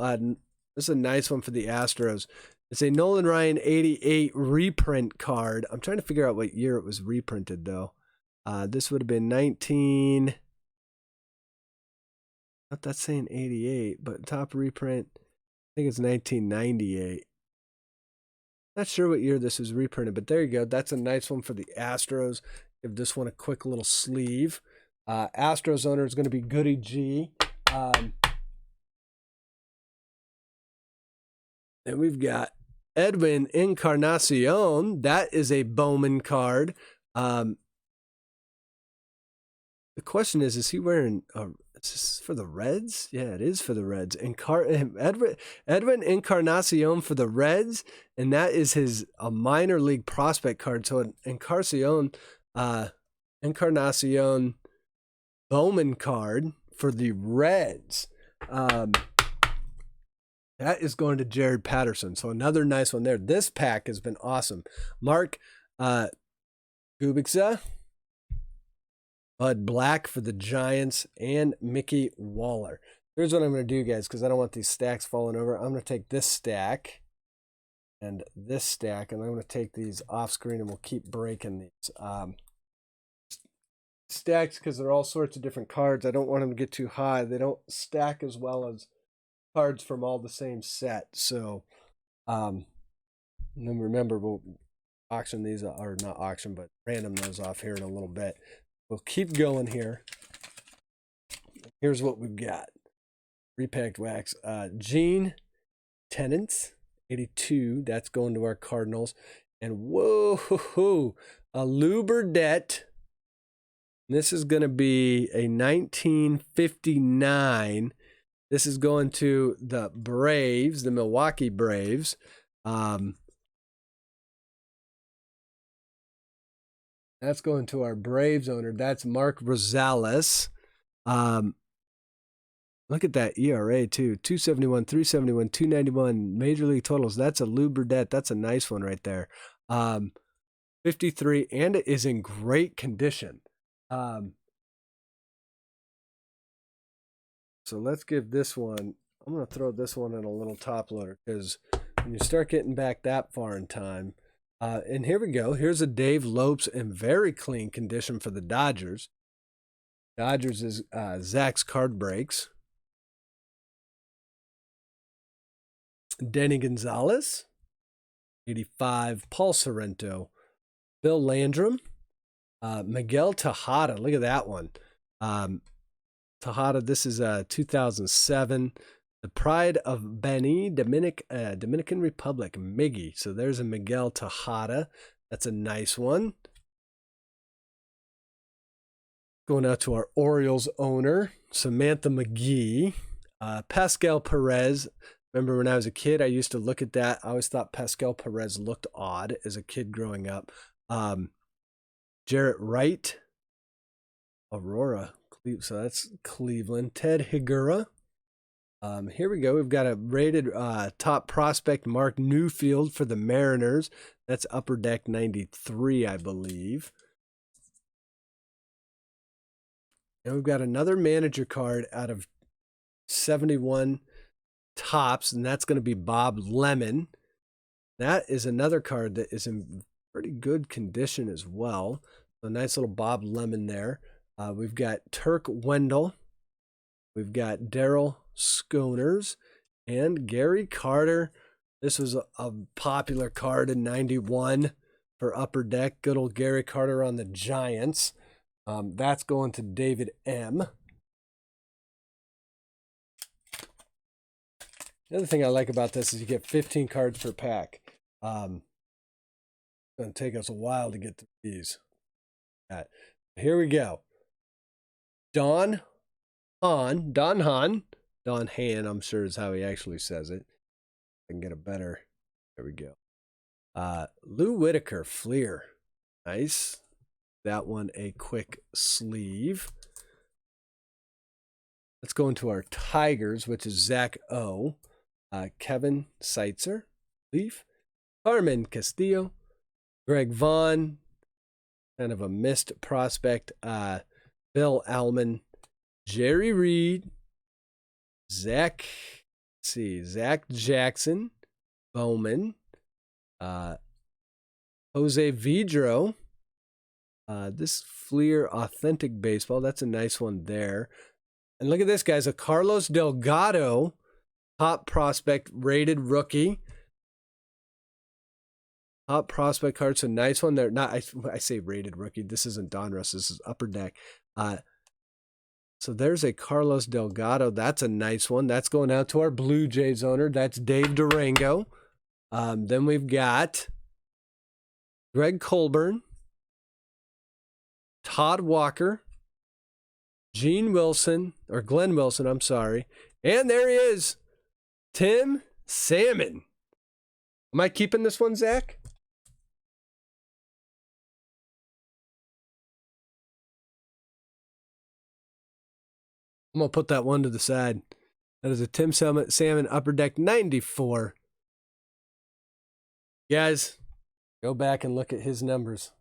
This is a nice one for the Astros. It's a Nolan Ryan 88 reprint card. I'm trying to figure out what year it was reprinted, though. This would have been 19... Not that saying 88, but top reprint, I think it's 1998. Not sure what year this was reprinted, but there you go. That's a nice one for the Astros. Give this one a quick little sleeve. Astros owner is going to be Goody G. And we've got Edwin Encarnacion. That is a Bowman card. The question is he wearing... Is this for the Reds? Yeah, it is for the Reds. Edwin Encarnacion for the Reds, and that is a minor league prospect card. So an Encarnacion Bowman card for the Reds. That is going to Jared Patterson. So another nice one there. This pack has been awesome. Mark Kubica. Bud Black for the Giants, and Mickey Waller. Here's what I'm going to do, guys, because I don't want these stacks falling over. I'm going to take this stack and this stack, and I'm going to take these off screen, and we'll keep breaking these stacks because they're all sorts of different cards. I don't want them to get too high. They don't stack as well as cards from all the same set. So, and then remember, we'll auction these, or not auction, but random those off here in a little bit. We'll keep going here. Here's what we've got. Repacked wax. Gene Tenants, 82. That's going to our Cardinals. And whoa, a Lou Burdette. This is going to be a 1959. This is going to the Braves, the Milwaukee Braves. That's going to our Braves owner. That's Mark Rosales. Look at that ERA, too. 271, 371, 291. Major League totals. That's a Lou Burdette. That's a nice one right there. 53, and it is in great condition. So let's give this one. I'm going to throw this one in a little top loader because when you start getting back that far in time, and here we go. Here's a Dave Lopes in very clean condition for the Dodgers. Dodgers is Zach's card breaks. Denny Gonzalez, 85. Paul Sorrento. Bill Landrum. Miguel Tejada. Look at that one. Tejada, this is 2007. The Pride of Beni, Dominican Republic, Miggy. So there's a Miguel Tejada. That's a nice one. Going out to our Orioles owner, Samantha McGee. Pascal Perez. Remember when I was a kid, I used to look at that. I always thought Pascal Perez looked odd as a kid growing up. Jarrett Wright. Aurora. So that's Cleveland. Ted Higuera. Here we go. We've got a rated top prospect, Mark Newfield for the Mariners. That's Upper Deck 93, I believe. And we've got another manager card out of 71 tops, and that's going to be Bob Lemon. That is another card that is in pretty good condition as well. So nice little Bob Lemon there. We've got Turk Wendell. We've got Daryl Sconers and Gary Carter. This was a popular card in 91 for Upper Deck. Good old Gary Carter on the Giants. That's going to David M. The other thing I like about this is you get 15 cards per pack. It's going to take us a while to get to these. Here we go. Don Han, I'm sure is how he actually says it. I can get a better. There we go. Lou Whitaker, Fleer. Nice. That one a quick sleeve. Let's go into our Tigers, which is Zach O. Kevin Seitzer, Leaf. Carmen Castillo. Greg Vaughn, kind of a missed prospect. Bill Allman. Jerry Reed. Zach Jackson. Bowman. Jose Vidro. This Fleer Authentic Baseball. That's a nice one there. And look at this, guys. A Carlos Delgado top prospect rated rookie. Top prospect card. So nice one there. Not I say rated rookie. This isn't Donruss. This is Upper Deck. So there's a Carlos Delgado. That's a nice one. That's going out to our Blue Jays owner. That's Dave Durango. Then we've got Greg Colburn, Todd Walker, Glenn Wilson, I'm sorry. And there he is, Tim Salmon. Am I keeping this one, Zach? I'm going to put that one to the side. That is a Tim Salmon Upper Deck 94. Guys, go back and look at his numbers.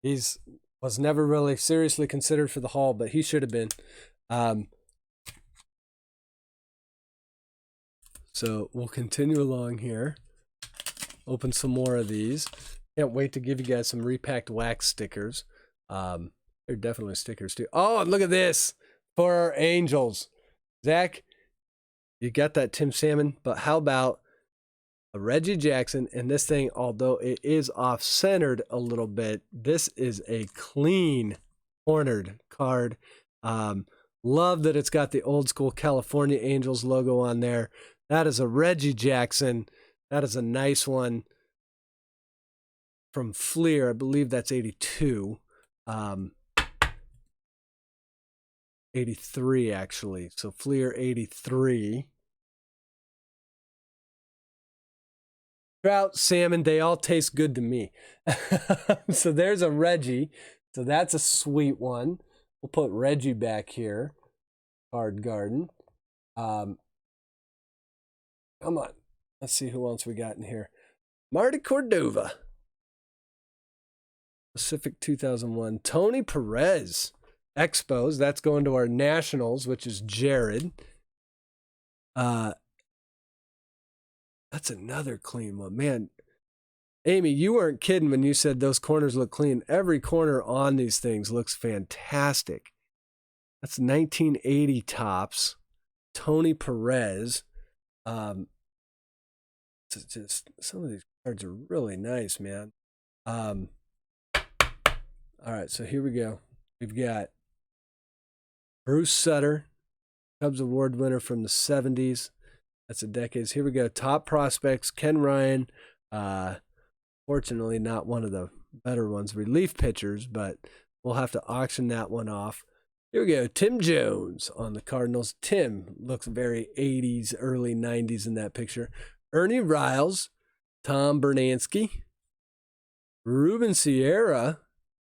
He's was never really seriously considered for the Hall, but he should have been. So we'll continue along here. Open some more of these. Can't wait to give you guys some repacked wax stickers. They're definitely stickers too. Oh, and look at this for our Angels. Zach, you got that Tim Salmon, but how about a Reggie Jackson? And this thing, although it is off-centered a little bit, this is a clean cornered card. Love that it's got the old school California Angels logo on there. That is a Reggie Jackson. That is a nice one from Fleer. I believe that's 82. 83 actually. So Fleer 83. Trout, salmon, they all taste good to me. So there's a Reggie. So that's a sweet one. We'll put Reggie back here. Card Garden. Come on. Let's see who else we got in here. Marty Cordova. Pacific 2001. Tony Perez. Expos. That's going to our Nationals, which is Jared. That's another clean one. Man, Amy, you weren't kidding when you said those corners look clean. Every corner on these things looks fantastic. That's 1980 tops. Tony Perez. Just some of these cards are really nice, man. All right, so here we go. We've got Bruce Sutter, Cubs Award winner from the 70s. That's a decades. Here we go. Top prospects, Ken Ryan. Fortunately, not one of the better ones, relief pitchers, but we'll have to auction that one off. Here we go. Tim Jones on the Cardinals. Tim looks very 80s, early 90s in that picture. Ernie Riles, Tom Bernansky, Ruben Sierra,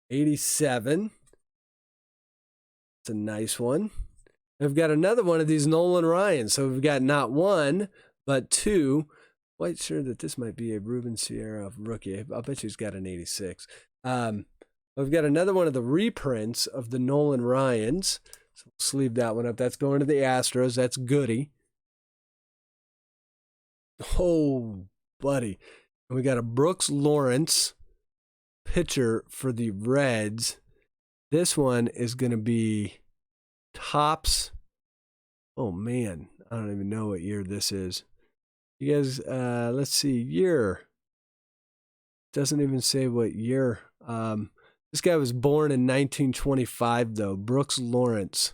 87. It's a nice one. We've got another one of these Nolan Ryan. So we've got not one, but two. Quite sure that this might be a Ruben Sierra rookie. I'll bet you he's got an 86. We've got another one of the reprints of the Nolan Ryans. So we'll sleeve that one up. That's going to the Astros. That's Goody. Oh, buddy. And we got a Brooks Lawrence pitcher for the Reds. This one is going to be tops. Oh, man. I don't even know what year this is. You guys, let's see. Year. Doesn't even say what year. This guy was born in 1925, though. Brooks Lawrence.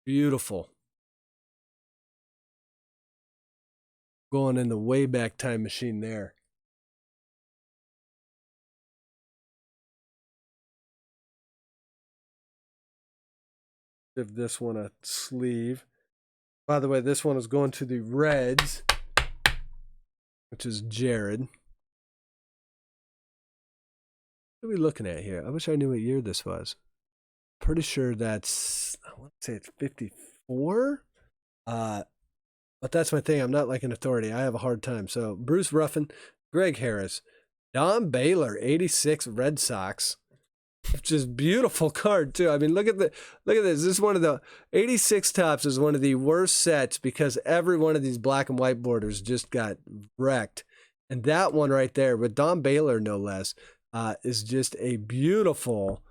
Beautiful. Going in the Wayback Time machine there. Give this one a sleeve. By the way, this one is going to the Reds, which is Jared. What are we looking at here? I wish I knew what year this was. Pretty sure that's, I want to say it's 54. But that's my thing. I'm not like an authority. I have a hard time. So Bruce Ruffin, Greg Harris, Don Baylor, 86 Red Sox. Which is beautiful card too. I mean, look at this. This is one of the 86 tops is one of the worst sets because every one of these black and white borders just got wrecked. And that one right there with Don Baylor, no less, is just a beautiful,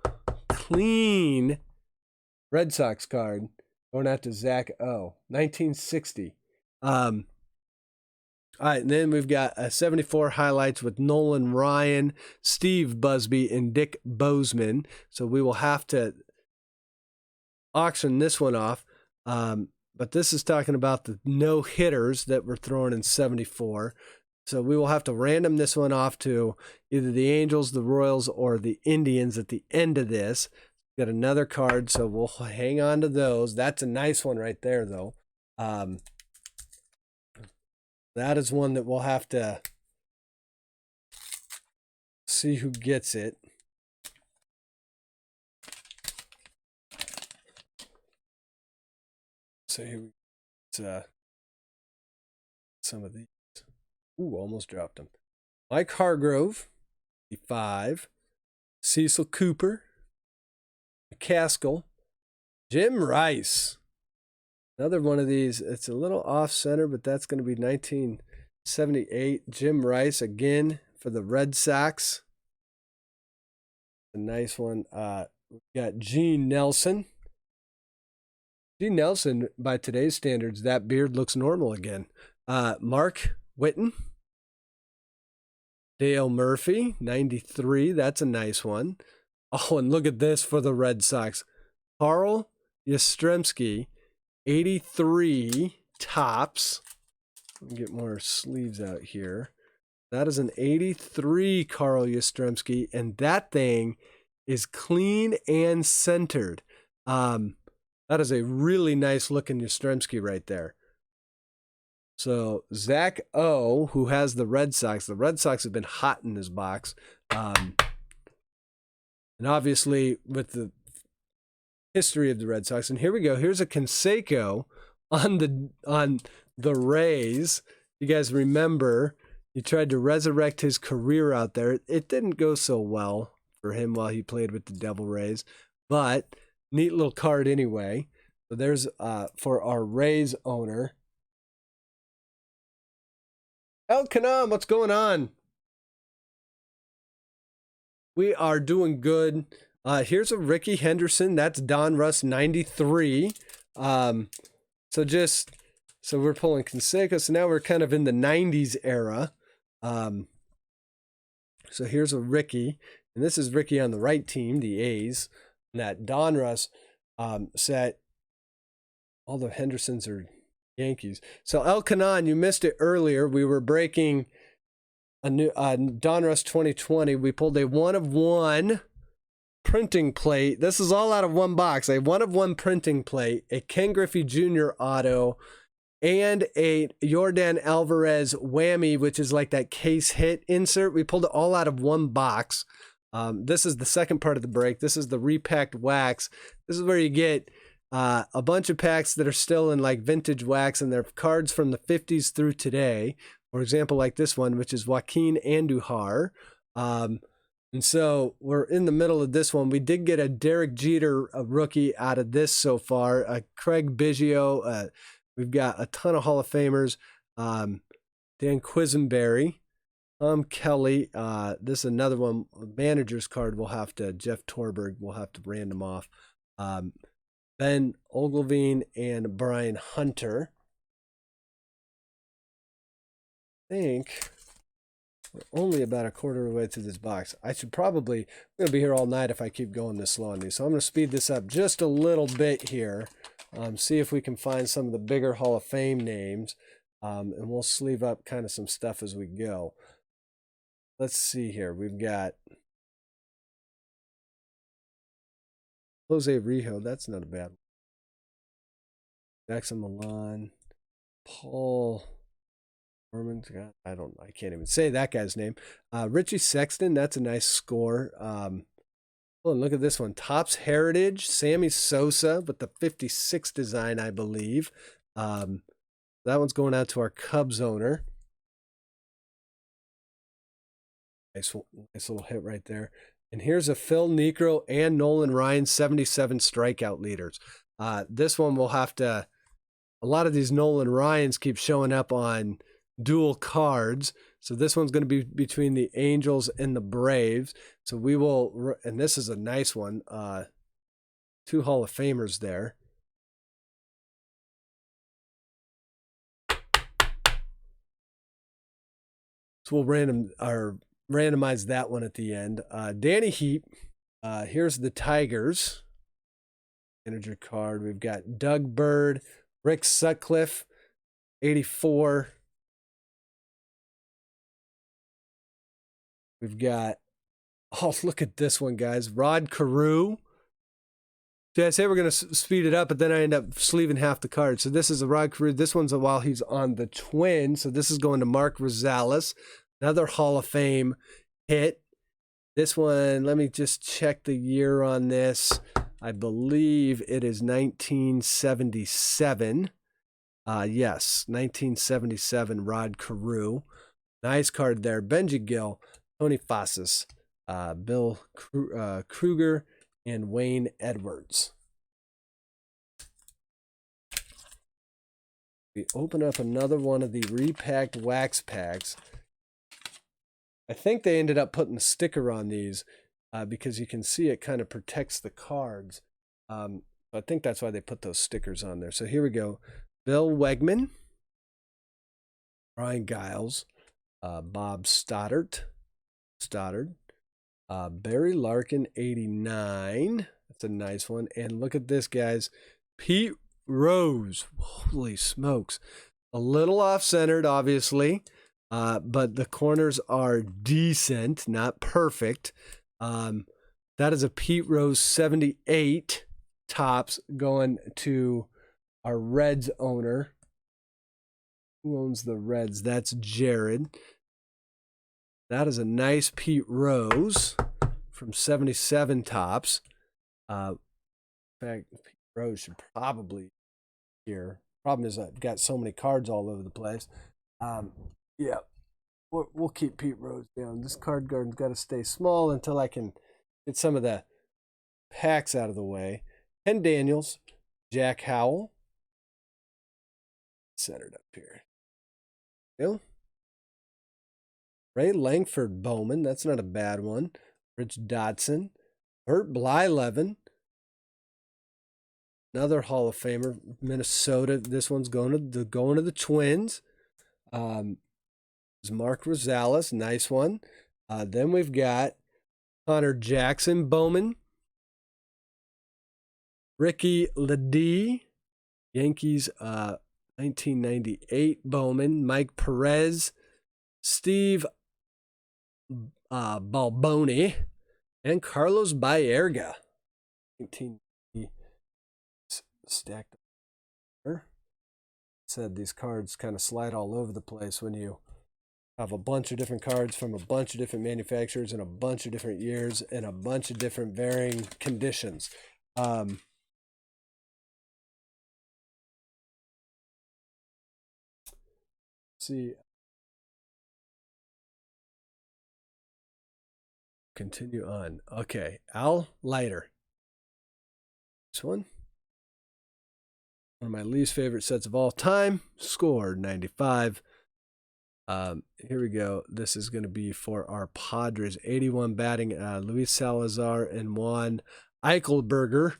clean Red Sox card going out to Zach O. 1960. All right, and then we've got a 74 highlights with Nolan Ryan, Steve Busby, and Dick Bozeman. So we will have to auction this one off. But this is talking about the no-hitters that were thrown in 74. So we will have to random this one off to either the Angels, the Royals, or the Indians at the end of this. Got another card, so we'll hang on to those. That's a nice one right there, though. That is one that we'll have to see who gets it. So here we some of these. Ooh, almost dropped them. Mike Hargrove, 55. Cecil Cooper, McCaskill, Jim Rice. Another one of these, it's a little off-center, but that's going to be 1978. Jim Rice again for the Red Sox. A nice one. We've got Gene Nelson. Gene Nelson, by today's standards, that beard looks normal again. Mark Whitten. Dale Murphy, 93. That's a nice one. Oh, and look at this for the Red Sox. Carl Yastrzemski. 83 tops. Let me get more sleeves out here. That is an 83 Carl Yastrzemski, and that thing is clean and centered. That is a really nice looking Yastrzemski right there. So Zach O, who has the Red Sox have been hot in this box. And obviously with the history of the Red Sox. And here we go. Here's a Canseco on the Rays. You guys remember he tried to resurrect his career out there. It didn't go so well for him while he played with the Devil Rays, but neat little card anyway. So there's for our Rays owner. El Kanam, what's going on? We are doing good. Here's a Ricky Henderson. That's Donruss 93. So we're pulling Canseco. So now we're kind of in the 90s era. So here's a Ricky. And this is Ricky on the right team, the A's. And that Donruss set. All the Hendersons are Yankees. So El Canon, you missed it earlier. We were breaking a new Donruss 2020. We pulled a 1-of-1 printing plate. This is all out of one box. A 1-of-1 printing plate, a Ken Griffey Jr. auto, and a Yordan Alvarez whammy, which is like that case hit insert. We pulled it all out of one box. This is the second part of the break. This is the repacked wax. This is where you get a bunch of packs that are still in like vintage wax, and they're cards from the 50s through today. For example, like this one, which is Joaquin Andujar. And so we're in the middle of this one. We did get a Derek Jeter rookie out of this so far. Craig Biggio. We've got a ton of Hall of Famers. Dan Quisenberry. Tom Kelly. This is another one. Manager's card. Jeff Torberg will have to random off. Ben Ogilvie and Brian Hunter. I think we're only about a quarter of the way through this box. I'm going to be here all night if I keep going this slow on these. So I'm going to speed this up just a little bit here. see if we can find some of the bigger Hall of Fame names, and we'll sleeve up kind of some stuff as we go. Let's see here. We've got Jose Rijo. That's not a bad one. Jackson Milan. Paul Norman. God, I can't even say that guy's name. Richie Sexton. That's a nice score. Oh, and look at this one. Topps Heritage. Sammy Sosa with the 56 design, I believe. That one's going out to our Cubs owner. Nice little hit right there. And here's a Phil Niekro and Nolan Ryan 77 strikeout leaders. This one will have to, a lot of these Nolan Ryans keep showing up on dual cards. So this one's going to be between the Angels and the Braves. So we will, and this is a nice one. 2 Hall of Famers there. So we'll randomize that one at the end. Danny Heap. Here's the Tigers. Manager card. We've got Doug Bird, Rick Sutcliffe, 84. We've got, oh, look at this one, guys. Rod Carew. See, I say we're going to speed it up, but then I end up sleeving half the card. So this is a Rod Carew. This one's while he's on the Twins. So this is going to Mark Rosales. Another Hall of Fame hit. This one, let me just check the year on this. I believe it is 1977. Yes, 1977 Rod Carew. Nice card there. Benji Gill, Tony Fossas, Bill Kruger, and Wayne Edwards. We open up another one of the repacked wax packs. I think they ended up putting a sticker on these because you can see it kind of protects the cards. I think that's why they put those stickers on there. So here we go. Bill Wegman, Brian Giles, Bob Stoddard, Barry Larkin, 89. That's a nice one. And look at this, guys. Pete Rose. Holy smokes. A little off-centered, obviously. But the corners are decent, not perfect. That is a Pete Rose 78 tops going to our Reds owner. Who owns the Reds? That's Jared. That is a nice Pete Rose from 77 tops. In fact, Pete Rose should probably be here. Problem is I've got so many cards all over the place. Yeah, we'll keep Pete Rose down. This card garden's got to stay small until I can get some of the packs out of the way. Ken Daniels, Jack Howell. Centered up here. You. Ray Langford Bowman. That's not a bad one. Rich Dotson. Bert Blyleven. Another Hall of Famer. Minnesota. This one's going to the Twins. Mark Rosales, nice one. Then we've got Connor Jackson Bowman, Ricky Ledee, Yankees 1998 Bowman, Mike Perez, Steve Balboni, and Carlos Baerga. 19 stacked up. Said these cards kind of slide all over the place when you have a bunch of different cards from a bunch of different manufacturers in a bunch of different years and a bunch of different varying conditions. See. Continue on. Okay. Al Leiter. This one. One of my least favorite sets of all time. Scored 95. Here we go. This is going to be for our Padres. 81 batting. Luis Salazar and Juan Eichelberger.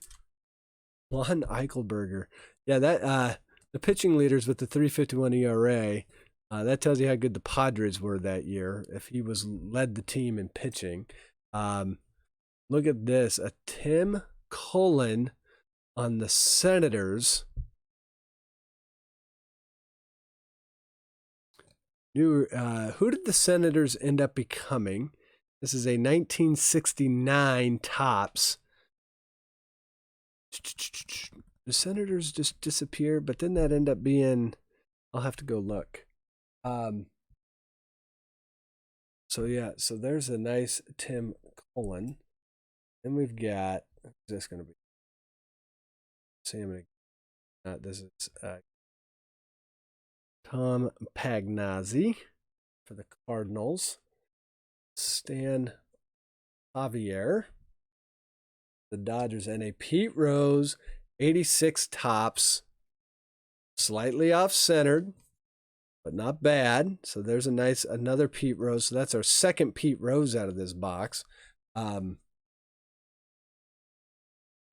Yeah, that the pitching leaders with the 3.51 ERA. That tells you how good the Padres were that year. If he led the team in pitching. Look at this. A Tim Cullen on the Senators. Who did the Senators end up becoming? This is a 1969 Topps. The Senators just disappear, but then that end up being, I'll have to go look. So yeah, so there's a nice Tim Cullen. Then we've got, who's this going to be? Sam, this is Tom Pagnazzi for the Cardinals. Stan Javier, the Dodgers, and a Pete Rose, 86 Topps, slightly off-centered, but not bad. So there's a nice, another Pete Rose. So that's our second Pete Rose out of this box. The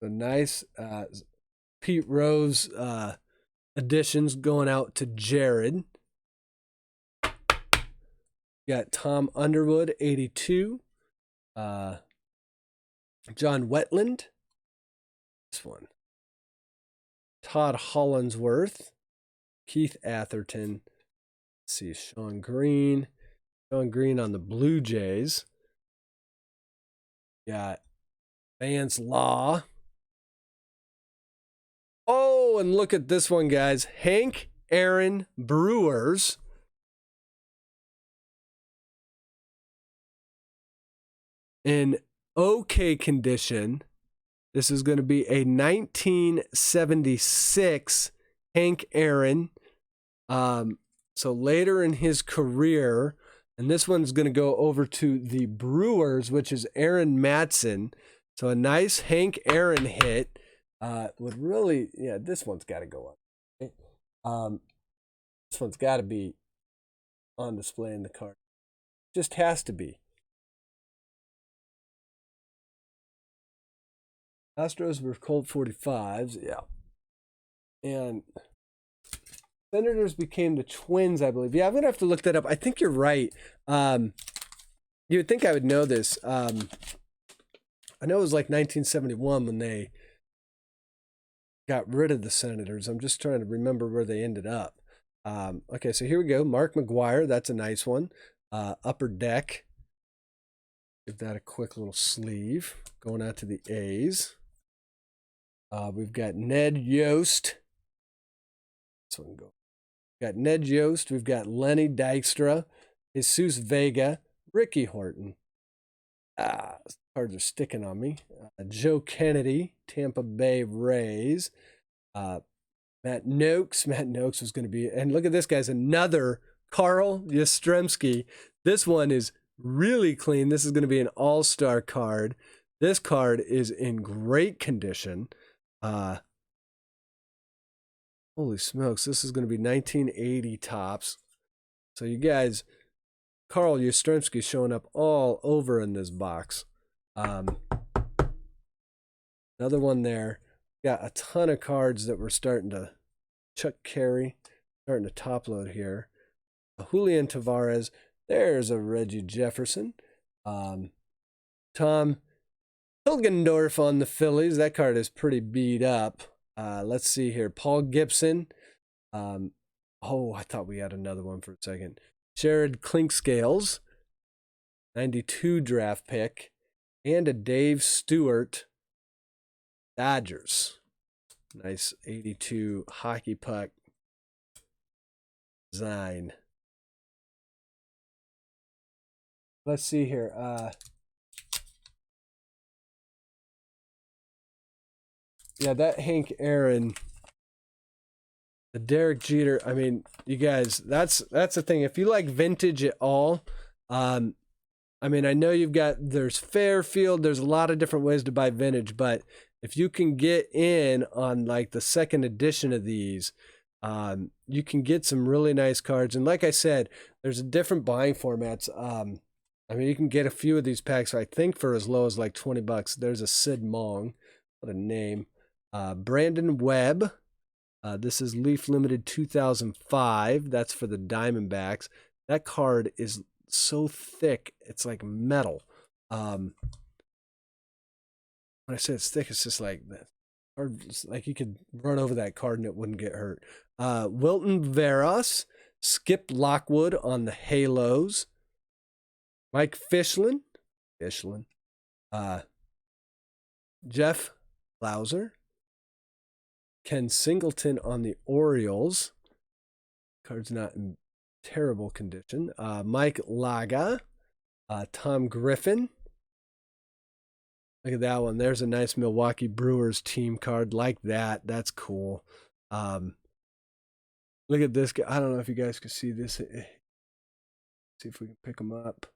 nice Pete Rose additions going out to Jared. Got Tom Underwood, 82. John Wetland. This one. Todd Hollinsworth. Keith Atherton. Let's see, Sean Green. Sean Green on the Blue Jays. Got Vance Law. Oh, and look at this one, guys. Hank Aaron Brewers. In okay condition. This is going to be a 1976 Hank Aaron. So later in his career, and this one's going to go over to the Brewers, which is Aaron Matson. So a nice Hank Aaron hit. Would really, yeah, this one's got to go up. Okay? This one's got to be on display in the card. Just has to be. Astros were Colt 45s, yeah. And Senators became the Twins, I believe. Yeah, I'm going to have to look that up. I think you're right. You would think I would know this. I know it was like 1971 when they got rid of the Senators. I'm just trying to remember where they ended up. Okay, so here we go. Mark McGwire, that's a nice one. Upper Deck. Give that a quick little sleeve. Going out to the A's. We've got Ned Yost. This one go. We've got Ned Yost. We've got Lenny Dykstra, Jesus Vega, Ricky Horton. Cards are sticking on me. Joe Kennedy, Tampa Bay Rays. Matt Noakes. Matt Noakes was going to be, and look at this, guys, another Carl Yastrzemski. This one is really clean. This is going to be an all-star card. This card is in great condition. Holy smokes, this is going to be 1980 Topps. So you guys, Carl Yastrzemski showing up all over in this box. Another one there. Got a ton of cards that we're starting to Chuck Carey, starting to top load here. A Julian Tavares. There's a Reggie Jefferson. Tom Hilgendorf on the Phillies. That card is pretty beat up. Let's see here. Paul Gibson. Oh, I thought we had another one for a second. Jared Clinkscales. 92 draft pick. And a Dave Stewart. Dodgers. Nice 82 hockey puck design. Let's see here. Yeah, that Hank Aaron, the Derek Jeter. I mean, you guys, that's the thing. If you like vintage at all, I mean, I know there's Fairfield. There's a lot of different ways to buy vintage, but if you can get in on like the second edition of these, you can get some really nice cards. And like I said, there's different buying formats. I mean, you can get a few of these packs, I think, for as low as like $20. There's a Sid Mong. What a name. Brandon Webb. This is Leaf Limited 2005. That's for the Diamondbacks. That card is so thick, it's like metal. When I say it's thick, it's just like this. Or just, like, you could run over that card and it wouldn't get hurt. Wilton Veras, Skip Lockwood on the Halos, Mike Fishlin, Jeff Lauser, Ken Singleton on the Orioles. Card's not in terrible condition. Mike Laga, Tom Griffin. Look at that one. There's a nice Milwaukee Brewers team card like that. That's cool. Look at this guy. I don't know if you guys can see this. See if we can pick him up.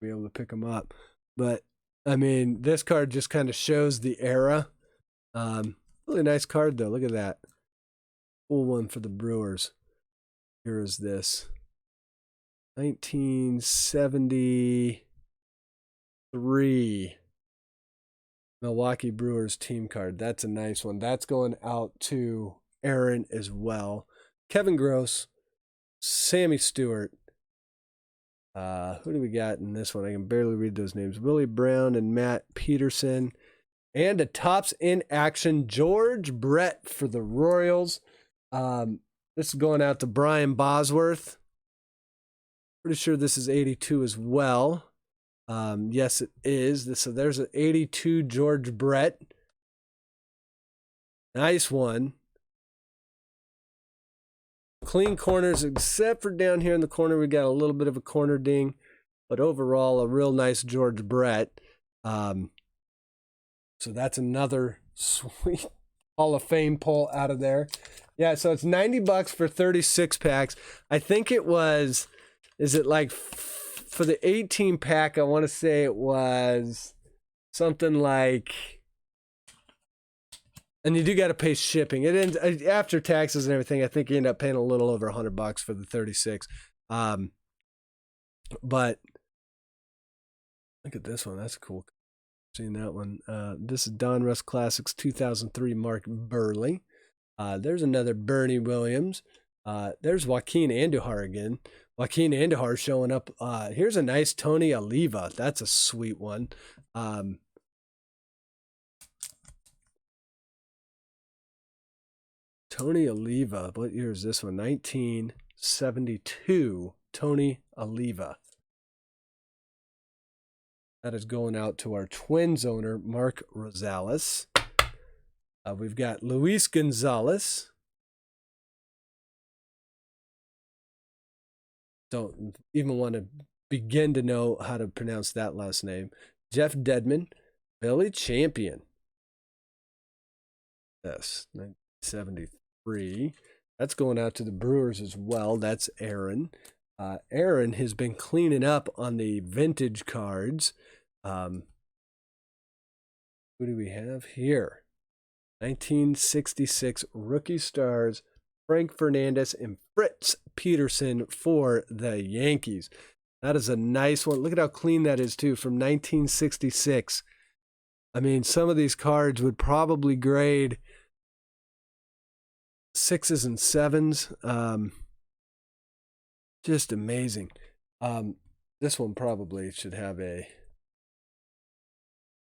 Be able to pick him up. But, I mean, this card just kind of shows the era. Really nice card, though. Look at that. Cool one for the Brewers. Here is this. 1973 Milwaukee Brewers team card. That's a nice one. That's going out to Aaron as well. Kevin Gross, Sammy Stewart. Who do we got in this one? I can barely read those names. Willie Brown and Matt Peterson. And a Topps in action, George Brett for the Royals. This is going out to Brian Bosworth. Pretty sure this is 82 as well. Yes, it is. So there's an 82 George Brett. Nice one. Clean corners, except for down here in the corner, we got a little bit of a corner ding. But overall, a real nice George Brett. So that's another sweet Hall of Fame pull out of there. Yeah, so it's $90 for 36 packs. I think it was, is it like for the 18 pack, I want to say it was something like, and you do got to pay shipping. It ends after taxes and everything. I think you end up paying a little over $100 for the 36. But look at this one. That's cool. Seen that one. This is Donruss Classics 2003 Mark Burley. There's another Bernie Williams. There's Joaquin Andujar again. Joaquin Andujar showing up. Here's a nice Tony Oliva. That's a sweet one. Tony Oliva. What year is this one? 1972. Tony Oliva. That is going out to our Twins owner, Mark Rosales. We've got Luis Gonzalez. Don't even want to begin to know how to pronounce that last name. Jeff Dedman, Billy Champion. Yes, 1973. That's going out to the Brewers as well. That's Aaron. Aaron has been cleaning up on the vintage cards. Who do we have here? 1966 rookie stars, Frank Fernandez and Fritz Peterson for the Yankees. That is a nice one. Look at how clean that is, too, from 1966. I mean, some of these cards would probably grade 6s and 7s. Just amazing. This one probably should have a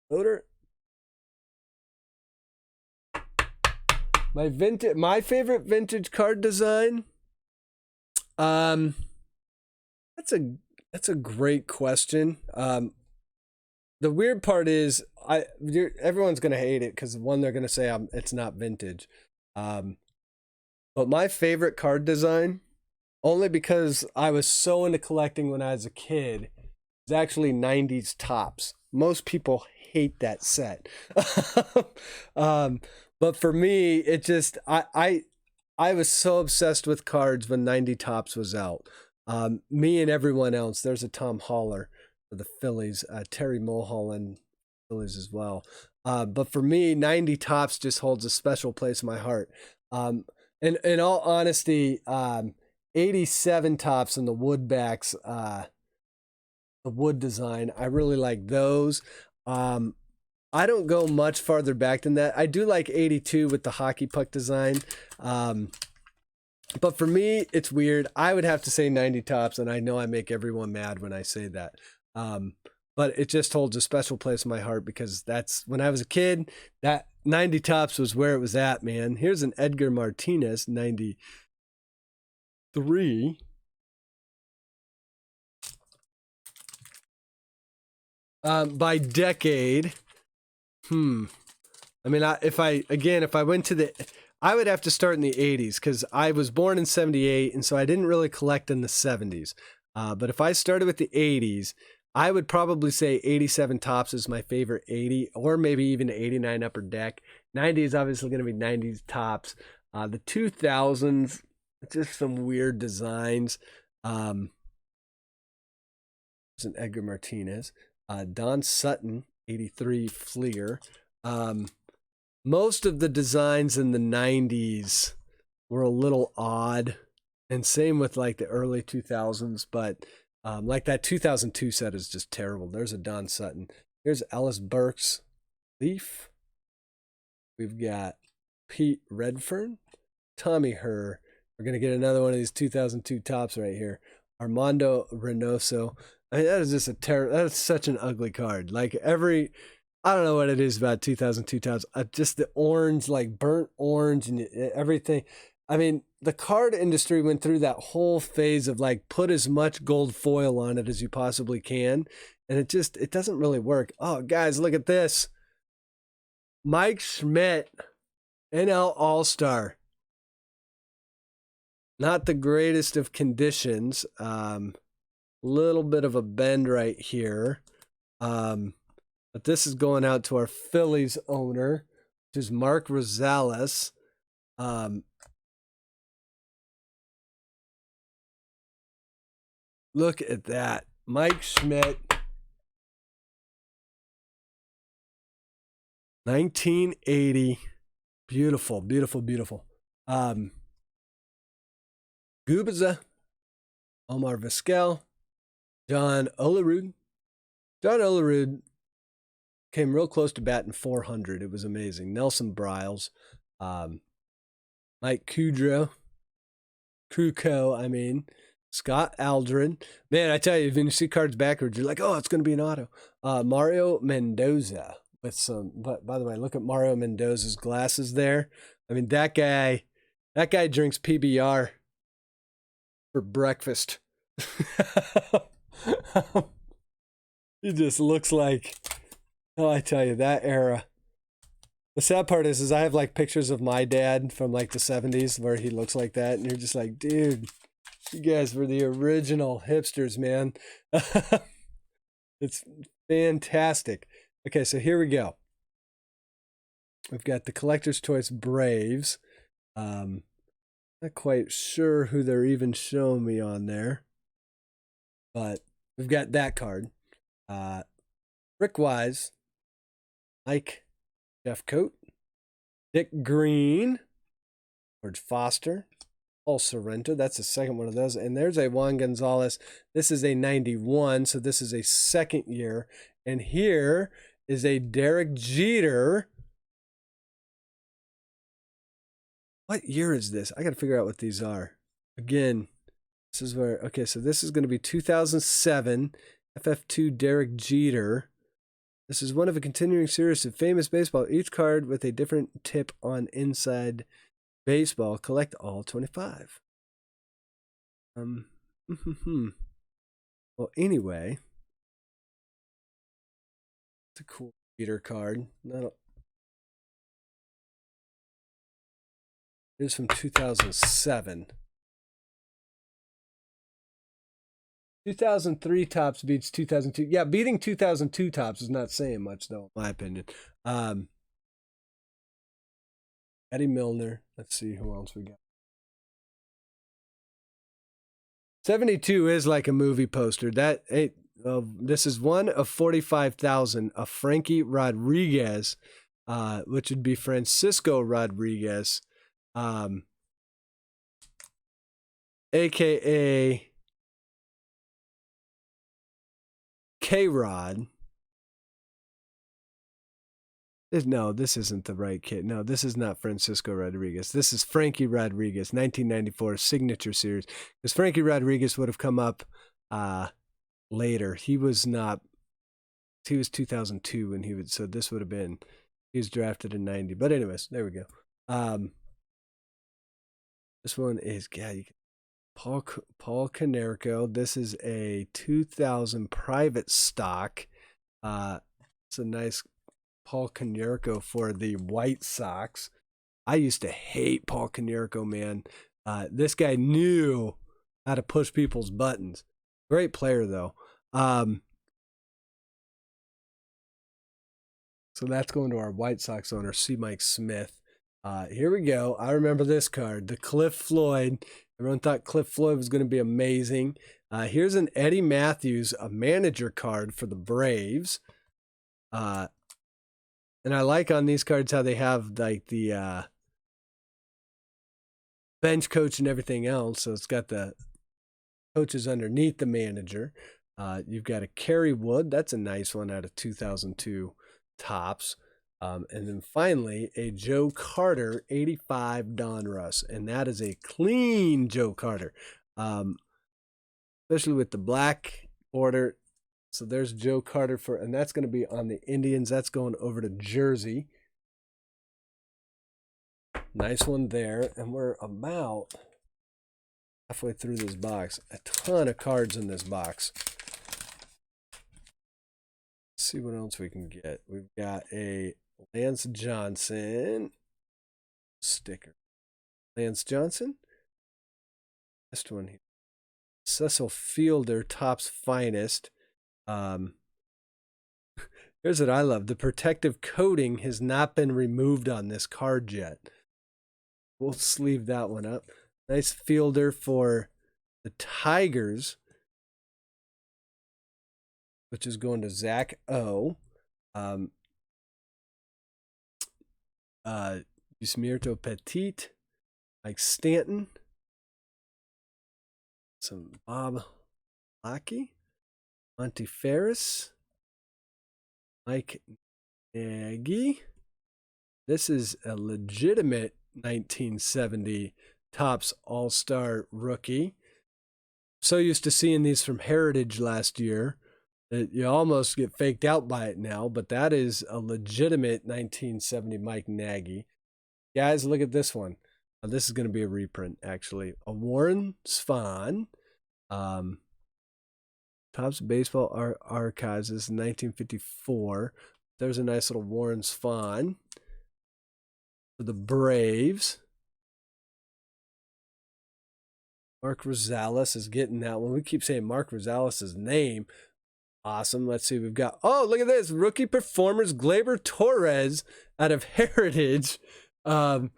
odor. My favorite vintage card design. That's a great question. The weird part is everyone's gonna hate it because one, they're gonna say it's not vintage. But my favorite card design, only because I was so into collecting when I was a kid, is actually 90s Topps. Most people hate that set. But for me, it just, I was so obsessed with cards when 90 Topps was out. Me and everyone else. There's a Tom Haller for the Phillies, Terry Mulholland, Phillies as well. But for me, 90 Topps just holds a special place in my heart. And in all honesty, 87 Topps and the wood backs, the wood design, I really like those. I don't go much farther back than that. I do like 82 with the hockey puck design. But for me, it's weird. I would have to say 90 Topps, and I know I make everyone mad when I say that. But it just holds a special place in my heart because that's when I was a kid, that 90 tops was where it was at, man. Here's an Edgar Martinez, 93. By decade, I mean, if I went to I would have to start in the 80s because I was born in 78, and so I didn't really collect in the 70s. But if I started with the 80s, I would probably say 87 tops is my favorite 80, or maybe even 89 upper deck. 90 is obviously going to be 90s tops. The 2000s, just some weird designs. There's an Edgar Martinez. Don Sutton, 83 Fleer. Most of the designs in the 90s were a little odd, and same with like the early 2000s, but like that 2002 set is just terrible. There's a Don Sutton. Here's Ellis Burks Leaf. We've got Pete Redfern, Tommy Herr. We're going to get another one of these 2002 tops right here. Armando Reynoso. I mean, that is just that's such an ugly card. Like I don't know what it is about 2002 tops. Just the orange, like burnt orange and everything. I mean, the card industry went through that whole phase of like put as much gold foil on it as you possibly can. And it doesn't really work. Oh, guys, look at this. Mike Schmidt, NL All-Star. Not the greatest of conditions. Little bit of a bend right here. But this is going out to our Phillies owner, which is Mark Rosales. Look at that. Mike Schmidt. 1980. Beautiful, beautiful, beautiful. Gubiza. Omar Vizquel. John Olerud. John Olerud came real close to batting 400. It was amazing. Nelson Bryles. Mike Kudrow. Scott Aldrin. Man, I tell you, when you see cards backwards, you're like, oh, it's going to be an auto. Mario Mendoza with some, but by the way, look at Mario Mendoza's glasses there. I mean, that guy drinks PBR for breakfast. He just looks like, oh, I tell you, that era. The sad part is I have like pictures of my dad from like the 70s where he looks like that, and you're just like, dude, you guys were the original hipsters, man. It's fantastic. Okay, so here we go. We've got the Collector's Choice Braves. Not quite sure who they're even showing me on there, but we've got that card. Rick Wise, Mike Jeffcoat, Dick Green, George Foster, Paul Sorrento. That's the second one of those. And there's a Juan Gonzalez. This is a 91, so this is a second year. And here is a Derek Jeter. What year is this? I got to figure out what these are. Again, this is where, okay, so this is going to be 2007 FF2 Derek Jeter. This is one of a continuing series of famous baseball, each card with a different tip on inside baseball. Collect all 25. Well, anyway, it's a cool Jeter card. Here's from 2007. 2003 tops beats 2002. Yeah, beating 2002 tops is not saying much, though, in my opinion. Eddie Milner. Let's see who else we got. 72 is like a movie poster. This is one of 45,000 of Frankie Rodriguez, which would be Francisco Rodriguez, a.k.a. K-Rod. No, this isn't the right kid. No, this is not Francisco Rodriguez. This is Frankie Rodriguez, 1994 Signature Series. Because Frankie Rodriguez would have come up later. He was 2002 when so this would have been He's drafted in 90. But anyways, there we go. This one is, God, Paul Konerko. This is a 2000 private stock. It's a nice Paul Konerko for the White Sox. I used to hate Paul Konerko, man. This guy knew how to push people's buttons. Great player, though. So that's going to our White Sox owner, C. Mike Smith. Here we go. I remember this card, the Cliff Floyd. Everyone thought Cliff Floyd was going to be amazing. Here's an Eddie Matthews, a manager card for the Braves. And I like on these cards how they have like the bench coach and everything else. So it's got the coaches underneath the manager. You've got a Kerry Wood. That's a nice one out of 2002 Topps. And then finally, a Joe Carter 85 Donruss. And that is a clean Joe Carter, especially with the black border. So there's Joe Carter and that's going to be on the Indians. That's going over to Jersey. Nice one there. And we're about halfway through this box. A ton of cards in this box. Let's see what else we can get. We've got a Lance Johnson sticker. Lance Johnson. Last one here. Cecil Fielder, Topps Finest. Here's what I love. The protective coating has not been removed on this card yet. We'll sleeve that one up. Nice Fielder for the Tigers, which is going to Zach O. Yusmirto Petit, Mike Stanton, some Bob Lackey, Monty Ferris, Mike Nagy. This is a legitimate 1970 Topps All-Star rookie. So used to seeing these from Heritage last year that you almost get faked out by it now, but that is a legitimate 1970 Mike Nagy. Guys, look at this one. This is going to be a reprint, actually. A Warren Spahn. Topps Baseball Archives. This is 1954. There's a nice little Warren Spahn for the Braves. Mark Rosales is getting that one. We keep saying Mark Rosales' name. Awesome. Let's see. We've got, oh, look at this. Rookie Performers Gleyber Torres out of Heritage. What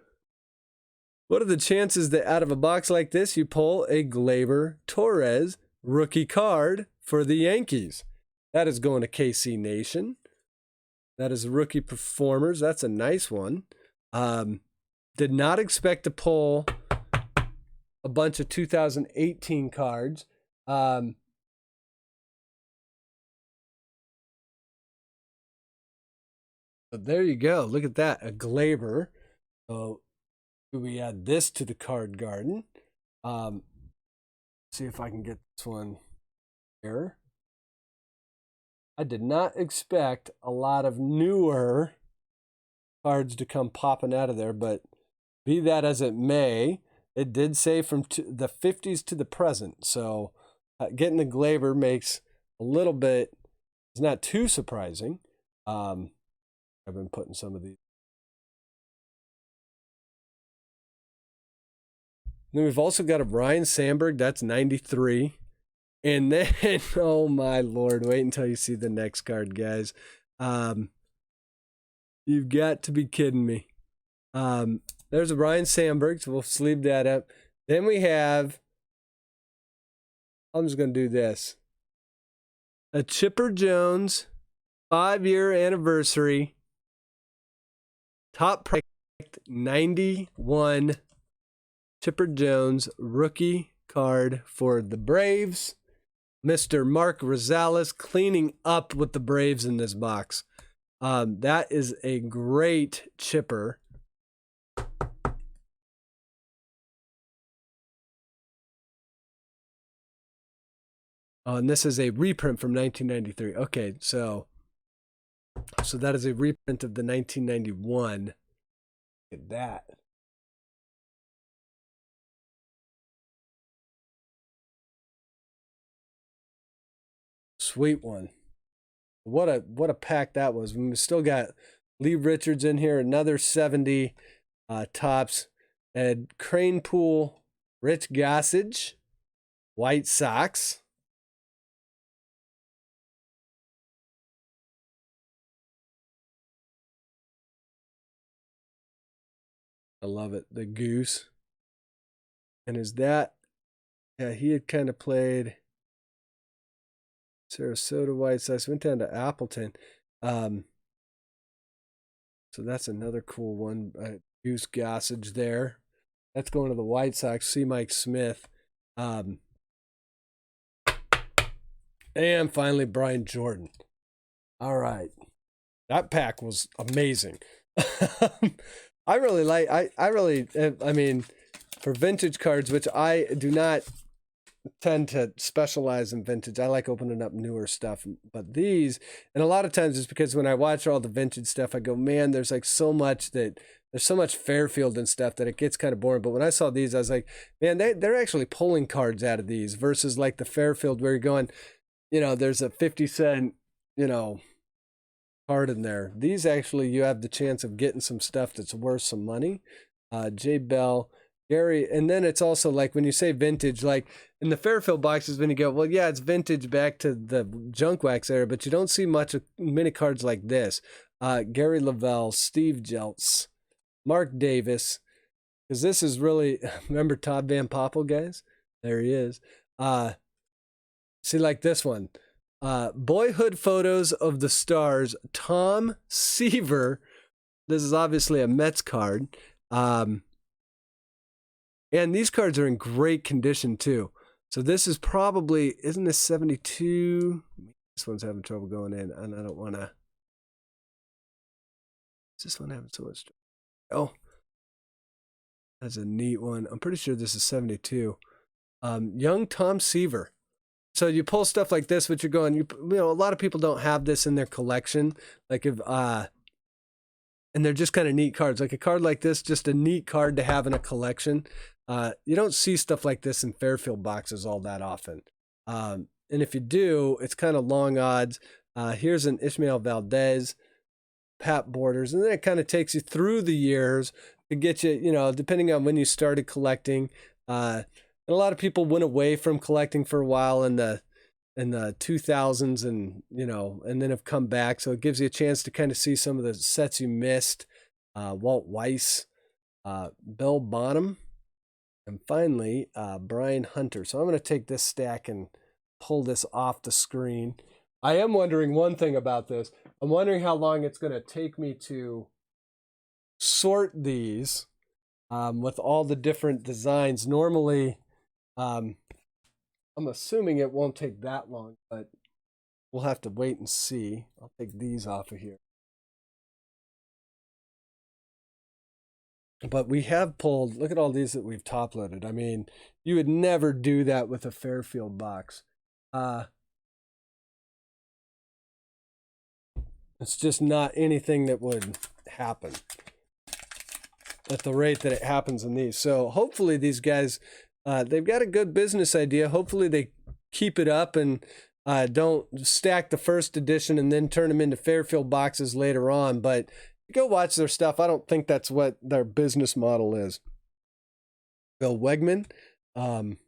are the chances that out of a box like this, you pull a Gleyber Torres rookie card for the Yankees? That is going to KC Nation. That is Rookie Performers. That's a nice one. Did not expect to pull a bunch of 2018 cards. So there you go. Look at that. A Gleyber. So we add this to the card garden. See if I can get this one here. I did not expect a lot of newer cards to come popping out of there, but be that as it may, it did say from the 50s to the present. So getting the Gleyber makes a little bit, it's not too surprising. I've been putting some of these. Then we've also got a Ryan Sandberg. That's 93. And then, oh my Lord, wait until you see the next card, guys. You've got to be kidding me. There's a Ryan Sandberg, so we'll sleeve that up. Then we have, I'm just going to do this. A Chipper Jones 5-year anniversary. Top price 91 Chipper Jones rookie card for the Braves. Mr. Mark Rosales cleaning up with the Braves in this box. That is a great chipper. And this is a reprint from 1993. Okay, so So that is a reprint of the 1991. Look at that. Sweet one. What a pack that was. We still got Lee Richards in here, another 70 tops. Ed Cranepool, Rich Gossage, White Sox. I love it. The Goose. And is that, yeah, he had kind of played Sarasota White Sox, went down to Appleton. So that's another cool one. Goose Gossage there. That's going to the White Sox. See Mike Smith. And finally, Brian Yordan. All right. That pack was amazing. I really like, I mean, for vintage cards, which I do not tend to specialize in vintage. I like opening up newer stuff, but these, and a lot of times it's because when I watch all the vintage stuff, I go, man, there's like so much Fairfield and stuff that it gets kind of boring. But when I saw these, I was like, man, they're actually pulling cards out of these versus like the Fairfield where you're going, there's a 50-cent, card in there. These actually, you have the chance of getting some stuff that's worth some money. Jay Bell, Gary, and then it's also like when you say vintage, like in the Fairfield boxes, when you go, well, yeah, it's vintage back to the junk wax era, but you don't see many cards like this. Gary Lavelle, Steve Jeltz, Mark Davis, because this is really, remember Todd Van Poppel, guys? There he is. See, like this one. Boyhood Photos of the Stars, Tom Seaver. This is obviously a Mets card. And these cards are in great condition too. So this is probably, isn't this 72? This one's having trouble going in, and I don't want to. Is this one having so much trouble? Oh, that's a neat one. I'm pretty sure this is 72. Young Tom Seaver. So you pull stuff like this, which you're going, a lot of people don't have this in their collection. Like if, and they're just kind of neat cards. Like a card like this, just a neat card to have in a collection. You don't see stuff like this in Fairfield boxes all that often. And if you do, it's kind of long odds. Here's an Ishmael Valdez, Pat Borders, and then it kind of takes you through the years to get you, depending on when you started collecting. And a lot of people went away from collecting for a while in the 2000s and then have come back. So it gives you a chance to kind of see some of the sets you missed. Walt Weiss, Bill Bonham, and finally, Brian Hunter. So I'm going to take this stack and pull this off the screen. I am wondering one thing about this. I'm wondering how long it's going to take me to sort these with all the different designs. Normally, I'm assuming it won't take that long, but we'll have to wait and see. I'll take these off of here. But we have pulled, look at all these that we've top loaded. I mean, you would never do that with a Fairfield box. It's just not anything that would happen at the rate that it happens in these. So hopefully these guys, they've got a good business idea. Hopefully they keep it up and don't stack the first edition and then turn them into Fairfield boxes later on. But go watch their stuff. I don't think that's what their business model is. Bill Wegman, Alan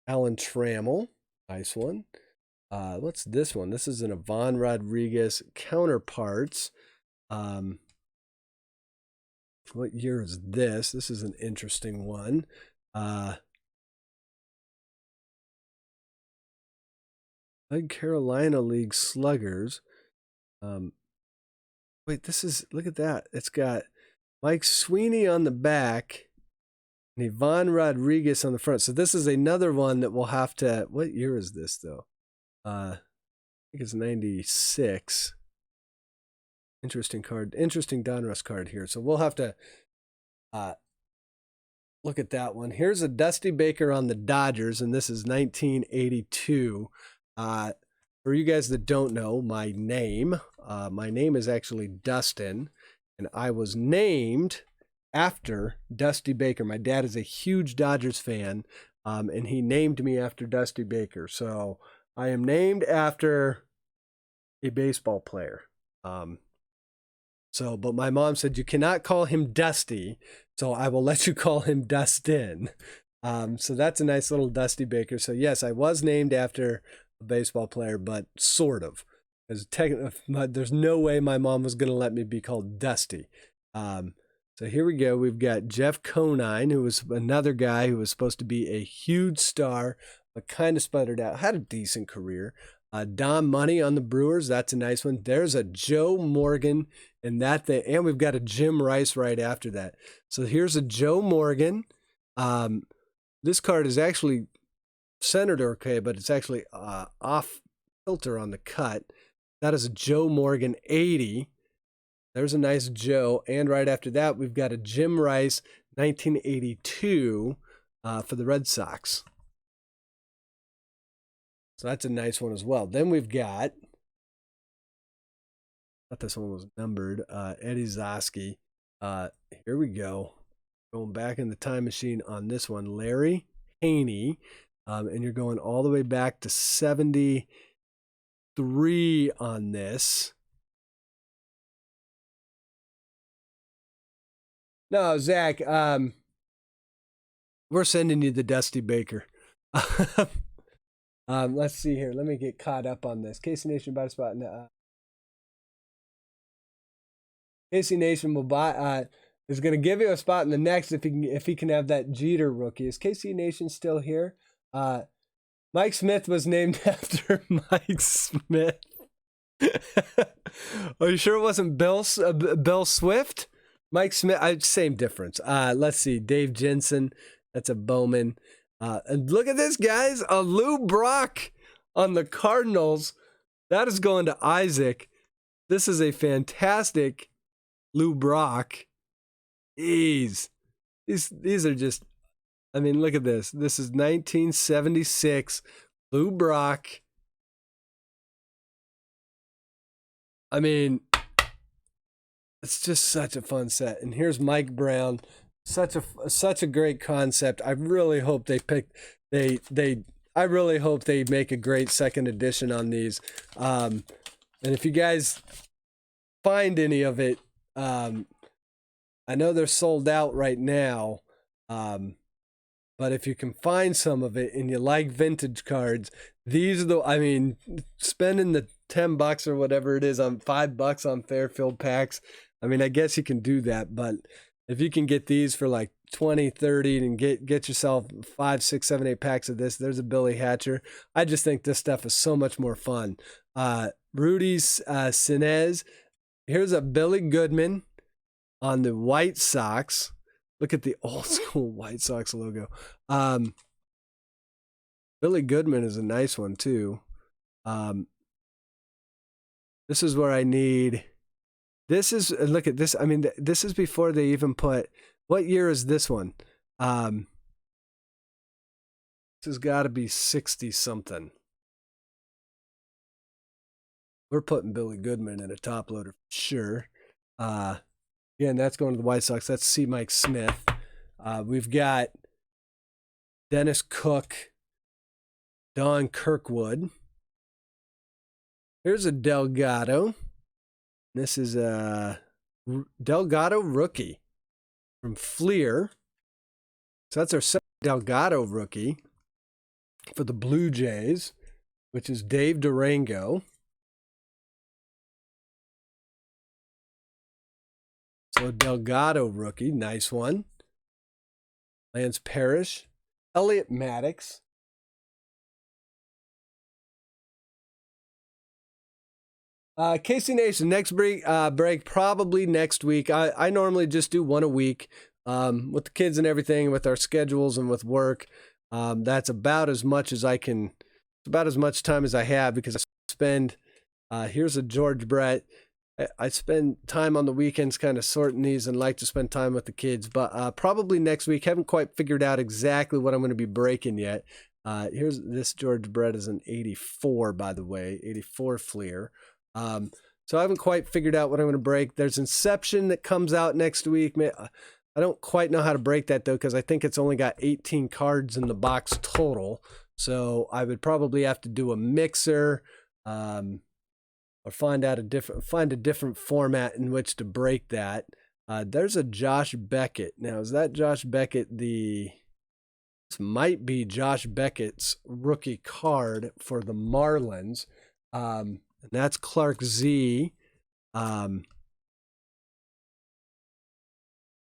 Trammell, nice one. What's this one? This is an Ivan Rodriguez Counterparts. What year is this? This is an interesting one. Carolina League Sluggers. Wait, this is, look at that. It's got Mike Sweeney on the back and Ivan Rodriguez on the front. So this is another one that we'll have to, what year is this though? I think it's 96. Interesting card, interesting Donruss card here. So we'll have to look at that one. Here's a Dusty Baker on the Dodgers, and this is 1982. For for you guys that don't know my name is actually Dustin, and I was named after Dusty Baker. My dad is a huge Dodgers fan, and he named me after Dusty Baker. So I am named after a baseball player. But my mom said you cannot call him Dusty, so I will let you call him Dustin. So that's a nice little Dusty Baker. So yes, I was named after a baseball player, but sort of. There's no way my mom was going to let me be called Dusty. So here we go. We've got Jeff Conine, who was another guy who was supposed to be a huge star, but kind of sputtered out. Had a decent career. Don Money on the Brewers. That's a nice one. There's a Joe Morgan and that thing. And we've got a Jim Rice right after that. So here's a Joe Morgan. This card is actually centered okay, but it's actually off filter on the cut. That is a Joe Morgan 80. There's a nice Joe. And right after that, we've got a Jim Rice 1982 for the Red Sox. So that's a nice one as well. Then we've got, I thought this one was numbered, Eddie Zosky. Here we go. Going back in the time machine on this one, Larry Haney. And you're going all the way back to 73 on this. No, Zach, we're sending you the Dusty Baker. Let's see here. Let me get caught up on this. Casey Nation bought a spot. Casey Nation will buy. Is going to give you a spot in the next if he can have that Jeter rookie. Is Casey Nation still here? Mike Smith was named after Mike Smith. Are you sure it wasn't Bill Swift? Mike Smith. Same difference. Let's see. Dave Jensen. That's a Bowman. And look at this, guys. A Lou Brock on the Cardinals. That is going to Isaac. This is a fantastic Lou Brock. These are just, I mean, look at this. This is 1976 Lou Brock. I mean, it's just such a fun set. And here's Mike Brown. Such a great concept. I really hope I really hope they make a great second edition on these. And if you guys find any of it, I know they're sold out right now. But if you can find some of it and you like vintage cards, these are spending the $10 or whatever it is on $5 on Fairfield packs. I mean, I guess you can do that, but if you can get these for like 20, 30 and get yourself 5, 6, 7, 8 packs of this, there's a Billy Hatcher. I just think this stuff is so much more fun. Rudy's Sinez. Here's a Billy Goodman on the White Sox. Look at the old school White Sox logo. Billy Goodman is a nice one too. This is where I need... look at this. I mean, this is before they even put, what year is this one? This has got to be 60 something. We're putting Billy Goodman in a top loader for sure. Again, that's going to the White Sox. That's C. Mike Smith. We've got Dennis Cook, Don Kirkwood. Here's a Delgado. This is a Delgado rookie from Fleer. So that's our second Delgado rookie for the Blue Jays, which is Dave Durango. So Delgado rookie, nice one. Lance Parrish, Elliot Maddox. Casey Nation, next break probably next week. I normally just do one a week with the kids and everything, with our schedules and with work. That's about as much as I can. It's about as much time as I have because I spend. Here's a George Brett. I spend time on the weekends kind of sorting these and like to spend time with the kids. But probably next week. Haven't quite figured out exactly what I'm going to be breaking yet. Here's this George Brett is an 84, by the way, 84 Fleer. So I haven't quite figured out what I'm going to break. There's Inception that comes out next week. I don't quite know how to break that, though, because I think it's only got 18 cards in the box total. So I would probably have to do a mixer, or find a different format in which to break that. There's a Josh Beckett. Now, is that Josh Beckett this might be Josh Beckett's rookie card for the Marlins. And that's Clark Z.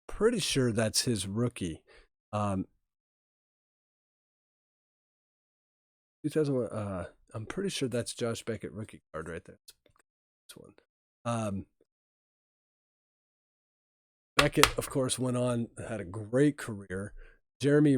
Pretty sure that's his rookie. 2001. I'm pretty sure that's Josh Beckett rookie card right there. This one. Beckett, of course, went on, had a great career. Jerry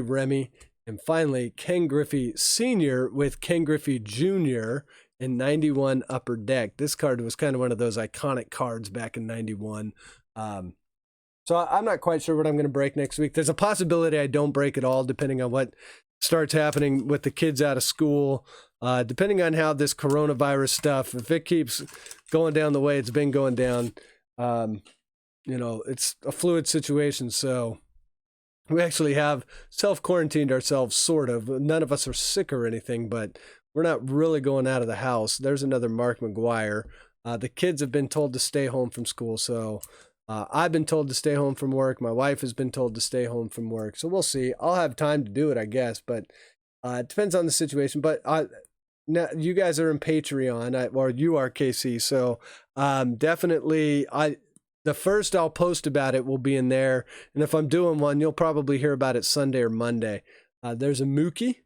Remy, and finally Ken Griffey Sr. with Ken Griffey Jr. in 91 Upper Deck. This card was kind of one of those iconic cards back in 91. So I'm not quite sure what I'm going to break next week. There's a possibility I don't break at all, depending on what starts happening with the kids out of school. Depending on how this coronavirus stuff, if it keeps going down the way it's been going down, it's a fluid situation. So we actually have self-quarantined ourselves, sort of. None of us are sick or anything, but we're not really going out of the house. There's another Mark McGuire. The kids have been told to stay home from school, so I've been told to stay home from work. My wife has been told to stay home from work. So we'll see. I'll have time to do it, I guess, but it depends on the situation. But now you guys are in Patreon, or you are, KC, so definitely the first I'll post about it will be in there. And if I'm doing one, you'll probably hear about it Sunday or Monday. There's a Mookie,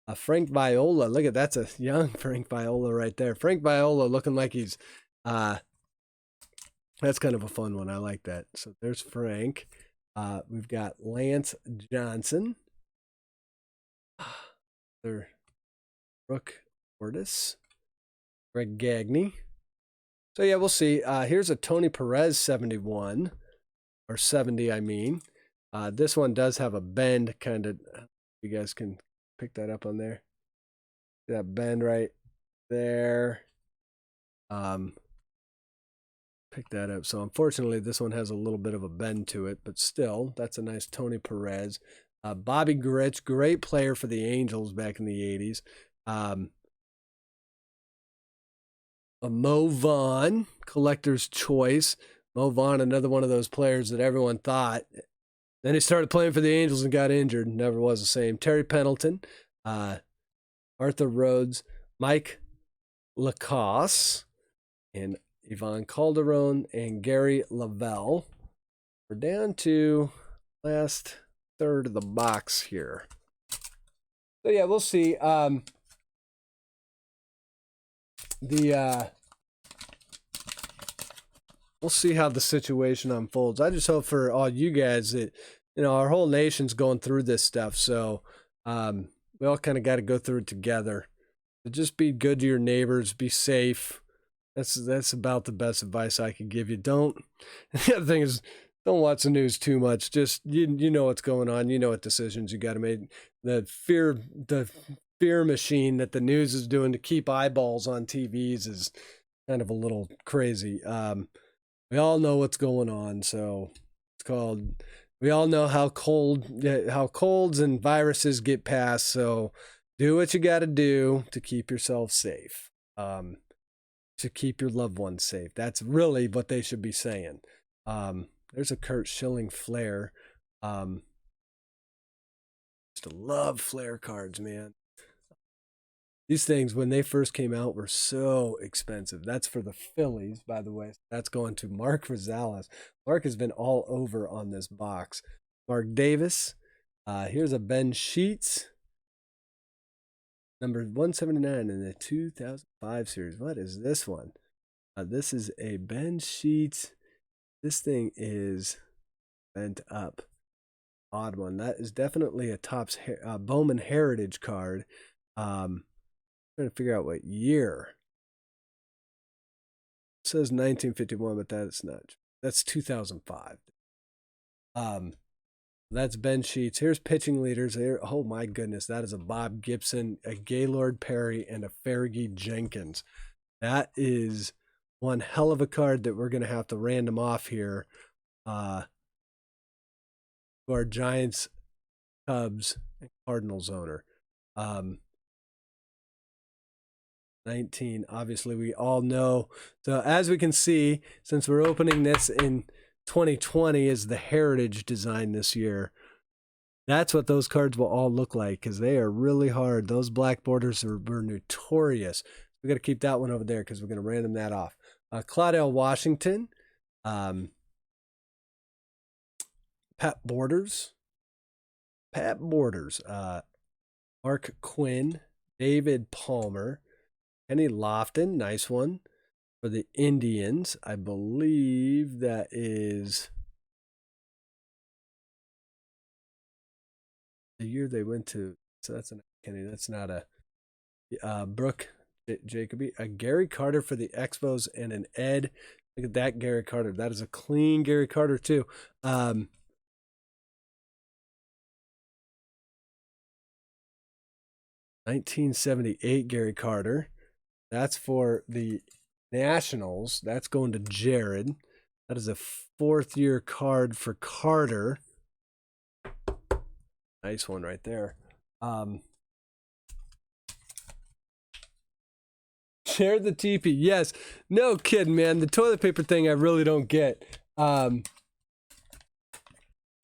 a Frank Viola. Look at that's a young Frank Viola right there. Frank Viola looking like he's that's kind of a fun one. I like that. So there's Frank. We've got Lance Johnson. There, Brooke Ortis, Greg Gagne. So yeah, we'll see. Here's a Tony Perez 71, or 70, I mean. This one does have a bend, kind of. You guys can pick that up on there. That bend right there. Pick that up. So unfortunately, this one has a little bit of a bend to it, but still, that's a nice Tony Perez. Bobby Gritch, great player for the Angels back in the 80s. A Mo Vaughn, collector's choice. Mo Vaughn, another one of those players that everyone thought. Then he started playing for the Angels and got injured. Never was the same. Terry Pendleton, Arthur Rhodes, Mike Lacoste, and Yvonne Calderon, and Gary Lavelle. We're down to last third of the box here. So yeah, we'll see. We'll see how the situation unfolds. I just hope for all you guys that, our whole nation's going through this stuff. So we all kind of got to go through it together. But just be good to your neighbors. Be safe. That's about the best advice I could give you. The other thing is, don't watch the news too much. Just, you know what's going on. You know what decisions you got to make. The fear machine that the news is doing to keep eyeballs on TVs is kind of a little crazy. We all know what's going on, so we all know how colds and viruses get past, so do what you got to do to keep yourself safe, to keep your loved ones safe. That's really what they should be saying. There's a Kurt Schilling flare. Just love flare cards, man. These things, when they first came out, were so expensive. That's for the Phillies, by the way. That's going to Mark Rosales. Mark has been all over on this box. Mark Davis. Here's a Ben Sheets. Number 179 in the 2005 series. What is this one? This is a Ben Sheets. This thing is bent up. Odd one. That is definitely a Topps Bowman Heritage card. Trying to figure out what year. It says 1951, but that's not. That's 2005. That's Ben Sheets. Here's pitching leaders. There. Oh my goodness, that is a Bob Gibson, a Gaylord Perry, and a Fergie Jenkins. That is one hell of a card that we're going to have to random off here. To our Giants, Cubs, and Cardinals owner. 19, obviously we all know. So as we can see, since we're opening this in 2020 is the heritage design this year, that's what those cards will all look like, because they are really hard. Those black borders were notorious. We got to keep that one over there because we're going to random that off. Claudell Washington, Pat Borders, Mark Quinn, David Palmer, Kenny Lofton, nice one. For the Indians, I believe that is the year they went to. So that's not Kenny. That's not a Brooke Jacoby. A Gary Carter for the Expos and an Ed. Look at that Gary Carter. That is a clean Gary Carter too. 1978 Gary Carter. That's for the Nationals. That's going to Jared. That is a 4th-year card for Carter. Nice one right there. Share the TP. Yes. No kidding, man. The toilet paper thing I really don't get. I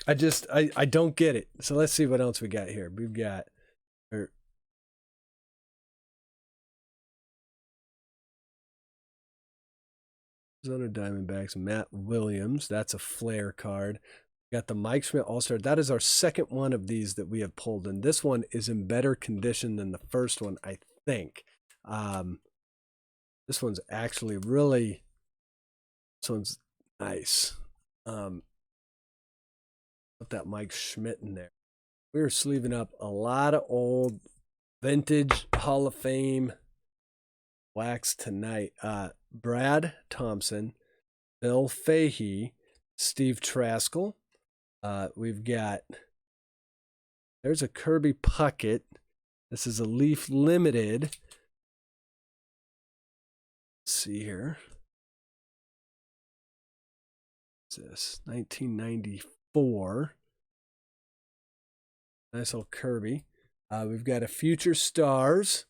don't get it. So let's see what else we got here. We've got Arizona Diamondbacks, Matt Williams. That's a Flair card. We got the Mike Schmidt All-Star. That is our second one of these that we have pulled. And this one is in better condition than the first one, I think. This one's actually really, this one's nice. Put that Mike Schmidt in there. We're sleeving up a lot of old vintage Hall of Fame wax tonight. Brad Thompson, Bill Fahey, Steve Traskell. We've got, there's a Kirby Puckett. This is a Leaf Limited. Let's see here. What's this? 1994. Nice old Kirby. We've got a Future Stars.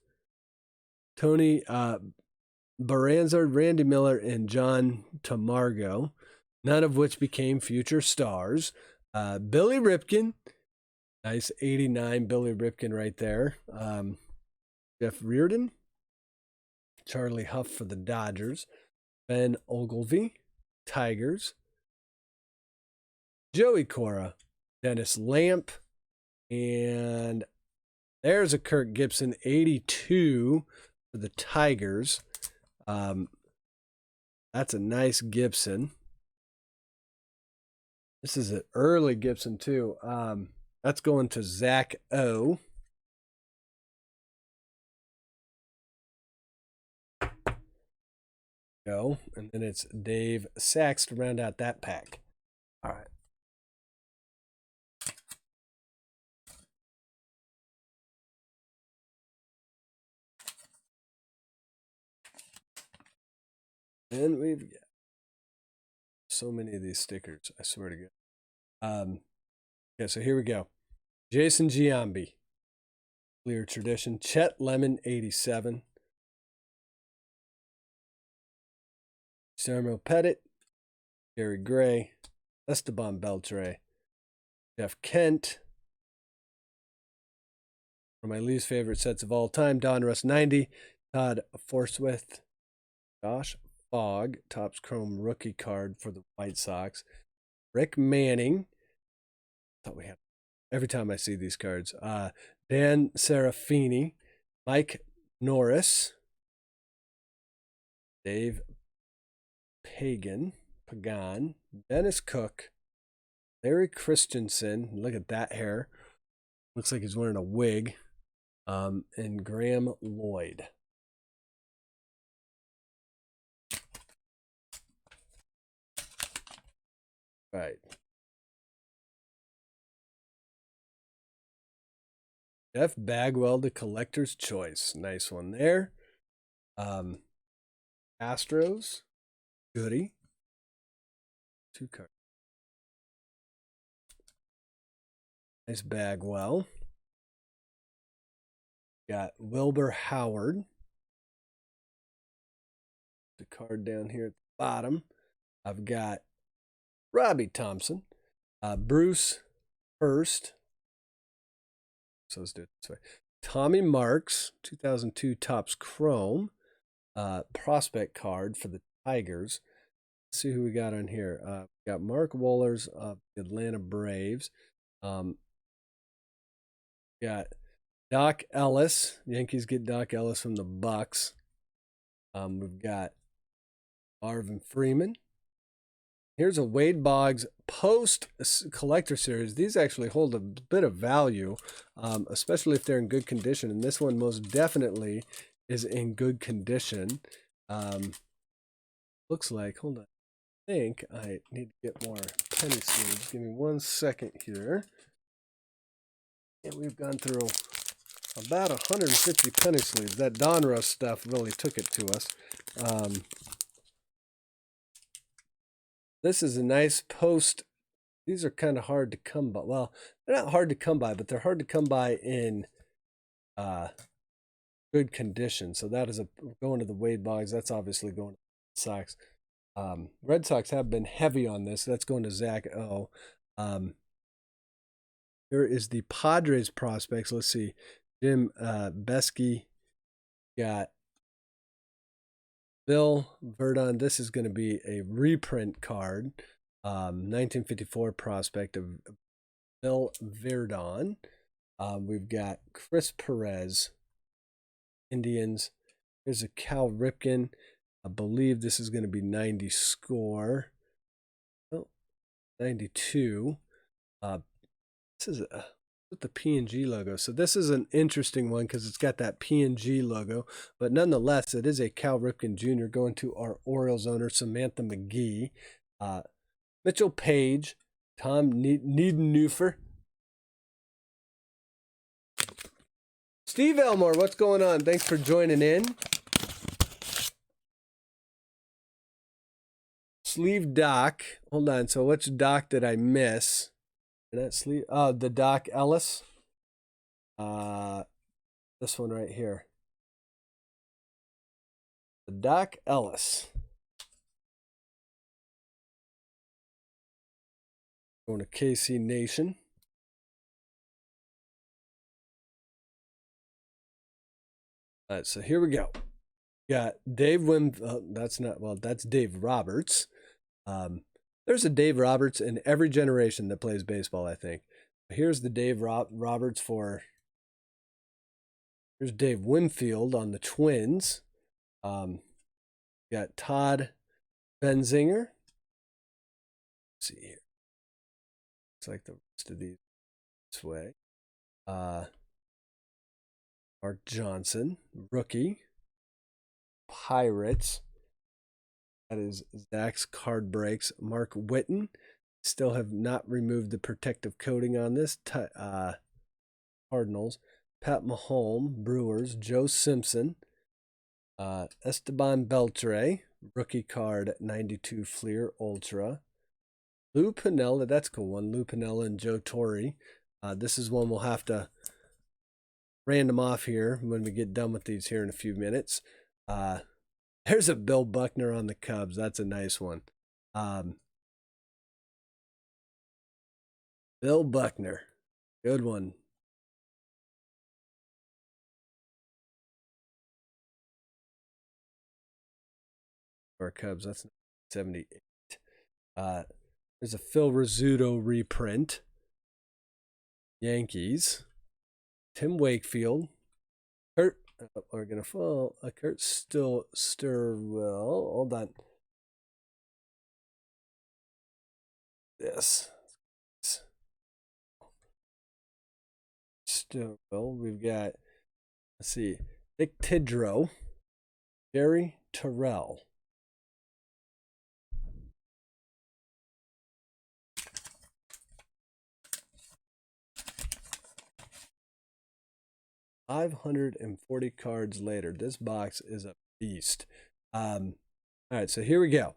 Tony Baranzard, Randy Miller, and John Tamargo, none of which became future stars. Billy Ripken, nice 89 Billy Ripken right there. Jeff Reardon, Charlie Huff for the Dodgers, Ben Ogilvy, Tigers, Joey Cora, Dennis Lamp, and there's a Kirk Gibson 82 for the Tigers. That's a nice Gibson. This is an early Gibson too. That's going to Zach O. Go, and then it's Dave Sachs to round out that pack. All right. And we've got so many of these stickers, I swear to God. Okay, so here we go. Jason Giambi, Clear Tradition. Chet Lemon, 87. Samuel Pettit, Gary Gray, Esteban Beltre, Jeff Kent. One of my least favorite sets of all time, Donruss 90, Todd Forsyth, Josh Fogg, Topps Chrome rookie card for the White Sox. Rick Manning. Thought we had every time I see these cards. Dan Serafini, Mike Norris, Dave Pagan, Dennis Cook, Larry Christensen. Look at that hair. Looks like he's wearing a wig. And Graham Lloyd. Right. Jeff Bagwell, the collector's choice. Nice one there. Astros. Goody. 2 cards. Nice Bagwell. Got Wilbur Howard. The card down here at the bottom. I've got Robbie Thompson. Bruce Hurst. So let's do it this way. Tommy Marks, 2002 Topps Chrome. Prospect card for the Tigers. Let's see who we got on here. We got Mark Wohlers of the Atlanta Braves. Got Doc Ellis. Yankees get Doc Ellis from the Bucks. We've got Marvin Freeman. Here's a Wade Boggs post collector series. These actually hold a bit of value, especially if they're in good condition. And this one most definitely is in good condition. Looks like, hold on. I think I need to get more penny sleeves. Give me 1 second here. And we've gone through about 150 penny sleeves. That Donruss stuff really took it to us. This is a nice post. These are kind of hard to come by. Well, they're not hard to come by, but they're hard to come by in good condition. So that is going to the Wade Boggs. That's obviously going to the Sox. Red Sox have been heavy on this. That's going to Zach O. Here is the Padres prospects. Let's see. Jim Beskey. Got Bill Verdon. This is going to be a reprint card. 1954 prospect of Bill Verdon. We've got Chris Perez, Indians. Here's a Cal Ripken. I believe this is going to be 90 score. Oh, 92. This is with the P&G logo. So this is an interesting one because it's got that P&G logo. But nonetheless, it is a Cal Ripken Jr. going to our Orioles owner, Samantha McGee. Mitchell Page, Tom Niedenhufer. Steve Elmore, what's going on? Thanks for joining in. Sleeve Doc. Hold on. So which Doc did I miss? Did that sleeve? Oh, the Doc Ellis. This one right here. The Doc Ellis. Going to KC Nation. All right, so here we go. Got Dave that's Dave Roberts. There's a Dave Roberts in every generation that plays baseball, I think. Here's the Dave Roberts for. Here's Dave Winfield on the Twins. Got Todd Benzinger. Let's see here. Looks like the rest of these this way. Mark Johnson, rookie. Pirates. That is Zach's card breaks. Mark Whitten. Still have not removed the protective coating on this. Cardinals. Pat Maholm, Brewers. Joe Simpson. Esteban Beltre, rookie card, 92 Fleer Ultra. Lou Piniella, that's a cool one. Lou Piniella and Joe Torre. This is one we'll have to random off here when we get done with these here in a few minutes. There's a Bill Buckner on the Cubs. That's a nice one. Bill Buckner. Good one. Our Cubs, that's 78. There's a Phil Rizzuto reprint. Yankees. Tim Wakefield. Kurt, we're going to fall. Kurt Stirwell. Hold on. This. Stirwell. We've got, let's see, Nick Tidrow. Jerry Terrell. 540 cards later. This box is a beast. All right, so here we go.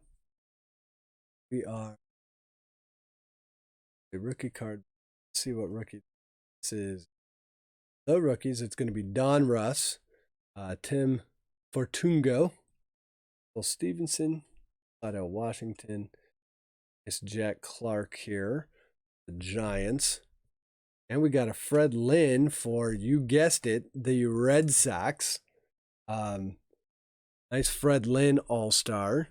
We are the rookie card. Let's see what rookie this is. The rookies, it's going to be Donruss, Tim Fortungo, Will Stevenson, Otto Washington, it's Jack Clark here, the Giants. And we got a Fred Lynn for, you guessed it, the Red Sox. Nice Fred Lynn All-Star.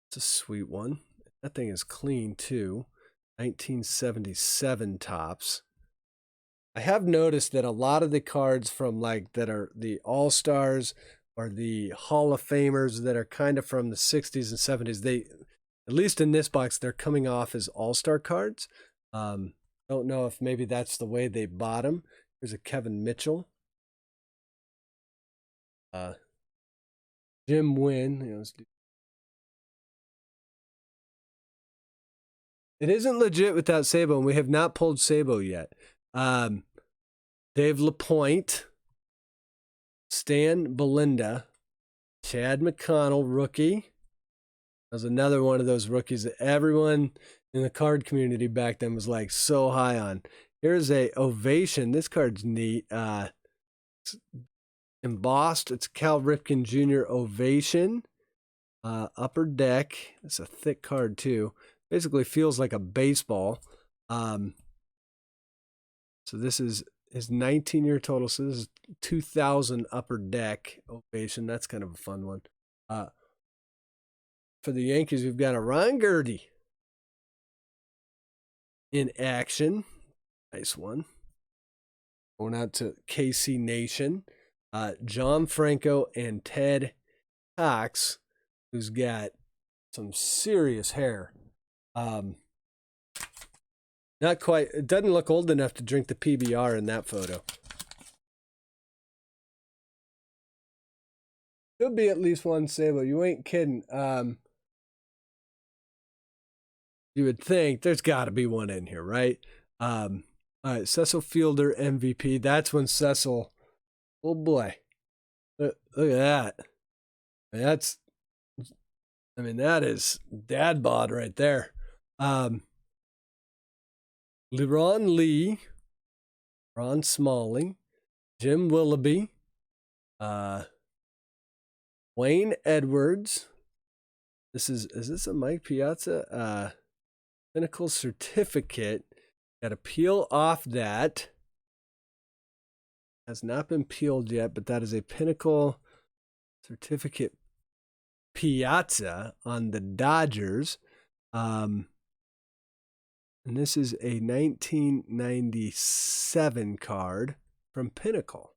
It's a sweet one. That thing is clean too. 1977 tops. I have noticed that a lot of the cards from like that are the All-Stars or the Hall of Famers that are kind of from the 60s and 70s, they, at least in this box, they're coming off as All-Star cards. Don't know if maybe that's the way they bought them. Here's a Kevin Mitchell. Jim Wynn. You know, it isn't legit without Sabo, and we have not pulled Sabo yet. Dave LaPointe, Stan Belinda, Chad McConnell, rookie. That was another one of those rookies that everyone in the card community back then was like so high on. Here's a Ovation. This card's neat. It's embossed. It's Cal Ripken Jr. Ovation. Upper Deck. It's a thick card too. Basically feels like a baseball. So this is his 19-year total. So this is 2000 Upper Deck Ovation. That's kind of a fun one. For the Yankees, we've got a Ron Gertie in action. Nice one. Going out to KC Nation. John Franco and Ted Cox, who's got some serious hair. Not quite, it doesn't look old enough to drink the PBR in that photo. Could be at least one Sabo. You ain't kidding. You would think there's got to be one in here, right? All right, Cecil Fielder MVP. That's when Cecil, oh boy, look at that. That's, I mean, that is dad bod right there. LeRon Lee, Ron Smalling, Jim Willoughby, Wayne Edwards. Is this a Mike Piazza? Pinnacle certificate. Got to peel off that. Has not been peeled yet, but that is a Pinnacle certificate Piazza on the Dodgers. And this is a 1997 card from Pinnacle.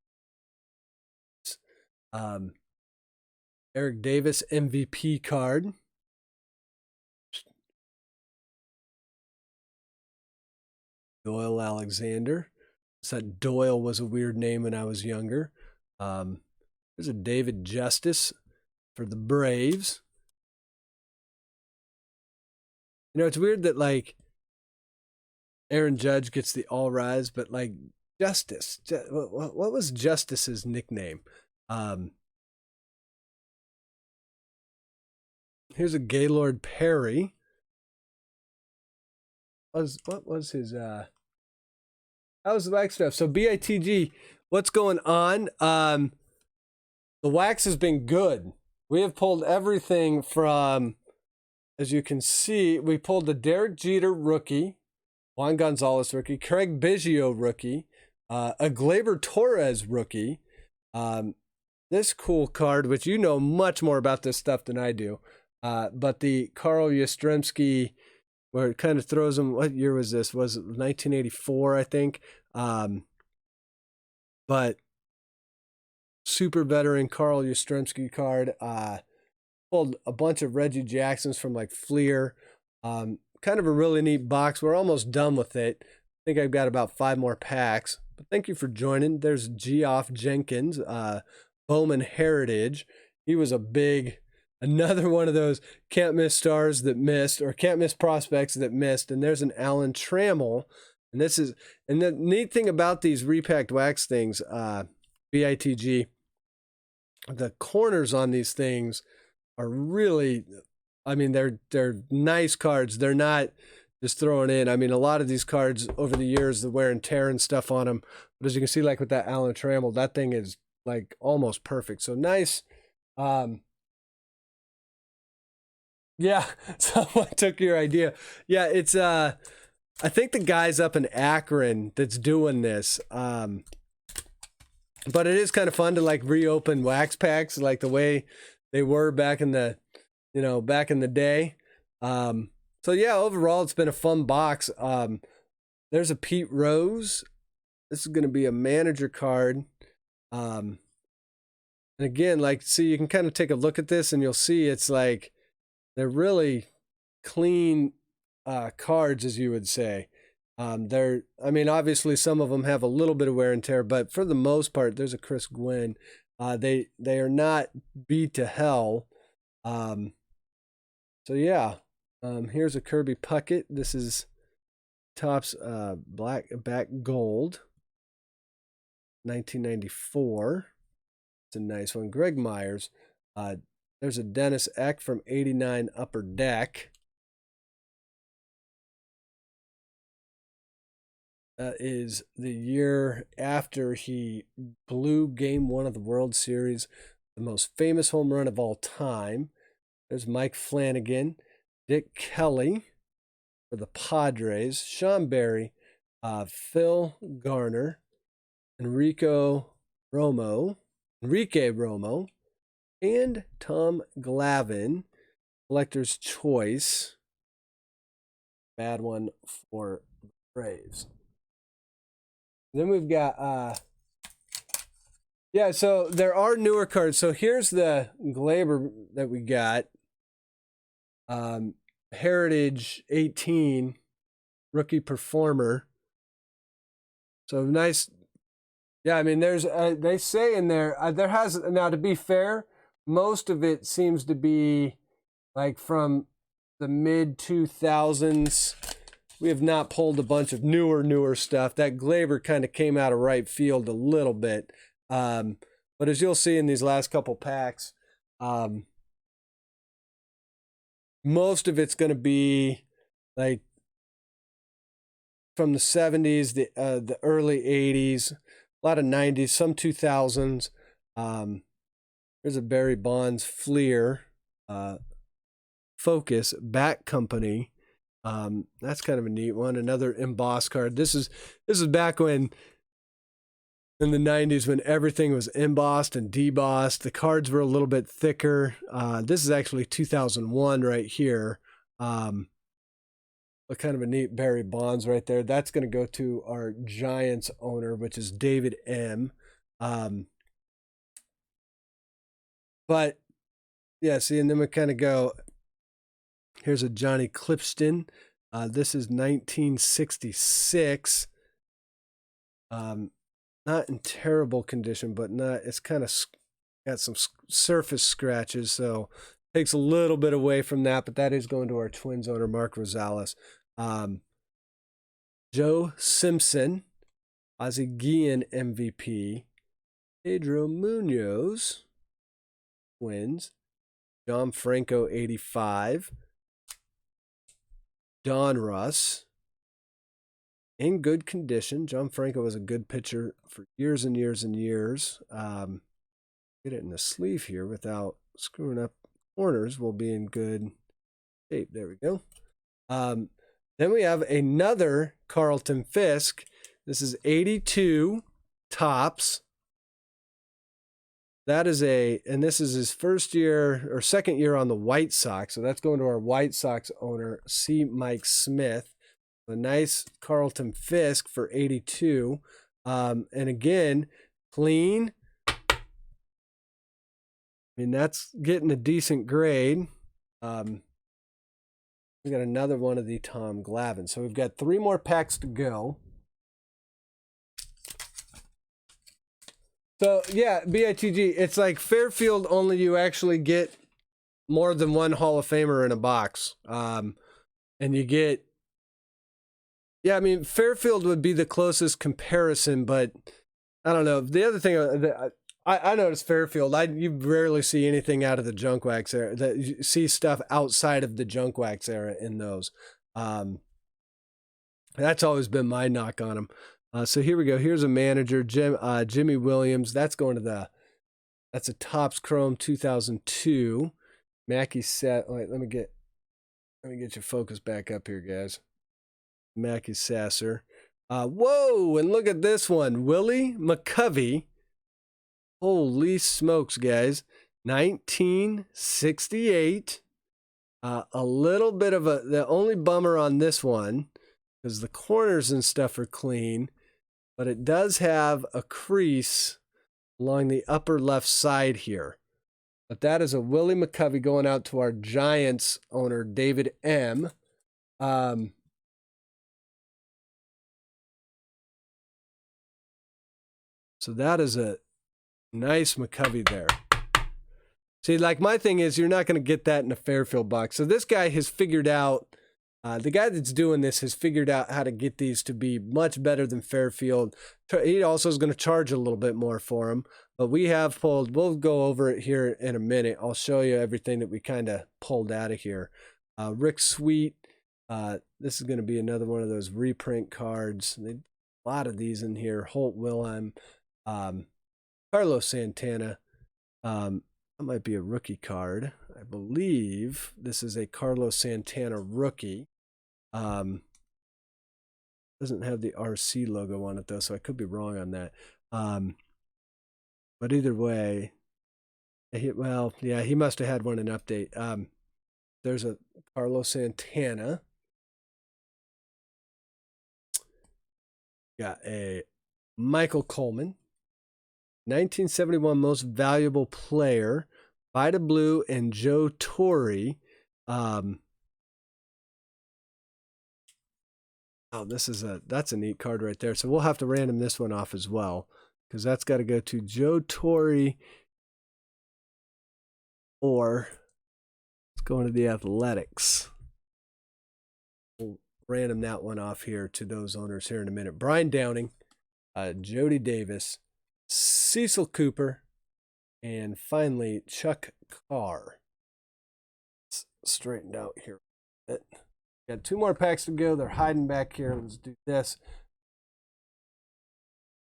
Eric Davis MVP card. Doyle Alexander. Said Doyle was a weird name when I was younger. There's a David Justice for the Braves. You know, it's weird that like Aaron Judge gets the all rise, but like Justice, what was Justice's nickname? Here's a Gaylord Perry. What was his how was the wax stuff? So BITG, what's going on? The wax has been good. We have pulled everything from, as you can see, we pulled the Derek Jeter rookie, Juan Gonzalez rookie, Craig Biggio rookie, a Gleyber Torres rookie, this cool card, which you know much more about this stuff than I do, but the Carl Yastrzemski, where it kind of throws him, what year was this? Was it 1984, I think? But super veteran Carl Yastrzemski card. Pulled a bunch of Reggie Jacksons from like Fleer. Kind of a really neat box. We're almost done with it. I think I've got about 5 more packs. But thank you for joining. There's Geoff Jenkins, Bowman Heritage. He was a big Another one of those can't miss stars that missed, or can't miss prospects that missed. And there's an Alan Trammell. And this is, and the neat thing about these repacked wax things, BITG, the corners on these things are really, I mean, they're nice cards. They're not just throwing in. I mean, a lot of these cards over the years, the wear and tear and stuff on them. But as you can see, like with that Alan Trammell, that thing is like almost perfect. So nice. Yeah, someone took your idea. Yeah, it's I think the guy's up in Akron that's doing this. But it is kind of fun to like reopen wax packs like the way they were back in the, back in the day. So yeah, overall it's been a fun box. There's a Pete Rose. This is going to be a manager card. And again, like, see, you can kind of take a look at this and you'll see it's like they're really clean cards, as you would say. I mean, obviously some of them have a little bit of wear and tear, but for the most part, there's a Chris Gwynn. They are not beat to hell. So yeah, here's a Kirby Puckett. This is Topps black back gold, 1994. It's a nice one. Greg Myers. There's a Dennis Eck from 89 Upper Deck. That is the year after he blew Game 1 of the World Series, the most famous home run of all time. There's Mike Flanagan, Dick Kelly for the Padres, Sean Barry, Phil Garner, Enrique Romo, and Tom Glavine, Collector's Choice. Bad one for the Braves. Then we've got, yeah, so there are newer cards. So here's the Glaber that we got. Heritage 18, Rookie Performer. So nice. Yeah, I mean, there's, they say in there, there has, now to be fair, most of it seems to be like from the mid 2000s. We have not pulled a bunch of newer stuff. That Glaber kind of came out of right field a little bit. But as you'll see in these last couple packs, most of it's going to be like from the 70s, the early 80s, a lot of 90s, some 2000s. There's a Barry Bonds Fleer Focus Bat Company. That's kind of a neat one. Another embossed card. This is back when in the 90s when everything was embossed and debossed. The cards were a little bit thicker. This is actually 2001 right here. But kind of a neat Barry Bonds right there. That's going to go to our Giants owner, which is David M. But yeah, see, and then we kind of go, here's a Johnny Clipston. This is 1966. Not in terrible condition, but it's kind of got some surface scratches, so takes a little bit away from that, but that is going to our Twins owner, Mark Rosales. Joe Simpson, Ozzie Guillen MVP, Pedro Munoz, Twins, John Franco 85, Donruss, in good condition. John Franco was a good pitcher for years and years and years. Get it in the sleeve here without screwing up corners. Will be in good shape. There we go. Then we have another Carlton Fisk. This is 82 Topps. That is and this is his first year or second year on the White Sox. So that's going to our White Sox owner, C. Mike Smith. A nice Carlton Fisk for 82. And again, clean. I mean, that's getting a decent grade. We got another one of the Tom Glavine. So we've got 3 more packs to go. So yeah, BITG, it's like Fairfield, only you actually get more than one Hall of Famer in a box. And you get, yeah, I mean, Fairfield would be the closest comparison, but I don't know. The other thing I noticed Fairfield, you rarely see anything out of the junk wax era. That you see stuff outside of the junk wax era in those. That's always been my knock on him. So here we go. Here's a manager, Jimmy Williams. That's going to that's a Topps Chrome 2002. Mackey set. Wait, let me get your focus back up here, guys. Mackey Sasser. Whoa, and look at this one. Willie McCovey. Holy smokes, guys. 1968. A little bit of the only bummer on this one, because the corners and stuff are clean, but it does have a crease along the upper left side here. But that is a Willie McCovey going out to our Giants owner, David M. So that is a nice McCovey there. See, like my thing is, you're not going to get that in a Fairfield box. So this guy has figured out, the guy that's doing this has figured out how to get these to be much better than Fairfield. He also is going to charge a little bit more for them. But we have pulled, we'll go over it here in a minute. I'll show you everything that we kind of pulled out of here. Rick Sweet. This is going to be another one of those reprint cards. A lot of these in here. Holt Wilhelm. Carlos Santana. That might be a rookie card. I believe this is a Carlos Santana rookie. Doesn't have the RC logo on it though, so I could be wrong on that. But either way, he must have had one in update. There's a Carlos Santana. Got a Michael Coleman. 1971 Most Valuable Player, Vida Blue and Joe Torre. Oh, that's a neat card right there. So we'll have to random this one off as well, because that's got to go to Joe Torre, or let's go into the Athletics. We'll random that one off here to those owners here in a minute. Brian Downing, Jody Davis, Cecil Cooper, and finally Chuck Carr. It's straightened out here. Got two more packs to go. They're hiding back here. Let's do this.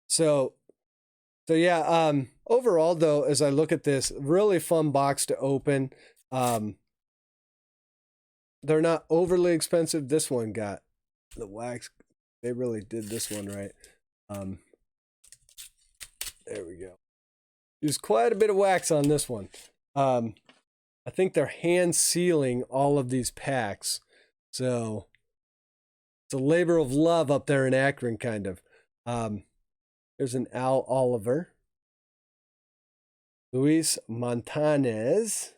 So yeah, overall though, as I look at this, really fun box to open. They're not overly expensive. This one got the wax. They really did this one right. There we go. There's quite a bit of wax on this one. I think they're hand sealing all of these packs. So it's a labor of love up there in Akron, kind of. There's an Al Oliver. Luis Montanez.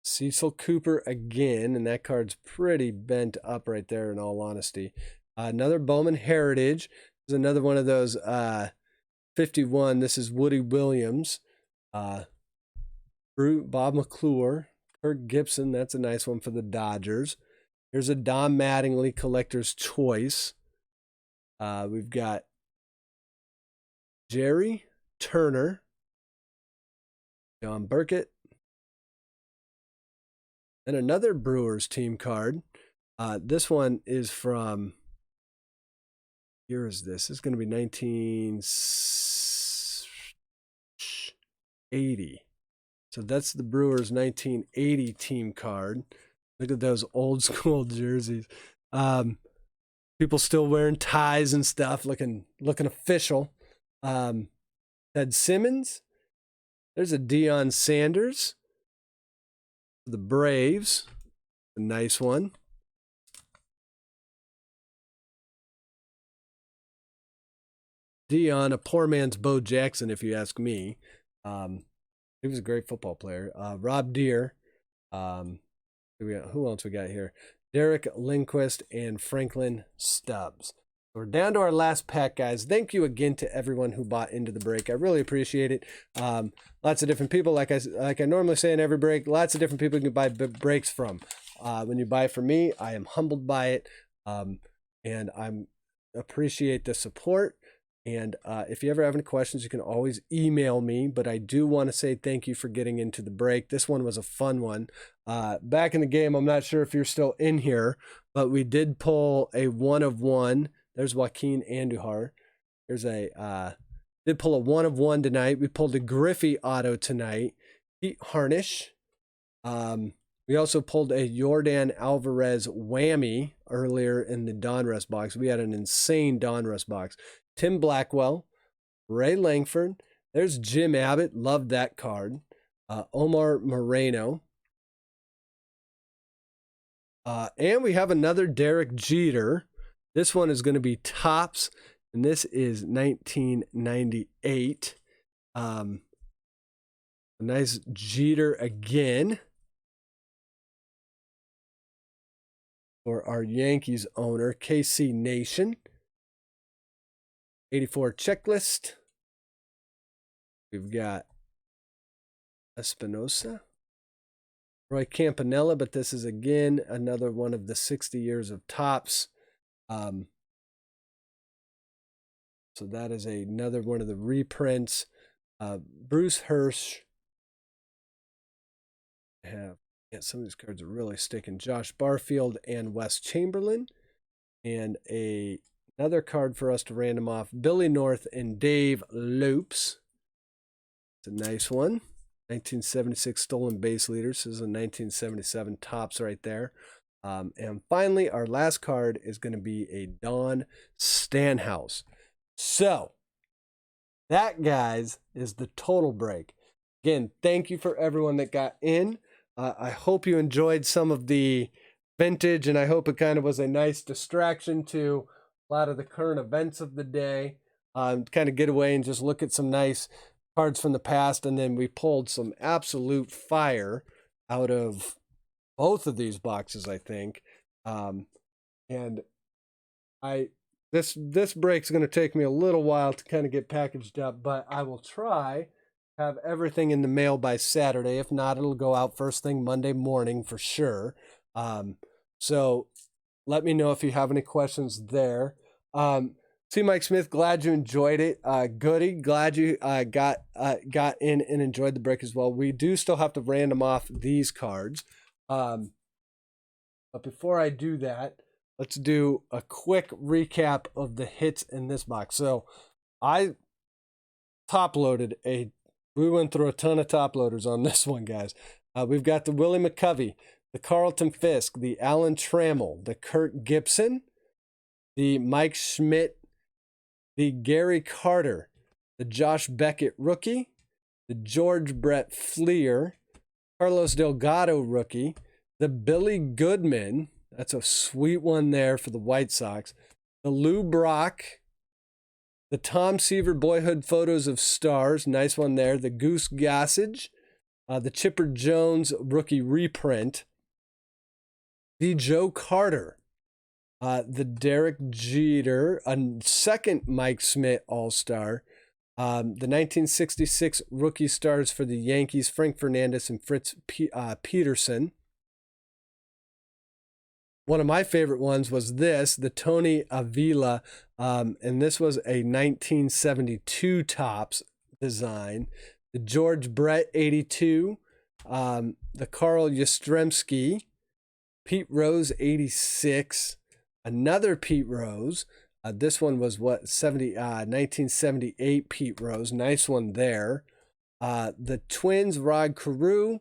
Cecil Cooper again, and that card's pretty bent up right there in all honesty. Another Bowman Heritage. There's another one of those 51. This is Woody Williams. Bob McClure. Kirk Gibson. That's a nice one for the Dodgers. Here's a Don Mattingly Collector's Choice. We've got Jerry Turner. John Burkett. And another Brewers team card. This one is from, year is this? It's going to be 1980. So that's the Brewers 1980 team card. Look at those old school jerseys. People still wearing ties and stuff, looking official. Ted Simmons. There's a Deion Sanders. The Braves. A nice one. Deion, a poor man's Bo Jackson, if you ask me. He was a great football player. Rob Deere. Who else we got here? Derek Lindquist and Franklin Stubbs. We're down to our last pack, guys. Thank you again to everyone who bought into the break. I really appreciate it. Lots of different people, like I normally say in every break, lots of different people you can buy breaks from. When you buy from me, I am humbled by it, and I'm appreciate the support. And if you ever have any questions, you can always email me. But I do want to say thank you for getting into the break. This one was a fun one. Back in the game, I'm not sure if you're still in here, but we did pull a 1 of 1. There's Joaquin Andujar. There's did pull a 1 of 1 tonight. We pulled a Griffey auto tonight. Pete Harnish. We also pulled a Yordan Alvarez whammy earlier in the Donruss box. We had an insane Donruss box. Tim Blackwell, Ray Langford. There's Jim Abbott. Loved that card. Omar Moreno. And we have another Derek Jeter. This one is going to be Topps, and this is 1998. A nice Jeter again for our Yankees owner, KC Nation. 84 checklist. We've got Espinosa, Roy Campanella, but this is again another one of the 60 years of Topps. So that is another one of the reprints. Bruce Hirsch. Some of these cards are really sticking. Josh Barfield and Wes Chamberlain. And another card for us to random off. Billy North and Dave Loops. It's a nice one. 1976 stolen base leaders. This is a 1977 Topps right there. And finally, our last card is going to be a Don Stanhouse. So, that, guys, is the total break. Again, thank you for everyone that got in. I hope you enjoyed some of the vintage, and I hope it kind of was a nice distraction to a lot of the current events of the day. Kind of get away and just look at some nice cards from the past, and then we pulled some absolute fire out of both of these boxes, I think. And this break's going to take me a little while to kind of get packaged up, but I will try have everything in the mail by Saturday. If not, it'll go out first thing Monday morning for sure. So let me know if you have any questions there. See, Mike Smith, glad you enjoyed it. Goody, glad you got in and enjoyed the break as well. We do still have to random off these cards. But before I do that, let's do a quick recap of the hits in this box. So I top-loaded we went through a ton of top-loaders on this one, guys. We've got the Willie McCovey, the Carlton Fisk, the Alan Trammell, the Kirk Gibson, the Mike Schmidt, the Gary Carter, the Josh Beckett rookie, the George Brett Fleer, Carlos Delgado rookie, the Billy Goodman, that's a sweet one there for the White Sox, the Lou Brock, the Tom Seaver Boyhood Photos of Stars, nice one there, the Goose Gossage, the Chipper Jones rookie reprint, the Joe Carter, the Derek Jeter, a second Mike Schmidt All-Star, the 1966 rookie stars for the Yankees, Frank Fernandez and Fritz Peterson. One of my favorite ones was the Tony Avila, and this was a 1972 Topps design. The George Brett 82, the Carl Yastrzemski, Pete Rose 86, another Pete Rose. This one was 1978 Pete Rose. Nice one there. The Twins, Rod Carew,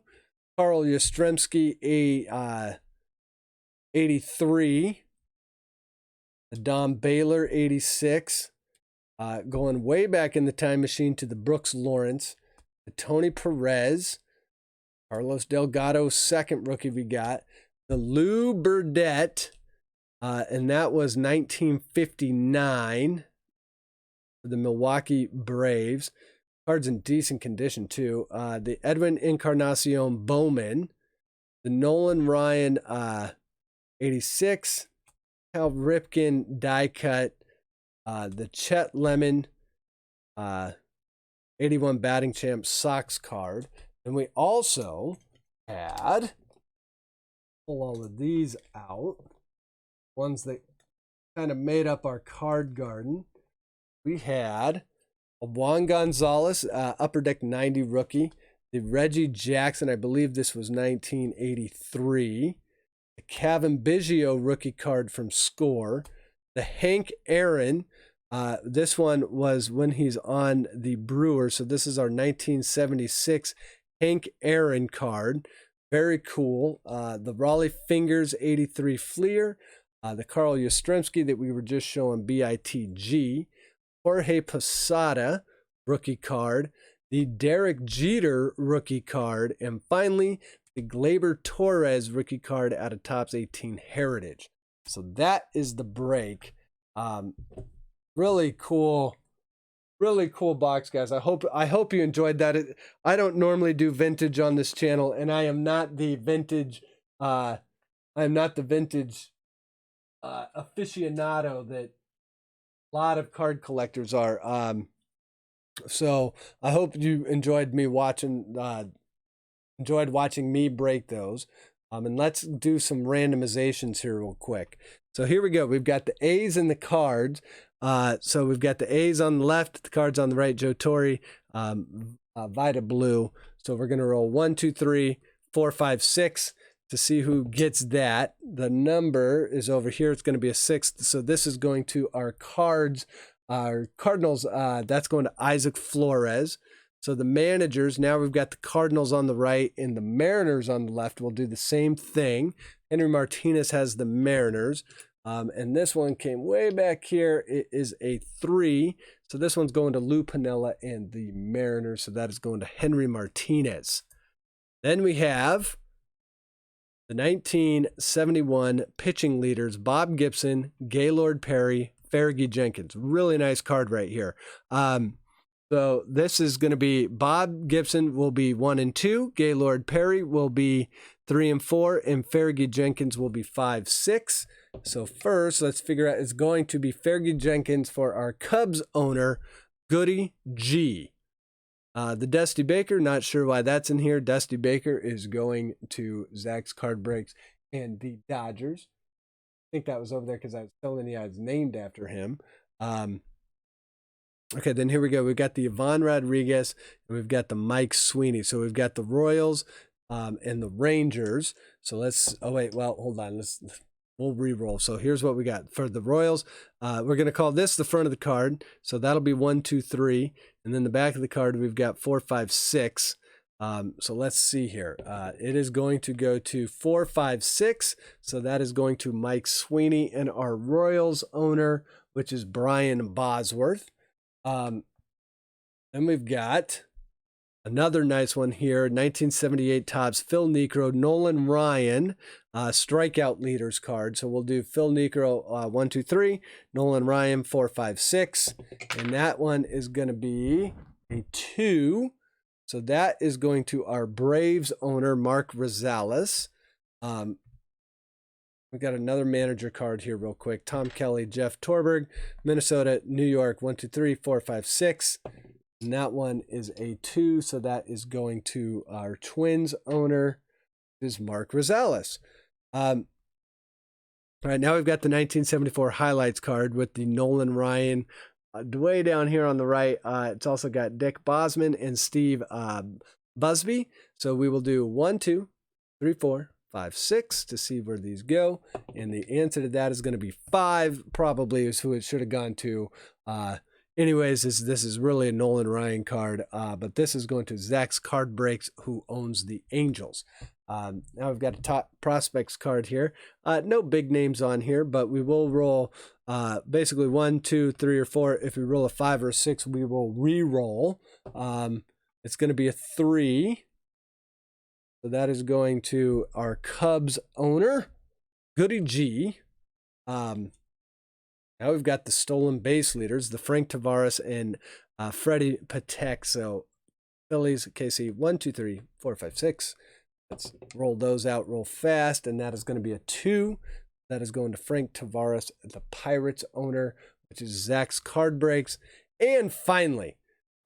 Carl Yastrzemski 83. The Don Baylor 86. Going way back in the time machine to the Brooks Lawrence. The Tony Perez. Carlos Delgado, second rookie we got. The Lou Burdette. And that was 1959 for the Milwaukee Braves. Cards in decent condition, too. The Edwin Encarnacion Bowman. The Nolan Ryan 86. Cal Ripken die cut. the Chet Lemon 81 batting champ Sox card. And we also had, pull all of these out, ones that kind of made up our card garden. We had a Juan Gonzalez Upper Deck 90 rookie, the Reggie Jackson, I believe this was 1983, the Kevin Biggio rookie card from Score, the Hank Aaron. This one was when he's on the Brewers, so this is our 1976 Hank Aaron card. Very cool. The Raleigh Fingers 83 Fleer, the Carl Yastrzemski that we were just showing BITG, Jorge Posada rookie card, the Derek Jeter rookie card, and finally the Gleyber Torres rookie card out of Topps 18 Heritage. So that is the break. Really cool box, guys. I hope you enjoyed that. I don't normally do vintage on this channel, and I am not the vintage aficionado that a lot of card collectors are. So I hope you enjoyed watching me break those. And let's do some randomizations here real quick. So here we go. We've got the A's and the cards. So we've got the A's on the left, the cards on the right. Joe Torre, Vita Blue. So we're going to roll 1, 2, 3, 4, 5, 6 to see who gets that. The number is over here. It's going to be a 6. So this is going to our cards. Our Cardinals, that's going to Isaac Flores. So the managers, now we've got the Cardinals on the right and the Mariners on the left. We'll do the same thing. Henry Martinez has the Mariners. And this one came way back here. It is a 3. So this one's going to Lou Piniella and the Mariners. So that is going to Henry Martinez. Then we have the 1971 pitching leaders, Bob Gibson, Gaylord Perry, Fergie Jenkins. Really nice card right here. So this is going to be Bob Gibson will be 1 and 2. Gaylord Perry will be 3 and 4. And Fergie Jenkins will be 5, 6. So first, let's figure out, it's going to be Fergie Jenkins for our Cubs owner, Goody G. The Dusty Baker, not sure why that's in here. Dusty Baker is going to Zach's Card Breaks and the Dodgers. I think that was over there because I was telling you I was named after him. Okay, then here we go. We've got the Ivan Rodriguez, and we've got the Mike Sweeney. So we've got the Royals and the Rangers. So let's, oh wait, well, hold on. We'll re-roll. So here's what we got. For the Royals, we're going to call this the front of the card. So that'll be 1, 2, 3. And then the back of the card, we've got 4, 5, 6. So let's see here. It is going to go to 4, 5, 6. So that is going to Mike Sweeney and our Royals owner, which is Brian Bosworth. Then we've got another nice one here. 1978 Topps Phil Niekro, Nolan Ryan, strikeout leaders card. So we'll do Phil Niekro 1, 2, 3, Nolan Ryan 4, 5, 6. And that one is going to be a 2. So that is going to our Braves owner, Mark Rosales. We got another manager card here real quick. Tom Kelly, Jeff Torberg, Minnesota, New York, 1, 2, 3, 4, 5, 6. And that one is a 2. So that is going to our Twins owner, is Mark Rosales. All right, now we've got the 1974 highlights card with the Nolan Ryan. Way down here on the right, it's also got Dick Bosman and Steve Busby. So we will do 1, 2, 3, 4, 5, 6 to see where these go. And the answer to that is going to be 5, probably is who it should have gone to. Anyways, this is really a Nolan Ryan card, but this is going to Zach's Card Breaks, who owns the Angels. Now we've got a top prospects card here. No big names on here, but we will roll basically 1, 2, 3, or 4. If we roll a 5 or a 6, we will re-roll. It's going to be a 3. So that is going to our Cubs owner, Goody G. Now we've got the stolen base leaders, the Frank Tavares and Freddie Patek. So Phillies, KC, 1, 2, 3, 4, 5, 6. Let's roll those out real fast, and that is going to be a 2. That is going to Frank Tavares, the Pirates owner, which is Zach's card breaks. And finally,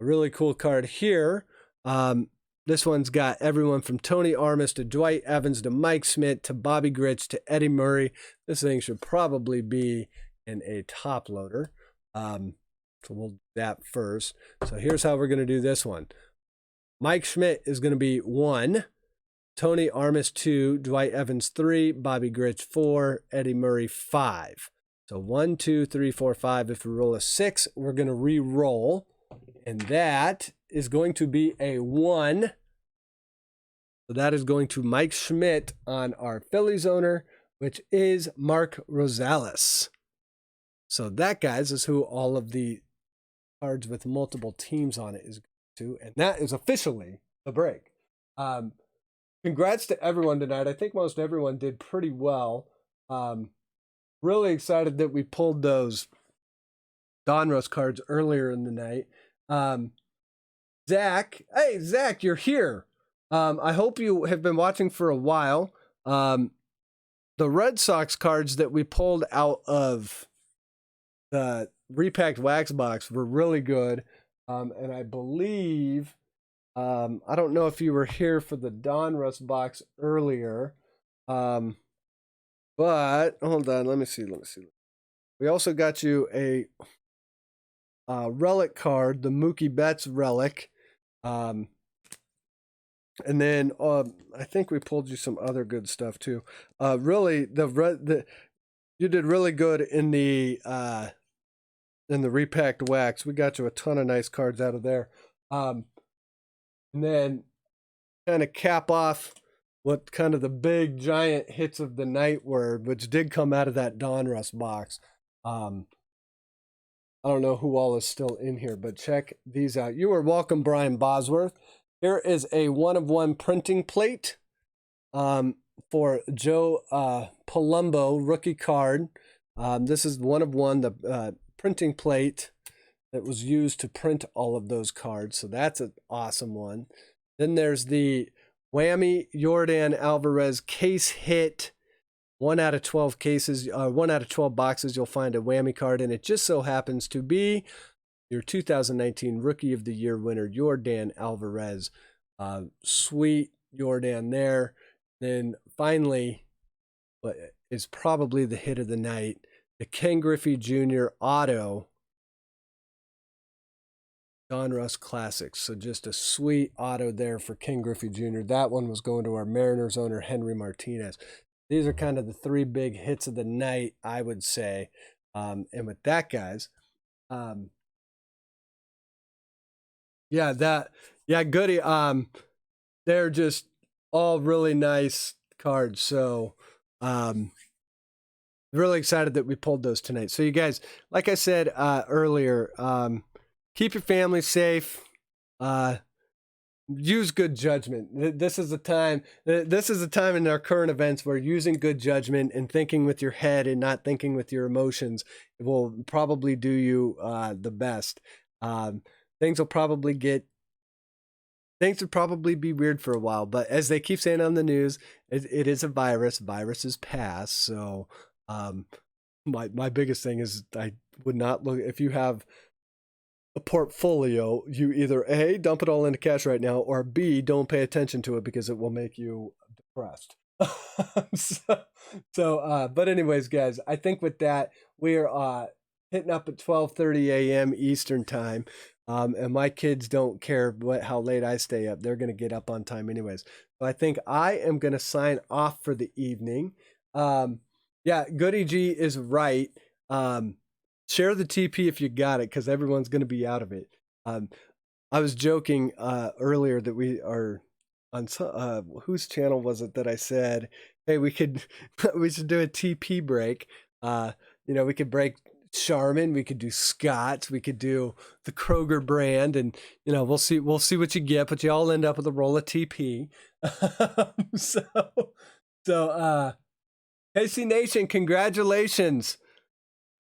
a really cool card here. This one's got everyone from Tony Armas to Dwight Evans to Mike Schmidt to Bobby Grich to Eddie Murray. This thing should probably be in a top loader. So we'll do that first. So here's how we're going to do this one. Mike Schmidt is going to be 1, Tony Armas 2, Dwight Evans 3, Bobby Grich 4, Eddie Murray 5. So 1, 2, 3, 4, 5. If we roll a 6, we're going to re-roll. And that is going to be a 1. So that is going to Mike Schmidt on our Phillies owner, which is Mark Rosales. So that, guys, is who all of the cards with multiple teams on it is going to. And that is officially the break. Congrats to everyone tonight. I think most everyone did pretty well. Really excited that we pulled those Donruss cards earlier in the night. Zach, hey, Zach, you're here. I hope you have been watching for a while. The Red Sox cards that we pulled out of the repacked wax box were really good. And I believe, I don't know if you were here for the Donruss box earlier. But hold on, let me see. We also got you a relic card, the Mookie Betts relic. And then I think we pulled you some other good stuff too. Really, you did really good in the repacked wax. We got you a ton of nice cards out of there. And then kind of cap off what kind of the big giant hits of the night were, which did come out of that Donruss box. I don't know who all is still in here, but check these out. You are welcome, Brian Bosworth. Here is a 1-of-1 printing plate for Joe Palumbo, rookie card. This is 1-of-1, the printing plate that was used to print all of those cards. So that's an awesome one. Then there's the Whammy Yordan Alvarez case hit. 1 out of 12 cases, 1 out of 12 boxes, you'll find a Whammy card, and it just so happens to be your 2019 Rookie of the Year winner, Yordan Alvarez. Sweet Yordan there. Then finally, what is probably the hit of the night, the Ken Griffey Jr. auto Donruss Classics. So just a sweet auto there for Ken Griffey Jr. That one was going to our Mariners owner, Henry Martinez. These are kind of the 3 big hits of the night, I would say. And with that, guys, goody. They're just all really nice cards. So, really excited that we pulled those tonight. So you guys, like I said earlier, keep your family safe. Use good judgment. This is a time in our current events where using good judgment and thinking with your head and not thinking with your emotions will probably do you the best. Things will probably be weird for a while, but as they keep saying on the news, it is a virus. Viruses pass. So my biggest thing is I would not look, if you have a portfolio, you either A, dump it all into cash right now, or B, don't pay attention to it because it will make you depressed. But anyways, guys, I think with that, we're hitting up at 12:30 a.m. Eastern time. And my kids don't care how late I stay up. They're going to get up on time anyways. So I think I am going to sign off for the evening. Goody G is right. Share the TP if you got it, because everyone's going to be out of it. I was joking earlier that we are on whose channel was it that I said, hey, we should do a TP break. We could break Charmin, we could do Scott's, we could do the Kroger brand, and we'll see what you get, but you all end up with a roll of TP. KC Nation, congratulations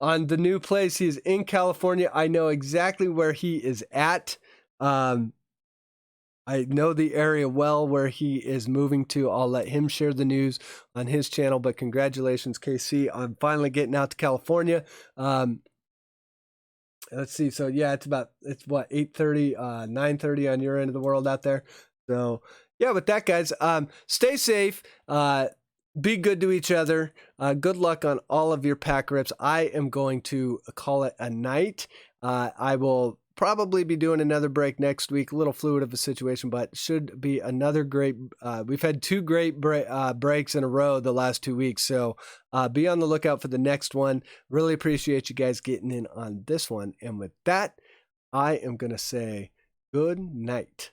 on the new place. He is in California. I know exactly where he is at. I know the area well where he is moving to. I'll let him share the news on his channel, but congratulations, KC, on finally getting out to California. Let's see. So yeah, it's what 8:30, 9:30 on your end of the world out there. So yeah, with that, guys, stay safe. Be good to each other. Good luck on all of your pack rips. I am going to call it a night. I will probably be doing another break next week. A little fluid of a situation, but should be another great. We've had two great breaks in a row the last 2 weeks, so be on the lookout for the next one. Really appreciate you guys getting in on this one. And with that, I am going to say good night.